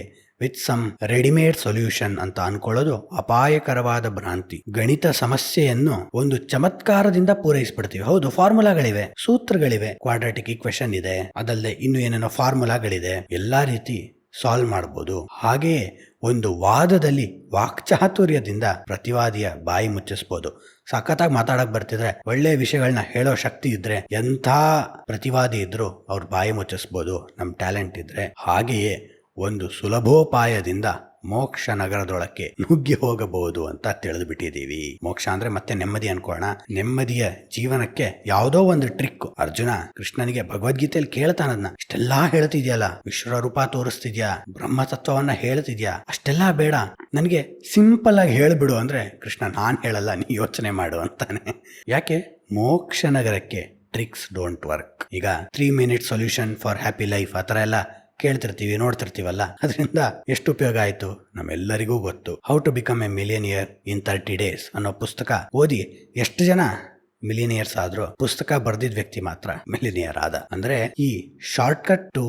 A: ವಿತ್ ಸಮ್ ರೆಡಿಮೇಡ್ ಸೊಲ್ಯೂಷನ್ ಅಂತ ಅನ್ಕೊಳ್ಳೋದು ಅಪಾಯಕರವಾದ ಭ್ರಾಂತಿ. ಗಣಿತ ಸಮಸ್ಯೆಯನ್ನು ಒಂದು ಚಮತ್ಕಾರದಿಂದ ಪೂರೈಸ್ಬಿಡ್ತೀವಿ. ಹೌದು, ಫಾರ್ಮುಲಾಗಳಿವೆ, ಸೂತ್ರಗಳಿವೆ, ಕ್ವಾಡ್ರಾಟಿಕ್ ಈಕ್ವೇಶನ್ ಇದೆ, ಅದಲ್ಲದೆ ಇನ್ನು ಏನೇನೋ ಫಾರ್ಮುಲಾಗಳಿದೆ, ಎಲ್ಲಾ ರೀತಿ ಸಾಲ್ವ್ ಮಾಡ್ಬೋದು. ಹಾಗೆಯೇ ಒಂದು ವಾದದಲ್ಲಿ ವಾಕ್ಚಾತುರ್ಯದಿಂದ ಪ್ರತಿವಾದಿಯ ಬಾಯಿ ಮುಚ್ಚಿಸ್ಬೋದು. ಸಖತ್ತಾಗಿ ಮಾತಾಡಕ್ ಬರ್ತಿದ್ರೆ, ಒಳ್ಳೆ ವಿಷಯಗಳನ್ನ ಹೇಳೋ ಶಕ್ತಿ ಇದ್ರೆ, ಎಂಥ ಪ್ರತಿವಾದಿ ಇದ್ರು ಅವ್ರ ಬಾಯಿ ಮುಚ್ಚಿಸ್ಬೋದು ನಮ್ ಟ್ಯಾಲೆಂಟ್ ಇದ್ರೆ. ಹಾಗೆಯೇ ಒಂದು ಸುಲಭೋಪಾಯದಿಂದ ಮೋಕ್ಷ ನಗರದೊಳಕ್ಕೆ ನುಗ್ಗಿ ಹೋಗಬಹುದು ಅಂತ ತಿಳಿದು ಬಿಟ್ಟಿದ್ದೀವಿ. ಮೋಕ್ಷ ಅಂದ್ರೆ ಮತ್ತೆ ನೆಮ್ಮದಿ ಅನ್ಕೋಣ. ನೆಮ್ಮದಿಯ ಜೀವನಕ್ಕೆ ಯಾವುದೋ ಒಂದು ಟ್ರಿಕ್. ಅರ್ಜುನ ಕೃಷ್ಣನಿಗೆ ಭಗವದ್ಗೀತೆಯಲ್ಲಿ ಕೇಳ್ತಾನದ್ನ, ಇಷ್ಟೆಲ್ಲಾ ಹೇಳ್ತಿದ್ಯಲ್ಲ, ವಿಶ್ವರೂಪ ತೋರಿಸ್ತಿದ್ಯಾ, ಬ್ರಹ್ಮತತ್ವವನ್ನ ಹೇಳ್ತಿದ್ಯಾ, ಅಷ್ಟೆಲ್ಲಾ ಬೇಡ, ನನಗೆ ಸಿಂಪಲ್ ಆಗಿ ಹೇಳ್ಬಿಡು ಅಂದ್ರೆ ಕೃಷ್ಣ ನಾನ್ ಹೇಳಲ್ಲ, ನೀ ಯೋಚನೆ ಮಾಡು ಅಂತಾನೆ. ಯಾಕೆ? ಮೋಕ್ಷ ನಗರಕ್ಕೆ ಟ್ರಿಕ್ಸ್ ಡೋಂಟ್ ವರ್ಕ್. ಈಗ 3 minute solution for happy life ಆ ಥರ ಎಲ್ಲ ಕೇಳ್ತಿರ್ತೀವಿ, ನೋಡ್ತಿರ್ತೀವಲ್ಲ, ಅದರಿಂದ ಎಷ್ಟು ಉಪಯೋಗ ಆಯ್ತು ನಮ್ಮೆಲ್ಲರಿಗೂ ಗೊತ್ತು. How to become a millionaire in 30 days ಅನ್ನೋ ಪುಸ್ತಕ ಓದಿ ಎಷ್ಟು ಜನ ಮಿಲಿಯನಿಯರ್ಸ್ ಆದ್ರೂ ಪುಸ್ತಕ ಬರ್ದಿದ್ ವ್ಯಕ್ತಿ ಮಾತ್ರ ಮಿಲಿಯನಿಯರ್ ಆದ. ಅಂದ್ರೆ ಈ shortcut to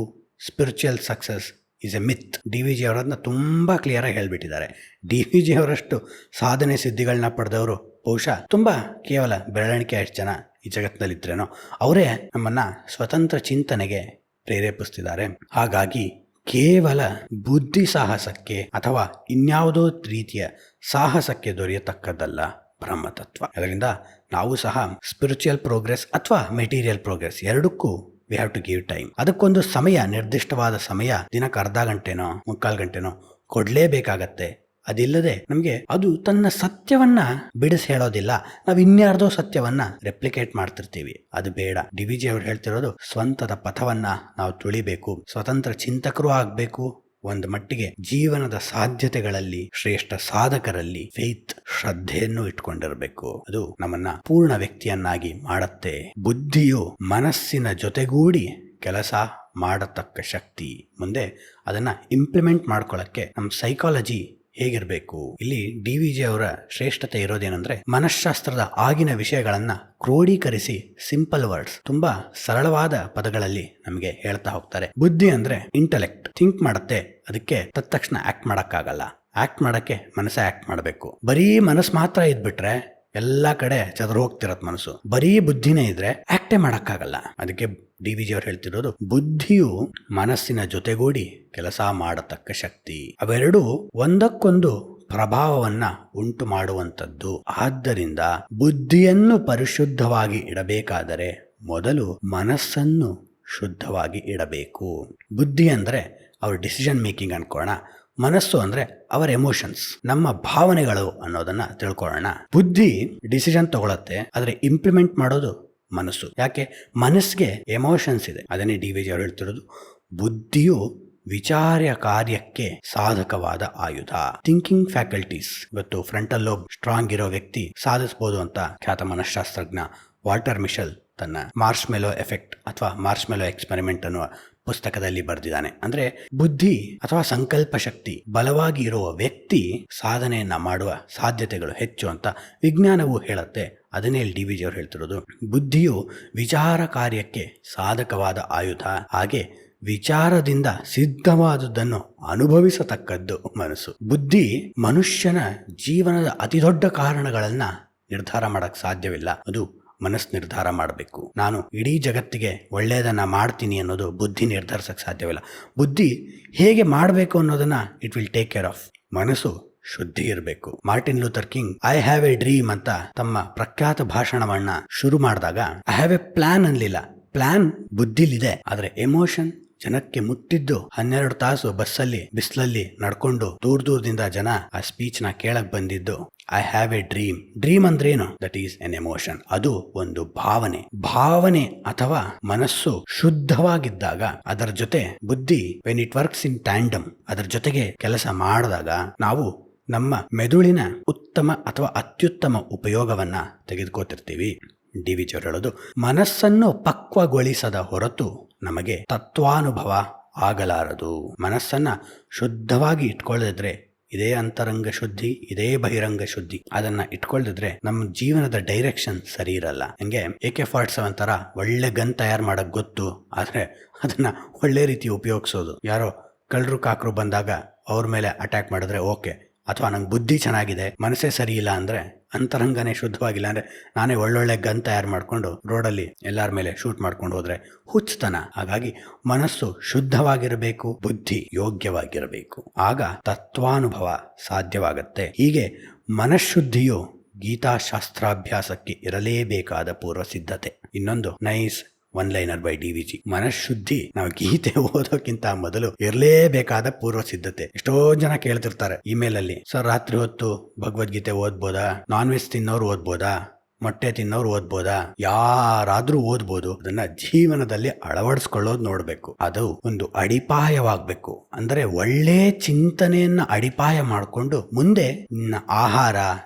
A: spiritual success is a myth. DVG ಅವರನ್ನ ತುಂಬಾ ಕ್ಲಿಯರ್ ಆಗಿ ಹೇಳ್ಬಿಟ್ಟಿದ್ದಾರೆ. DVG ಅವರಷ್ಟು ಸಾಧನೆ ಸಿದ್ಧಿಗಳನ್ನ ಪಡೆದವರು ಬಹುಶಃ ತುಂಬಾ ಕೇವಲ ಬೆರಳಿಕೆ ಅಷ್ಟು ಜನ ಈ ಜಗತ್ತಿನಲ್ಲಿದ್ರೇನೋ ಅವರೇ ನಮ್ಮನ್ನ ಸ್ವತಂತ್ರ ಚಿಂತನೆಗೆ ಪ್ರೇರೇಪಿಸ್ತಿದ್ದಾರೆ. ಹಾಗಾಗಿ ಕೇವಲ ಬುದ್ಧಿ ಸಾಹಸಕ್ಕೆ ಅಥವಾ ಇನ್ಯಾವುದೋ ರೀತಿಯ ಸಾಹಸಕ್ಕೆ ದೊರೆಯತಕ್ಕದ್ದಲ್ಲ ಬ್ರಹ್ಮತತ್ವ. ಅದರಿಂದ ನಾವು ಸಹ ಸ್ಪಿರಿಚುವಲ್ ಪ್ರೋಗ್ರೆಸ್ ಅಥವಾ ಮೆಟೀರಿಯಲ್ ಪ್ರೋಗ್ರೆಸ್ ಎರಡಕ್ಕೂ we have to give time. ಅದಕ್ಕೊಂದು ಸಮಯ, ನಿರ್ದಿಷ್ಟವಾದ ಸಮಯ, ದಿನಕ್ಕೆ ಅರ್ಧ ಗಂಟೆನೋ 3/4 ಗಂಟೆನೋ ಕೊಡ್ಲೇಬೇಕಾಗತ್ತೆ. ಅದಿಲ್ಲದೆ ನಮಗೆ ಅದು ತನ್ನ ಸತ್ಯವನ್ನ ಬಿಡಿಸಿ ಹೇಳೋದಿಲ್ಲ. ನಾವು ಇನ್ಯಾರ್ದೋ ಸತ್ಯವನ್ನ ರೆಪ್ಲಿಕೇಟ್ ಮಾಡ್ತಿರ್ತೀವಿ. ಅದು ಬೇಡ. DVG ಅವರು ಹೇಳ್ತಿರೋದು, ಸ್ವಂತದ ಪಥವನ್ನ ನಾವು ತುಳಿಬೇಕು, ಸ್ವತಂತ್ರ ಚಿಂತಕರು ಆಗ್ಬೇಕು. ಒಂದು ಮಟ್ಟಿಗೆ ಜೀವನದ ಸಾಧ್ಯತೆಗಳಲ್ಲಿ ಶ್ರೇಷ್ಠ ಸಾಧಕರಲ್ಲಿ ಫೇತ್, ಶ್ರದ್ಧೆಯನ್ನು ಇಟ್ಕೊಂಡಿರಬೇಕು. ಅದು ನಮ್ಮನ್ನ ಪೂರ್ಣ ವ್ಯಕ್ತಿಯನ್ನಾಗಿ ಮಾಡುತ್ತೆ. ಬುದ್ಧಿಯು ಮನಸ್ಸಿನ ಜೊತೆಗೂಡಿ ಕೆಲಸ ಮಾಡತಕ್ಕ ಶಕ್ತಿ. ಮುಂದೆ ಅದನ್ನ ಇಂಪ್ಲಿಮೆಂಟ್ ಮಾಡ್ಕೊಳ್ಳಕ್ಕೆ ನಮ್ಮ ಸೈಕಾಲಜಿ ಹೇಗಿರಬೇಕು. ಇಲ್ಲಿ DVG ಅವರ ಶ್ರೇಷ್ಠತೆ ಇರೋದೇನೆಂದ್ರೆ, ಮನಃಶಾಸ್ತ್ರದ ಆಗಿನ ವಿಷಯಗಳನ್ನ ಕ್ರೋಢೀಕರಿಸಿ ಸಿಂಪಲ್ ವರ್ಡ್ಸ್, ತುಂಬಾ ಸರಳವಾದ ಪದಗಳಲ್ಲಿ ನಮಗೆ ಹೇಳ್ತಾ ಹೋಗ್ತಾರೆ. ಬುದ್ಧಿ ಅಂದ್ರೆ ಇಂಟೆಲೆಕ್ಟ್, ಥಿಂಕ್ ಮಾಡುತ್ತೆ. ಅದಕ್ಕೆ ತತ್ಕ್ಷಣ ಆಕ್ಟ್ ಮಾಡಕ್ಕಾಗಲ್ಲ. ಆಕ್ಟ್ ಮಾಡಕ್ಕೆ ಮನಸ್ಸೇ ಆಕ್ಟ್ ಮಾಡಬೇಕು. ಬರೀ ಮನಸ್ಸು ಮಾತ್ರ ಇದ್ಬಿಟ್ರೆ ಎಲ್ಲಾ ಕಡೆ ಚದರ ಹೋಗ್ತಿರತ್ ಮನಸ್ಸು. ಬರೀ ಬುದ್ಧಿನೇ ಇದ್ರೆ ಆಕ್ಟೇ ಮಾಡಕ್ಕಾಗಲ್ಲ. ಅದಕ್ಕೆ DVG ಅವರು ಹೇಳ್ತಿರೋದು, ಬುದ್ಧಿಯು ಮನಸ್ಸಿನ ಜೊತೆಗೂಡಿ ಕೆಲಸ ಮಾಡತಕ್ಕ ಶಕ್ತಿ. ಅವೆರಡೂ ಒಂದಕ್ಕೊಂದು ಪ್ರಭಾವವನ್ನ ಉಂಟು ಮಾಡುವಂಥದ್ದು. ಆದ್ದರಿಂದ ಬುದ್ಧಿಯನ್ನು ಪರಿಶುದ್ಧವಾಗಿ ಇಡಬೇಕಾದರೆ ಮೊದಲು ಮನಸ್ಸನ್ನು ಶುದ್ಧವಾಗಿ ಇಡಬೇಕು. ಬುದ್ಧಿ ಅಂದ್ರೆ ಅವ್ರ ಡಿಸಿಷನ್ ಮೇಕಿಂಗ್ ಅನ್ಕೋಣ. ಮನಸ್ಸು ಅಂದ್ರೆ ಅವರ ಎಮೋಷನ್ಸ್, ನಮ್ಮ ಭಾವನೆಗಳು ಅನ್ನೋದನ್ನ ತಿಳ್ಕೊಳ್ಳೋಣ. ಬುದ್ಧಿ ಡಿಸಿಷನ್ ತಗೊಳತ್ತೆ, ಆದ್ರೆ ಇಂಪ್ಲಿಮೆಂಟ್ ಮಾಡೋದು ಮನಸ್ಸು. ಯಾಕೆ? ಮನಸ್ಸಿಗೆ ಎಮೋಷನ್ಸ್ ಇದೆ. ಅದನ್ನೇ DVG ಅವರು ಹೇಳ್ತಿರೋದು, ಬುದ್ಧಿಯು ವಿಚಾರ ಕಾರ್ಯಕ್ಕೆ ಸಾಧಕವಾದ ಆಯುಧ. Thinking faculties. ಇವತ್ತು ಫ್ರಂಟಲ್ ಲೋಬ್ ಸ್ಟ್ರಾಂಗ್ ಇರೋ ವ್ಯಕ್ತಿ ಸಾಧಿಸಬಹುದು ಅಂತ ಖ್ಯಾತ ಮನಃಶಾಸ್ತ್ರಜ್ಞ ವಾಲ್ಟರ್ ಮಿಶೆಲ್ ತನ್ನ ಮಾರ್ಷ್ಮೆಲೋ ಎಫೆಕ್ಟ್ ಅಥವಾ ಮಾರ್ಷ್ಮೆಲೋ ಎಕ್ಸ್ಪೆರಿಮೆಂಟ್ ಅನ್ನುವ ಪುಸ್ತಕದಲ್ಲಿ ಬರೆದಿದ್ದಾನೆ. ಅಂದ್ರೆ ಬುದ್ಧಿ ಅಥವಾ ಸಂಕಲ್ಪ ಶಕ್ತಿ ಬಲವಾಗಿ ಇರುವ ವ್ಯಕ್ತಿ ಸಾಧನೆಯನ್ನ ಮಾಡುವ ಸಾಧ್ಯತೆಗಳು ಹೆಚ್ಚು ಅಂತ ವಿಜ್ಞಾನವು ಹೇಳುತ್ತೆ. ಅದನ್ನೇ DVG ಅವರು ಹೇಳ್ತಿರೋದು. ಬುದ್ಧಿಯು ವಿಚಾರ ಕಾರ್ಯಕ್ಕೆ ಸಾಧಕವಾದ ಆಯುಧ. ಹಾಗೆ ವಿಚಾರದಿಂದ ಸಿದ್ಧವಾದುದನ್ನು ಅನುಭವಿಸತಕ್ಕದ್ದು ಮನಸ್ಸು. ಬುದ್ಧಿ ಮನುಷ್ಯನ ಜೀವನದ ಅತಿ ದೊಡ್ಡ ಕಾರಣಗಳನ್ನ ನಿರ್ಧಾರ ಮಾಡಕ್ ಸಾಧ್ಯವಿಲ್ಲ, ಅದು ಮನಸ್ಸು ನಿರ್ಧಾರ ಮಾಡಬೇಕು. ನಾನು ಇಡೀ ಜಗತ್ತಿಗೆ ಒಳ್ಳೆಯದನ್ನ ಮಾಡ್ತೀನಿ ಅನ್ನೋದು ಬುದ್ಧಿ ನಿರ್ಧರಿಸಕ್ಕೆ ಸಾಧ್ಯವಿಲ್ಲ. ಬುದ್ಧಿ ಹೇಗೆ ಮಾಡಬೇಕು ಅನ್ನೋದನ್ನ it will take care of. ಮನಸ್ಸು ಶುದ್ಧಿ ಇರಬೇಕು. Martin Luther King I have a dream ಅಂತ ತಮ್ಮ ಪ್ರಖ್ಯಾತ ಭಾಷಣವನ್ನ ಶುರು ಮಾಡಿದಾಗ ಐ ಹ್ಯಾವ್ ಎ ಪ್ಲಾನ್ ಅನ್ಲಿಲ್ಲ. ಪ್ಲಾನ್ ಬುದ್ಧಿಲಿದೆ, ಆದ್ರೆ ಎಮೋಷನ್ ಜನಕ್ಕೆ ಮುಟ್ಟಿದ್ದು 12 ತಾಸು ಬಸ್ಸಲ್ಲಿ ಬಿಸಿಲಲ್ಲಿ ನಡ್ಕೊಂಡು ದೂರದಿಂದ ಜನ ಆ ಸ್ಪೀಚ್ ನ ಕೇಳಕ್ ಬಂದಿದ್ದು I have a dream. Dream ಅಂದ್ರೇನು? That is an emotion. ಅದು ಒಂದು ಭಾವನೆ ಅಥವಾ ಮನಸ್ಸು ಶುದ್ಧವಾಗಿದ್ದಾಗ ಅದರ ಜೊತೆ ಬುದ್ಧಿ when it works in tandem, ಅದರ ಜೊತೆಗೆ ಕೆಲಸ ಮಾಡಿದಾಗ ನಾವು ನಮ್ಮ ಮೆದುಳಿನ ಉತ್ತಮ ಅಥವಾ ಅತ್ಯುತ್ತಮ ಉಪಯೋಗವನ್ನ ತೆಗೆದುಕೋತಿರ್ತೀವಿ. DVG ಅವರು ಹೇಳೋದು, ಮನಸ್ಸನ್ನು ಪಕ್ವಗೊಳಿಸದ ಹೊರತು ನಮಗೆ ತತ್ವಾನುಭವ ಆಗಲಾರದು. ಮನಸ್ಸನ್ನ ಶುದ್ಧವಾಗಿ ಇಟ್ಕೊಳ್ಳದಿದ್ರೆ, ಇದೇ ಅಂತರಂಗ ಶುದ್ಧಿ, ಇದೇ ಬಹಿರಂಗ ಶುದ್ಧಿ, ಅದನ್ನ ಇಟ್ಕೊಳ್ಳದಿದ್ರೆ ನಮ್ಮ ಜೀವನದ ಡೈರೆಕ್ಷನ್ ಸರಿ ಇರಲ್ಲ. ಹಂಗೆ AK-47 ತರ ಒಳ್ಳೆ ಗನ್ ತಯಾರು ಮಾಡಕ್ ಗೊತ್ತು, ಆದ್ರೆ ಅದನ್ನ ಒಳ್ಳೆ ರೀತಿ ಉಪಯೋಗಿಸೋದು, ಯಾರೋ ಕಳ್ಳರು ಕಾಕರು ಬಂದಾಗ ಅವ್ರ ಮೇಲೆ ಅಟ್ಯಾಕ್ ಮಾಡಿದ್ರೆ ಓಕೆ, ಅಥವಾ ನಂಗೆ ಬುದ್ಧಿ ಚೆನ್ನಾಗಿದೆ ಮನಸ್ಸೇ ಸರಿ ಇಲ್ಲ ಅಂದ್ರೆ, ಅಂತರಂಗನೇ ಶುದ್ಧವಾಗಿಲ್ಲ ಅಂದ್ರೆ ನಾನೇ ಒಳ್ಳೊಳ್ಳೆ ಗನ್ ತಯಾರು ಮಾಡ್ಕೊಂಡು ರೋಡಲ್ಲಿ ಎಲ್ಲರ ಮೇಲೆ ಶೂಟ್ ಮಾಡ್ಕೊಂಡು ಹೋದ್ರೆ ಹುಚ್ಚತನ. ಹಾಗಾಗಿ ಮನಸ್ಸು ಶುದ್ಧವಾಗಿರಬೇಕು, ಬುದ್ಧಿ ಯೋಗ್ಯವಾಗಿರಬೇಕು, ಆಗ ತತ್ವಾನುಭವ ಸಾಧ್ಯವಾಗತ್ತೆ. ಹೀಗೆ ಮನಃಶುದ್ಧಿಯು ಗೀತಾಶಾಸ್ತ್ರಾಭ್ಯಾಸಕ್ಕೆ ಇರಲೇಬೇಕಾದ ಪೂರ್ವ ಸಿದ್ಧತೆ. ಇನ್ನೊಂದು nice one liner by DVG. ಮನಃಶುದ್ಧಿ ನಾವು ಗೀತೆ ಓದೋಕ್ಕಿಂತ ಮೊದಲು ಇರಲೇಬೇಕಾದ ಪೂರ್ವ ಸಿದ್ಧತೆ. ಎಷ್ಟೋ ಜನ ಕೇಳ್ತಿರ್ತಾರೆ ಇಮೇಲ್ ಅಲ್ಲಿ, ಸರ್ ರಾತ್ರಿ ಹೊತ್ತು ಭಗವದ್ಗೀತೆ ಓದ್ಬೋದಾ? Non veg ತಿನ್ನೋರು ಓದ್ಬೋದಾ? ಮೊಟ್ಟೆ ತಿನ್ನೋರು ಓದ್ಬೋದಾ? ಯಾರಾದ್ರೂ ಓದ್ಬೋದು. ಅದನ್ನ ಜೀವನದಲ್ಲಿ ಅಳವಡಿಸ್ಕೊಳ್ಳೋದು ನೋಡ್ಬೇಕು. ಅದು ಒಂದು ಅಡಿಪಾಯವಾಗಬೇಕು. ಅಂದ್ರೆ ಒಳ್ಳೆ ಚಿಂತನೆಯನ್ನ ಅಡಿಪಾಯ ಮಾಡಿಕೊಂಡು ಮುಂದೆ ನಿನ್ನ ಆಹಾರ,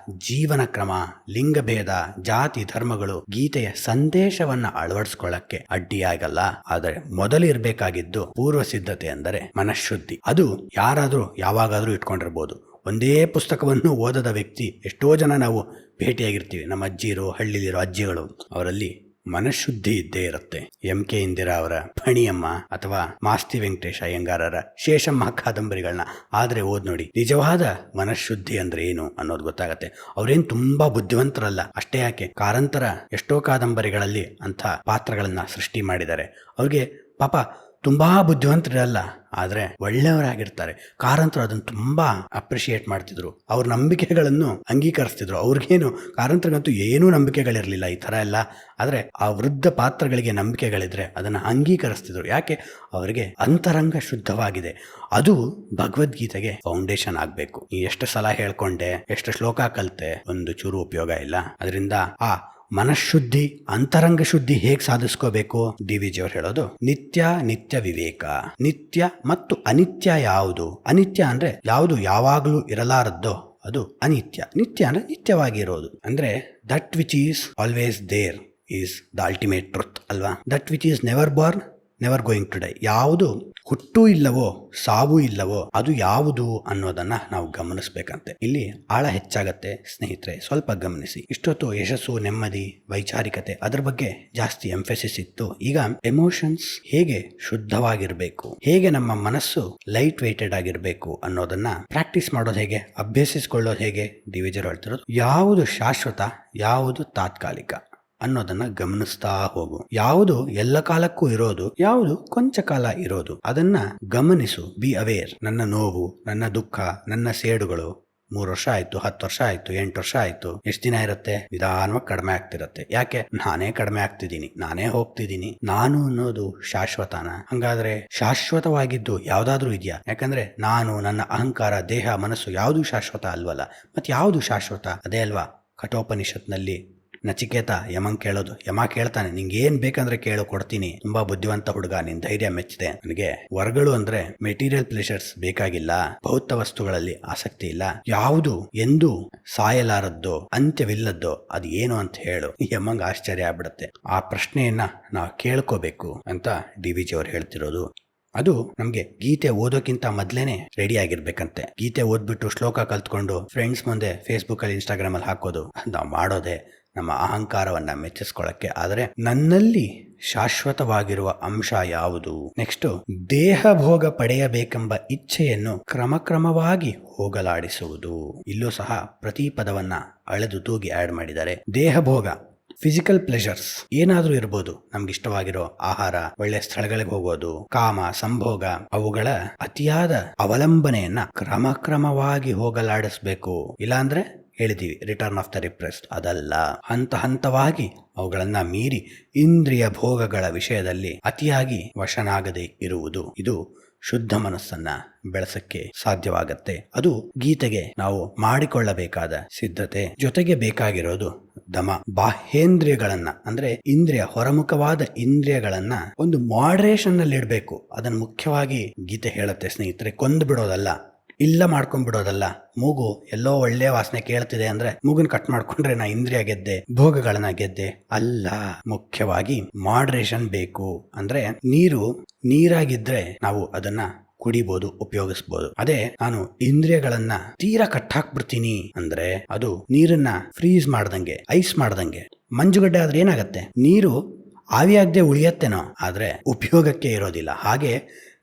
A: ಜೀವನ ಕ್ರಮ, ಲಿಂಗಭೇದ, ಜಾತಿ, ಧರ್ಮಗಳು ಗೀತೆಯ ಸಂದೇಶವನ್ನ ಅಳವಡಿಸ್ಕೊಳ್ಳಕ್ಕೆ ಅಡ್ಡಿಯಾಗಲ್ಲ. ಆದರೆ ಮೊದಲಿರ್ಬೇಕಾಗಿದ್ದು ಪೂರ್ವ ಸಿದ್ಧತೆ ಅಂದರೆ ಮನಃಶುದ್ಧಿ. ಅದು ಯಾರಾದ್ರೂ ಯಾವಾಗಾದ್ರೂ ಇಟ್ಕೊಂಡಿರ್ಬೋದು. ಒಂದೇ ಪುಸ್ತಕವನ್ನು ಓದದ ವ್ಯಕ್ತಿ ಎಷ್ಟೋ ಜನ ನಾವು ಭೇಟಿಯಾಗಿರ್ತೀವಿ. ನಮ್ಮ ಅಜ್ಜಿರು, ಹಳ್ಳಿಲಿರೋ ಅಜ್ಜಿಗಳು, ಅವರಲ್ಲಿ ಮನಃಶುದ್ಧಿ ಇದ್ದೇ ಇರುತ್ತೆ. MK ಇಂದಿರಾ ಅವರ ಫಣಿಯಮ್ಮ ಅಥವಾ ಮಾಸ್ತಿ ವೆಂಕಟೇಶ ಅಯ್ಯಂಗಾರರ ಶೇಷಮ್ಮ ಕಾದಂಬರಿಗಳನ್ನ ಆದ್ರೆ ಓದ್ ನೋಡಿ, ನಿಜವಾದ ಮನಃಶುದ್ಧಿ ಅಂದ್ರೆ ಏನು ಅನ್ನೋದು ಗೊತ್ತಾಗತ್ತೆ. ಅವ್ರೇನ್ ತುಂಬಾ ಬುದ್ಧಿವಂತರಲ್ಲ, ಅಷ್ಟೇ ಯಾಕೆ ಕಾರಂತರ ಎಷ್ಟೋ ಕಾದಂಬರಿಗಳಲ್ಲಿ ಅಂಥ ಪಾತ್ರಗಳನ್ನ ಸೃಷ್ಟಿ ಮಾಡಿದ್ದಾರೆ. ಅವ್ರಿಗೆ ಪಾಪ ತುಂಬಾ ಬುದ್ಧಿವಂತರಲ್ಲ, ಆದ್ರೆ ಒಳ್ಳೆಯವರಾಗಿರ್ತಾರೆ. ಕಾರಂತರು ಅದನ್ನು ತುಂಬಾ ಅಪ್ರಿಶಿಯೇಟ್ ಮಾಡ್ತಿದ್ರು, ಅವ್ರ ನಂಬಿಕೆಗಳನ್ನು ಅಂಗೀಕರಿಸ್ತಿದ್ರು. ಅವ್ರಿಗೇನು ಕಾರಂತರಿಗಂತೂ ಏನೂ ನಂಬಿಕೆಗಳಿರ್ಲಿಲ್ಲ ಈ ತರ ಎಲ್ಲ, ಆದ್ರೆ ಆ ವೃದ್ಧ ಪಾತ್ರಗಳಿಗೆ ನಂಬಿಕೆಗಳಿದ್ರೆ ಅದನ್ನ ಅಂಗೀಕರಿಸ್ತಿದ್ರು. ಯಾಕೆ? ಅವರಿಗೆ ಅಂತರಂಗ ಶುದ್ಧವಾಗಿದೆ. ಅದು ಭಗವದ್ಗೀತೆಗೆ ಫೌಂಡೇಶನ್ ಆಗ್ಬೇಕು. ಈ ಎಷ್ಟು ಸಲ ಹೇಳ್ಕೊಂಡೆ, ಎಷ್ಟು ಶ್ಲೋಕ ಕಲಿತೆ, ಒಂದು ಚೂರು ಉಪಯೋಗ ಇಲ್ಲ. ಅದರಿಂದ ಆ ಮನಃಶುದ್ಧಿ, ಅಂತರಂಗ ಶುದ್ಧಿ ಹೇಗೆ ಸಾಧಿಸ್ಕೋಬೇಕು? DVG ಅವರು ಹೇಳೋದು, ನಿತ್ಯ ವಿವೇಕ. ನಿತ್ಯ ಮತ್ತು ಅನಿತ್ಯ ಯಾವುದು? ಅನಿತ್ಯ ಅಂದ್ರೆ ಯಾವುದು ಯಾವಾಗಲೂ ಇರಲಾರದ್ದೋ ಅದು ಅನಿತ್ಯ. ನಿತ್ಯ ಅಂದ್ರೆ ನಿತ್ಯವಾಗಿ ಇರೋದು. ಅಂದ್ರೆ that which is always there is the ultimate truth ಅಲ್ವಾ? That which is never born never going to die. ಯಾವುದು ಹುಟ್ಟು ಇಲ್ಲವೋ ಸಾವು ಇಲ್ಲವೋ ಅದು ಯಾವುದು ಅನ್ನೋದನ್ನ ನಾವು ಗಮನಿಸ್ಬೇಕಂತೆ. ಇಲ್ಲಿ ಆಳ ಹೆಚ್ಚಾಗತ್ತೆ ಸ್ನೇಹಿತರೆ, ಸ್ವಲ್ಪ ಗಮನಿಸಿ. ಇಷ್ಟೊತ್ತು ಯಶಸ್ಸು, ನೆಮ್ಮದಿ, ವೈಚಾರಿಕತೆ ಅದ್ರ ಬಗ್ಗೆ ಜಾಸ್ತಿ ಎಂಫೆಸಿಸ್ ಇತ್ತು. ಈಗ ಎಮೋಷನ್ಸ್ ಹೇಗೆ ಶುದ್ಧವಾಗಿರ್ಬೇಕು, ಹೇಗೆ ನಮ್ಮ ಮನಸ್ಸು ಲೈಟ್ ವೇಟೆಡ್ ಆಗಿರ್ಬೇಕು ಅನ್ನೋದನ್ನ ಪ್ರಾಕ್ಟೀಸ್ ಮಾಡೋದು ಹೇಗೆ, ಅಭ್ಯಸಿಸ್ಕೊಳ್ಳೋದು ಹೇಗೆ DVG ಹೇಳ್ತಿರೋದು. ಯಾವುದು ಶಾಶ್ವತ, ಯಾವುದು ತಾತ್ಕಾಲಿಕ ಅನ್ನೋದನ್ನ ಗಮನಿಸ್ತಾ ಹೋಗು. ಯಾವುದು ಎಲ್ಲ ಕಾಲಕ್ಕೂ ಇರೋದು, ಯಾವುದು ಕೊಂಚ ಕಾಲ ಇರೋದು, ಅದನ್ನ ಗಮನಿಸು. Be aware. ನನ್ನ ನೋವು, ನನ್ನ ದುಃಖ, ನನ್ನ ಸೇಡುಗಳು 3 ವರ್ಷ ಆಯ್ತು, 10 ವರ್ಷ ಆಯ್ತು, 8 ವರ್ಷ ಆಯ್ತು, ಎಷ್ಟು ದಿನ ಇರುತ್ತೆ? ನಿಧಾನವಾಗಿ ಕಡಿಮೆ ಆಗ್ತಿರತ್ತೆ. ಯಾಕೆ? ನಾನೇ ಕಡಿಮೆ ಆಗ್ತಿದ್ದೀನಿ, ನಾನೇ ಹೋಗ್ತಿದ್ದೀನಿ. ನಾನು ಅನ್ನೋದು ಶಾಶ್ವತನ? ಹಂಗಾದ್ರೆ ಶಾಶ್ವತವಾಗಿದ್ದು ಯಾವ್ದಾದ್ರೂ ಇದೆಯಾ? ಯಾಕಂದ್ರೆ ನಾನು, ನನ್ನ ಅಹಂಕಾರ, ದೇಹ, ಮನಸ್ಸು ಯಾವುದು ಶಾಶ್ವತ ಅಲ್ವಲ್ಲ. ಮತ್ತೆ ಯಾವುದು ಶಾಶ್ವತ? ಅದೇ ಅಲ್ವಾ ಕಠೋಪನಿಷತ್ನಲ್ಲಿ ನಚಿಕೇತ ಯಮಂಗ್ ಕೇಳೋದು, ಯಮ ಕೇಳ್ತಾನೆ, ನಿಂಗೆ ಏನ್ ಬೇಕಂದ್ರೆ ಕೇಳು ಕೊಡ್ತೀನಿ, ತುಂಬಾ ಬುದ್ಧಿವಂತ ಹುಡುಗ, ನಿನ್ ಧೈರ್ಯ ಮೆಚ್ಚಿದೆ, ನನಗೆ ವರ್ಗಳು ಅಂದ್ರೆ ಮೆಟೀರಿಯಲ್ ಪ್ಲೆಷರ್ಸ್ ಬೇಕಾಗಿಲ್ಲ, ಭೌತ ವಸ್ತುಗಳಲ್ಲಿ ಆಸಕ್ತಿ ಇಲ್ಲ, ಯಾವುದು ಎಂದು ಸಾಯಲಾರದ್ದೋ ಅಂತ್ಯವಿಲ್ಲದ್ದೋ ಅದು ಏನು ಅಂತ ಹೇಳು. ಯಮಂಗ್ ಆಶ್ಚರ್ಯ ಆಗ್ಬಿಡುತ್ತೆ. ಆ ಪ್ರಶ್ನೆಯನ್ನ ನಾವು ಕೇಳ್ಕೋಬೇಕು ಅಂತ DVG ಅವ್ರು ಹೇಳ್ತಿರೋದು. ಅದು ನಮ್ಗೆ ಗೀತೆ ಓದೋಕ್ಕಿಂತ ಮೊದ್ಲೇನೆ ರೆಡಿ ಆಗಿರ್ಬೇಕಂತೆ. ಗೀತೆ ಓದ್ಬಿಟ್ಟು ಶ್ಲೋಕ ಕಲ್ತ್ಕೊಂಡು ಫ್ರೆಂಡ್ಸ್ ಮುಂದೆ ಫೇಸ್ಬುಕ್ ಅಲ್ಲಿ ಇನ್ಸ್ಟಾಗ್ರಾಮ್ ಅಲ್ಲಿ ಹಾಕೋದು ನಾವು ಮಾಡೋದೇ ನಮ್ಮ ಅಹಂಕಾರವನ್ನ ಮೆಚ್ಚಿಸ್ಕೊಳ್ಳಕ್ಕೆ. ಆದರೆ ನನ್ನಲ್ಲಿ ಶಾಶ್ವತವಾಗಿರುವ ಅಂಶ ಯಾವುದು? ನೆಕ್ಸ್ಟ್, ದೇಹ ಭೋಗ ಪಡೆಯಬೇಕೆಂಬ ಇಚ್ಛೆಯನ್ನು ಕ್ರಮಕ್ರಮವಾಗಿ ಹೋಗಲಾಡಿಸುವುದು. ಇಲ್ಲೂ ಸಹ ಪ್ರತಿ ಪದವನ್ನ ಅಳೆದು ತೂಗಿ ಆಡ್ ಮಾಡಿದ್ದಾರೆ. ದೇಹ ಭೋಗ, ಫಿಸಿಕಲ್ ಪ್ಲೆಷರ್ಸ್ ಏನಾದ್ರೂ ಇರ್ಬೋದು, ನಮ್ಗೆ ಇಷ್ಟವಾಗಿರೋ ಆಹಾರ, ಒಳ್ಳೆ ಸ್ಥಳಗಳಿಗೆ ಹೋಗೋದು, ಕಾಮ ಸಂಭೋಗ, ಅವುಗಳ ಅತಿಯಾದ ಅವಲಂಬನೆಯನ್ನ ಕ್ರಮಕ್ರಮವಾಗಿ ಹೋಗಲಾಡಿಸ್ಬೇಕು. ಇಲ್ಲಾಂದ್ರೆ ಹೇಳಿದೀವಿ ರಿಟರ್ನ್ ಆಫ್ ದ ರಿಪ್ರೆಸ್ಡ್, ಅದಲ್ಲ. ಹಂತ ಹಂತವಾಗಿ ಅವುಗಳನ್ನ ಮೀರಿ ಇಂದ್ರಿಯ ಭೋಗಗಳ ವಿಷಯದಲ್ಲಿ ಅತಿಯಾಗಿ ವಶನಾಗದೆ ಇರುವುದು, ಇದು ಶುದ್ಧ ಮನಸ್ಸನ್ನ ಬೆಳೆಸಕ್ಕೆ ಸಾಧ್ಯವಾಗತ್ತೆ. ಅದು ಗೀತೆಗೆ ನಾವು ಮಾಡಿಕೊಳ್ಳಬೇಕಾದ ಸಿದ್ಧತೆ. ಜೊತೆಗೆ ಬೇಕಾಗಿರೋದು ದಮ. ಬಾಹ್ಯೇಂದ್ರಿಯಗಳನ್ನ ಅಂದ್ರೆ ಇಂದ್ರಿಯ, ಹೊರಮುಖವಾದ ಇಂದ್ರಿಯಗಳನ್ನ ಒಂದು ಮಾಡರೇಷನ್ ನಲ್ಲಿ ಇಡಬೇಕು. ಅದನ್ನ ಮುಖ್ಯವಾಗಿ ಗೀತೆ ಹೇಳುತ್ತೆ ಸ್ನೇಹಿತರೆ. ಕೊಂದು ಬಿಡೋದಲ್ಲ, ಇಲ್ಲ ಮಾಡ್ಕೊಂಡ್ಬಿಡೋದಲ್ಲ. ಮೂಗು ಎಲ್ಲೋ ಒಳ್ಳೆ ವಾಸನೆ ಕೇಳ್ತಿದೆ ಅಂದ್ರೆ ಮೂಗನ್ ಕಟ್ ಮಾಡ್ಕೊಂಡ್ರೆ ನಾ ಇಂದ್ರಿಯ ಗೆದ್ದೆ, ಭೋಗಗಳನ್ನ ಗೆದ್ದೆ ಅಲ್ಲ. ಮುಖ್ಯವಾಗಿ ಮಾಡರೇಷನ್ ಬೇಕು. ಅಂದ್ರೆ ನೀರಾಗಿದ್ರೆ ನಾವು ಅದನ್ನ ಕುಡಿಬಹುದು, ಉಪಯೋಗಿಸಬಹುದು. ಅದೇ ನಾನು ಇಂದ್ರಿಯಗಳನ್ನ ತೀರಾ ಕಟ್ಟಾಕ್ಬಿಡ್ತೀನಿ ಅಂದ್ರೆ ಅದು ನೀರನ್ನ ಫ್ರೀಸ್ ಮಾಡ್ದಂಗೆ, ಐಸ್ ಮಾಡ್ದಂಗೆ. ಮಂಜುಗಡ್ಡೆ ಆದ್ರೆ ಏನಾಗತ್ತೆ? ನೀರು ಆವಿಯಾಗದೆ ಉಳಿಯತ್ತೇನೋ, ಆದ್ರೆ ಉಪಯೋಗಕ್ಕೆ ಇರೋದಿಲ್ಲ. ಹಾಗೆ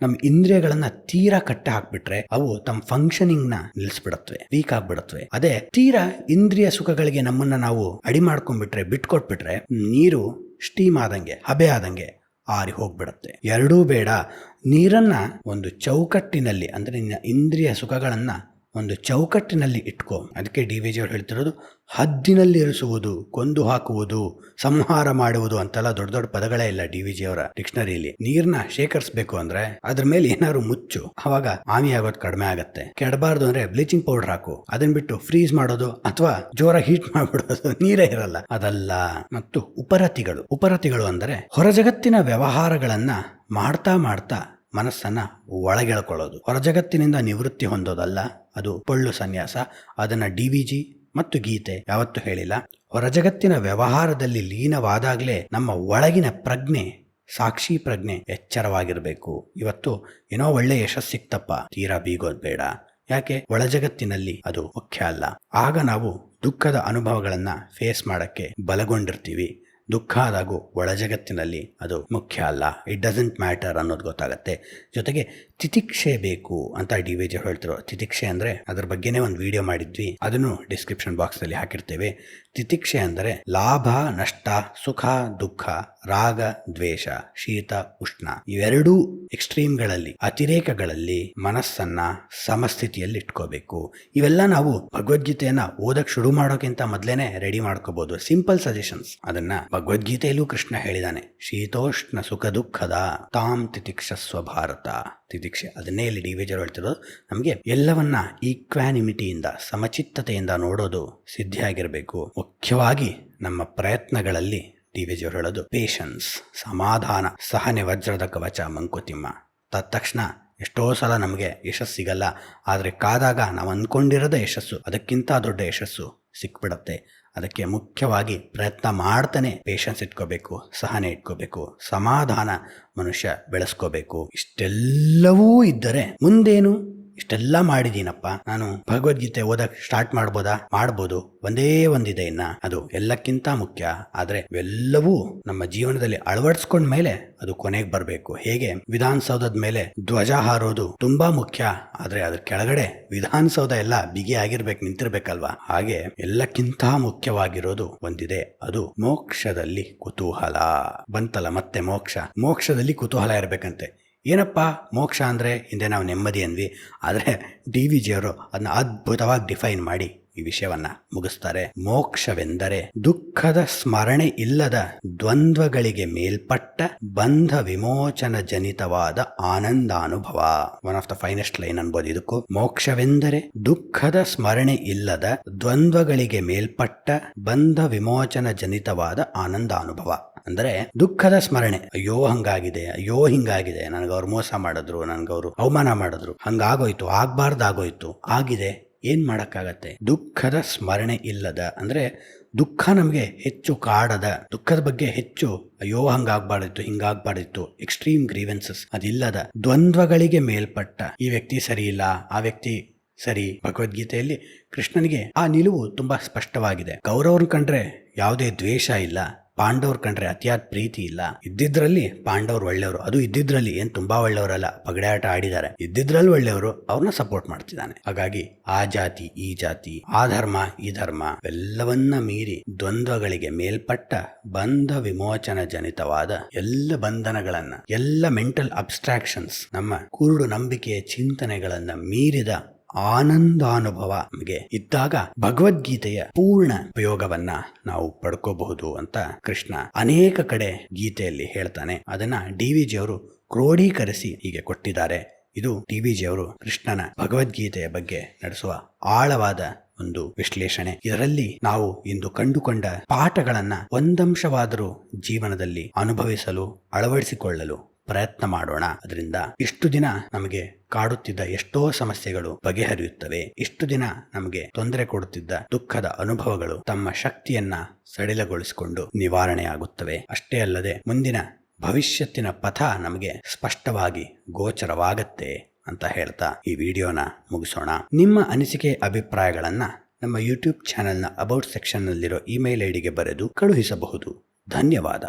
A: ನಮ್ಮ ಇಂದ್ರಿಯಗಳನ್ನ ತೀರಾ ಕಟ್ಟೆ ಹಾಕ್ಬಿಟ್ರೆ ಅವು ತಮ್ಮ ಫಂಕ್ಷನಿಂಗ್ ನ ನಿಲ್ಲಿಸ್ಬಿಡತ್ವೆ, ವೀಕ್ ಆಗ್ಬಿಡತ್ವೆ. ಅದೇ ತೀರಾ ಇಂದ್ರಿಯ ಸುಖಗಳಿಗೆ ನಮ್ಮನ್ನ ನಾವು ಅಡಿ ಮಾಡ್ಕೊಂಡ್ಬಿಟ್ರೆ, ಬಿಟ್ಕೊಟ್ಬಿಟ್ರೆ ನೀರು ಸ್ಟೀಮ್ ಆದಂಗೆ, ಹಬೆ ಆದಂಗೆ ಆರಿ ಹೋಗ್ಬಿಡತ್ತೆ. ಎರಡೂ ಬೇಡ. ನೀರನ್ನ ಒಂದು ಚೌಕಟ್ಟಿನಲ್ಲಿ, ಅಂದ್ರೆ ನಿನ್ನ ಇಂದ್ರಿಯ ಸುಖಗಳನ್ನ ಒಂದು ಚೌಕಟ್ಟಿನಲ್ಲಿ ಇಟ್ಕೋ. ಅದಕ್ಕೆ DVG ಅವ್ರು ಹೇಳ್ತಿರೋದು ಹದ್ದಿನಲ್ಲಿ ಇರಿಸುವುದು, ಕೊಂದು ಹಾಕುವುದು, ಸಂಹಾರ ಮಾಡುವುದು ಅಂತೆಲ್ಲ ದೊಡ್ಡ ದೊಡ್ಡ ಪದಗಳೇ ಇಲ್ಲ DVG ಅವರ ಡಿಕ್ಷನರಿಯಲ್ಲಿ. ನೀರ್ನ ಶೇಖರಿಸಬೇಕು ಅಂದ್ರೆ ಅದ್ರ ಮೇಲೆ ಏನಾದ್ರು ಮುಚ್ಚು, ಅವಾಗ ಆಮಿ ಆಗೋದು ಕಡಿಮೆ ಆಗತ್ತೆ. ಕೆಡಬಾರ್ದು ಅಂದ್ರೆ ಬ್ಲೀಚಿಂಗ್ ಪೌಡರ್ ಹಾಕು. ಅದನ್ನ ಬಿಟ್ಟು ಫ್ರೀಸ್ ಮಾಡೋದು ಅಥವಾ ಜೋರ ಹೀಟ್ ಮಾಡ್ಬಿಡೋದು, ನೀರೇ ಇರಲ್ಲ, ಅದಲ್ಲ. ಮತ್ತು ಉಪರತಿಗಳು ಅಂದರೆ ಹೊರಜಗತ್ತಿನ ವ್ಯವಹಾರಗಳನ್ನ ಮಾಡ್ತಾ ಮಾಡ್ತಾ ಮನಸ್ಸನ್ನ ಒಳಗೆಳ್ಕೊಳ್ಳೋದು. ಹೊರಜಗತ್ತಿನಿಂದ ನಿವೃತ್ತಿ ಹೊಂದೋದಲ್ಲ, ಅದು ಪೊಳ್ಳು ಸನ್ಯಾಸ. ಅದನ್ನ DVG ಮತ್ತು ಗೀತೆ ಯಾವತ್ತೂ ಹೇಳಿಲ್ಲ. ಹೊರಜಗತ್ತಿನ ವ್ಯವಹಾರದಲ್ಲಿ ಲೀನವಾದಾಗಲೇ ನಮ್ಮ ಒಳಗಿನ ಪ್ರಜ್ಞೆ, ಸಾಕ್ಷಿ ಪ್ರಜ್ಞೆ ಎಚ್ಚರವಾಗಿರಬೇಕು. ಇವತ್ತು ಏನೋ ಒಳ್ಳೆ ಯಶಸ್ಸು ಸಿಕ್ತಪ್ಪ, ತೀರಾ ಬೀಗೋದು ಬೇಡ. ಯಾಕೆ? ಒಳಜಗತ್ತಿನಲ್ಲಿ ಅದು ಮುಖ್ಯ ಅಲ್ಲ. ಆಗ ನಾವು ದುಃಖದ ಅನುಭವಗಳನ್ನ ಫೇಸ್ ಮಾಡಕ್ಕೆ ಬಲಗೊಂಡಿರ್ತೀವಿ. ದುಃಖ ಆದಾಗೂ ಒಳಜಗತ್ತಿನಲ್ಲಿ ಅದು ಮುಖ್ಯ ಅಲ್ಲ, ಇಟ್ ಡಸಂಟ್ ಮ್ಯಾಟರ್ ಅನ್ನೋದು ಗೊತ್ತಾಗತ್ತೆ. ಜೊತೆಗೆ ತಿತಿಕ್ಷೆ ಬೇಕು ಅಂತ DVG ಹೇಳ್ತಿರೋ. ತಿತಿಕ್ಷೆ ಅಂದ್ರೆ ಅದ್ರ ಬಗ್ಗೆನೇ ಒಂದು ವಿಡಿಯೋ ಮಾಡಿದ್ವಿ, ಅದನ್ನು ಡಿಸ್ಕ್ರಿಪ್ಷನ್ ಬಾಕ್ಸ್ ನಲ್ಲಿ ಹಾಕಿರ್ತೇವೆ. ತಿತಿಕ್ಷೆ ಅಂದರೆ ಲಾಭ ನಷ್ಟ, ಸುಖ ದುಃಖ, ರಾಗ ದ್ವೇಷ, ಶೀತ ಉಷ್ಣ, ಇವೆರಡೂ ಎಕ್ಸ್ಟ್ರೀಮ್ಗಳಲ್ಲಿ, ಅತಿರೇಕಗಳಲ್ಲಿ ಮನಸ್ಸನ್ನ ಸಮಸ್ಥಿತಿಯಲ್ಲಿ ಇಟ್ಕೋಬೇಕು. ಇವೆಲ್ಲ ನಾವು ಭಗವದ್ಗೀತೆಯನ್ನ ಓದಕ್ ಶುರು ಮಾಡೋಕ್ಕಿಂತ ಮೊದ್ಲೇನೆ ರೆಡಿ ಮಾಡ್ಕೋಬಹುದು. Simple suggestions. ಅದನ್ನ ಭಗವದ್ಗೀತೆಯಲ್ಲೂ ಕೃಷ್ಣ ಹೇಳಿದಾನೆ, ಶೀತೋಷ್ಣ ಸುಖ ದುಃಖದ ತಾಮ್ ತಿತಿಕ್ಷಸ್ವ ಭಾರತ. ತಿತಿಕ್ಷೆ ಅದನ್ನೇ ಇಲ್ಲಿ DVG ಹೇಳ್ತಿರೋದು. ನಮಗೆ ಎಲ್ಲವನ್ನ ಈಕ್ವಾನಿಮಿಟಿಯಿಂದ, ಸಮಚಿತ್ತತೆಯಿಂದ ನೋಡೋದು ಸಿದ್ಧಿಯಾಗಿರಬೇಕು. ಮುಖ್ಯವಾಗಿ ನಮ್ಮ ಪ್ರಯತ್ನಗಳಲ್ಲಿ DVG ಹೇಳೋದು ಪೇಷನ್ಸ್, ಸಮಾಧಾನ, ಸಹನೆ ವಜ್ರದ ಕವಚ ಮಂಕುತಿಮ್ಮ. ತಕ್ಷಣ ಎಷ್ಟೋ ಸಲ ನಮಗೆ ಯಶಸ್ಸು ಸಿಗಲ್ಲ, ಆದರೆ ಕಾದಾಗ ನಾವು ಅಂದ್ಕೊಂಡಿರೋದೇ ಯಶಸ್ಸು, ಅದಕ್ಕಿಂತ ದೊಡ್ಡ ಯಶಸ್ಸು ಸಿಕ್ಬಿಡತ್ತೆ. ಅದಕ್ಕೆ ಮುಖ್ಯವಾಗಿ ಪ್ರಯತ್ನ ಮಾಡ್ತಾನೆ ಪೇಷನ್ಸ್ ಇಟ್ಕೋಬೇಕು, ಸಹನೆ ಇಟ್ಕೋಬೇಕು, ಸಮಾಧಾನ ಮನುಷ್ಯ ಬೆಳೆಸ್ಕೋಬೇಕು. ಇಷ್ಟೆಲ್ಲವೂ ಇದ್ದರೆ ಮುಂದೇನು? ಇಷ್ಟೆಲ್ಲ ಮಾಡಿದೀನಪ್ಪ, ನಾನು ಭಗವದ್ಗೀತೆ ಓದಕ್ ಸ್ಟಾರ್ಟ್ ಮಾಡ್ಬೋದು. ಒಂದೇ ಒಂದಿದೆ ಇನ್ನ, ಅದು ಎಲ್ಲಕ್ಕಿಂತ ಮುಖ್ಯ. ಆದ್ರೆ ಇವೆಲ್ಲವೂ ನಮ್ಮ ಜೀವನದಲ್ಲಿ ಅಳವಡಿಸ್ಕೊಂಡ ಮೇಲೆ ಅದು ಕೊನೆಗೆ ಬರಬೇಕು. ಹೇಗೆ ವಿಧಾನಸೌಧದ ಮೇಲೆ ಧ್ವಜ ಹಾರೋದು ತುಂಬಾ ಮುಖ್ಯ, ಆದ್ರೆ ಅದ್ರ ಕೆಳಗಡೆ ವಿಧಾನಸೌಧ ಎಲ್ಲ ಬಿಗಿ ಆಗಿರ್ಬೇಕು, ನಿಂತಿರ್ಬೇಕಲ್ವಾ? ಹಾಗೆ ಎಲ್ಲಕ್ಕಿಂತ ಮುಖ್ಯವಾಗಿರೋದು ಒಂದಿದೆ, ಅದು ಮೋಕ್ಷದಲ್ಲಿ ಕುತೂಹಲ. ಬಂತಲ್ಲ ಮತ್ತೆ ಮೋಕ್ಷದಲ್ಲಿ ಕುತೂಹಲ ಇರ್ಬೇಕಂತೆ. ಏನಪ್ಪ ಮೋಕ್ಷ ಅಂದರೆ? ಹಿಂದೆ ನಾವು ನೆಮ್ಮದಿ ಅಂದ್ವಿ, ಆದರೆ DVG ಅವರು ಅದನ್ನ ಅದ್ಭುತವಾಗಿ ಡಿಫೈನ್ ಮಾಡಿ ಈ ವಿಷಯವನ್ನ ಮುಗಿಸ್ತಾರೆ. ಮೋಕ್ಷವೆಂದರೆ ದುಃಖದ ಸ್ಮರಣೆ ಇಲ್ಲದ ದ್ವಂದ್ವಗಳಿಗೆ ಮೇಲ್ಪಟ್ಟ ಬಂಧ ವಿಮೋಚನ ಜನಿತವಾದ ಆನಂದಾನುಭವ. One of the finest line ಅನ್ಬೋದು ಇದಕ್ಕೂ. ಮೋಕ್ಷವೆಂದರೆ ದುಃಖದ ಸ್ಮರಣೆ ಇಲ್ಲದ ದ್ವಂದ್ವಗಳಿಗೆ ಮೇಲ್ಪಟ್ಟ ಬಂಧ ವಿಮೋಚನ ಜನಿತವಾದ ಆನಂದಾನುಭವ. ಅಂದ್ರೆ ದುಃಖದ ಸ್ಮರಣೆ, ಅಯ್ಯೋ ಹಂಗಾಗಿದೆ, ಅಯ್ಯೋ ಹಿಂಗಾಗಿದೆ, ನನಗವ್ರು ಮೋಸ ಮಾಡಿದ್ರು, ನನಗವ್ರು ಅವಮಾನ ಮಾಡಿದ್ರು, ಹಂಗಾಗೋಯ್ತು, ಆಗ್ಬಾರ್ದಾಗೋಯ್ತು, ಆಗಿದೆ, ಏನ್ ಮಾಡಕ್ಕಾಗತ್ತೆ. ದುಃಖದ ಸ್ಮರಣೆ ಇಲ್ಲದ ಅಂದ್ರೆ ದುಃಖ ನಮಗೆ ಹೆಚ್ಚು ಕಾಡದ, ದುಃಖದ ಬಗ್ಗೆ ಹೆಚ್ಚು ಅಯ್ಯೋ ಹಂಗಾಗ್ಬಾರ್ದಿತ್ತು, ಹಿಂಗಾಗ್ಬಾರ್ದಿತ್ತು, ಎಕ್ಸ್ಟ್ರೀಮ್ ಗ್ರೀವೆನ್ಸಸ್ ಅದಿಲ್ಲದ, ದ್ವಂದ್ವಗಳಿಗೆ ಮೇಲ್ಪಟ್ಟ ಈ ವ್ಯಕ್ತಿ ಸರಿ ಇಲ್ಲ, ಆ ವ್ಯಕ್ತಿ ಸರಿ. ಭಗವದ್ಗೀತೆಯಲ್ಲಿ ಕೃಷ್ಣನಿಗೆ ಆ ನಿಲುವು ತುಂಬಾ ಸ್ಪಷ್ಟವಾಗಿದೆ. ಕೌರವ್ರನ್ನ ಕಂಡ್ರೆ ಯಾವುದೇ ದ್ವೇಷ ಇಲ್ಲ, ಪಾಂಡವ್ರ ಕಂಡ್ರೆ ಅತಿಯಾದ ಪ್ರೀತಿ ಇಲ್ಲ. ಇದ್ದಿದ್ರಲ್ಲಿ ಪಾಂಡವ್ರು ಒಳ್ಳೆಯವರು, ಅದು ಇದ್ದಿದ್ರಲ್ಲಿ ಏನ್ ತುಂಬಾ ಒಳ್ಳೆಯವರಲ್ಲ, ಪಗಡೆ ಆಟ ಆಡಿದ್ದಾರೆ, ಇದ್ದಿದ್ರಲ್ಲಿ ಒಳ್ಳೆಯವರು, ಅವ್ರನ್ನ ಸಪೋರ್ಟ್ ಮಾಡ್ತಿದ್ದಾನೆ. ಹಾಗಾಗಿ ಆ ಜಾತಿ ಈ ಜಾತಿ, ಆ ಧರ್ಮ ಈ ಧರ್ಮ ಎಲ್ಲವನ್ನ ಮೀರಿ ದ್ವಂದ್ವಗಳಿಗೆ ಮೇಲ್ಪಟ್ಟ ಬಂಧ ವಿಮೋಚನ ಜನಿತವಾದ ಎಲ್ಲ ಬಂಧನಗಳನ್ನ, ಎಲ್ಲ ಮೆಂಟಲ್ ಅಬ್ಸ್ಟ್ರಾಕ್ಷನ್ಸ್, ನಮ್ಮ ಕುರುಡು ನಂಬಿಕೆಯ ಚಿಂತನೆಗಳನ್ನ ಮೀರಿದ ಆನಂದಾನುಭವ ನಮಗೆ ಇದ್ದಾಗ ಭಗವದ್ಗೀತೆಯ ಪೂರ್ಣ ಉಪಯೋಗವನ್ನ ನಾವು ಪಡ್ಕೋಬಹುದು ಅಂತ ಕೃಷ್ಣ ಅನೇಕ ಕಡೆ ಗೀತೆಯಲ್ಲಿ ಹೇಳ್ತಾನೆ. ಅದನ್ನ DVG ಅವರು ಕ್ರೋಢೀಕರಿಸಿ ಹೀಗೆ ಕೊಟ್ಟಿದ್ದಾರೆ. ಇದು DVG ಅವರು ಕೃಷ್ಣನ ಭಗವದ್ಗೀತೆಯ ಬಗ್ಗೆ ನಡೆಸುವ ಆಳವಾದ ಒಂದು ವಿಶ್ಲೇಷಣೆ. ಇದರಲ್ಲಿ ನಾವು ಇಂದು ಕಂಡುಕೊಂಡ ಪಾಠಗಳನ್ನ ಒಂದಂಶವಾದರೂ ಜೀವನದಲ್ಲಿ ಅನುಭವಿಸಲು, ಅಳವಡಿಸಿಕೊಳ್ಳಲು ಪ್ರಯತ್ನ ಮಾಡೋಣ. ಅದರಿಂದ ಇಷ್ಟು ದಿನ ನಮಗೆ ಕಾಡುತ್ತಿದ್ದ ಎಷ್ಟೋ ಸಮಸ್ಯೆಗಳು ಬಗೆಹರಿಯುತ್ತವೆ. ಇಷ್ಟು ದಿನ ನಮಗೆ ತೊಂದರೆ ಕೊಡುತ್ತಿದ್ದ ದುಃಖದ ಅನುಭವಗಳು ತಮ್ಮ ಶಕ್ತಿಯನ್ನ ಸಡಿಲಗೊಳಿಸಿಕೊಂಡು ನಿವಾರಣೆಯಾಗುತ್ತವೆ. ಅಷ್ಟೇ ಅಲ್ಲದೆ ಮುಂದಿನ ಭವಿಷ್ಯತ್ತಿನ ಪಥ ನಮಗೆ ಸ್ಪಷ್ಟವಾಗಿ ಗೋಚರವಾಗತ್ತೆ ಅಂತ ಹೇಳ್ತಾ ಈ ವಿಡಿಯೋನ ಮುಗಿಸೋಣ. ನಿಮ್ಮ ಅನಿಸಿಕೆ ಅಭಿಪ್ರಾಯಗಳನ್ನ ನಮ್ಮ ಯೂಟ್ಯೂಬ್ ಚಾನೆಲ್ನ ಅಬೌಟ್ ಸೆಕ್ಷನ್ನಲ್ಲಿರೋ ಇಮೇಲ್ ಐಡಿಗೆ ಬರೆದು ಕಳುಹಿಸಬಹುದು. ಧನ್ಯವಾದ.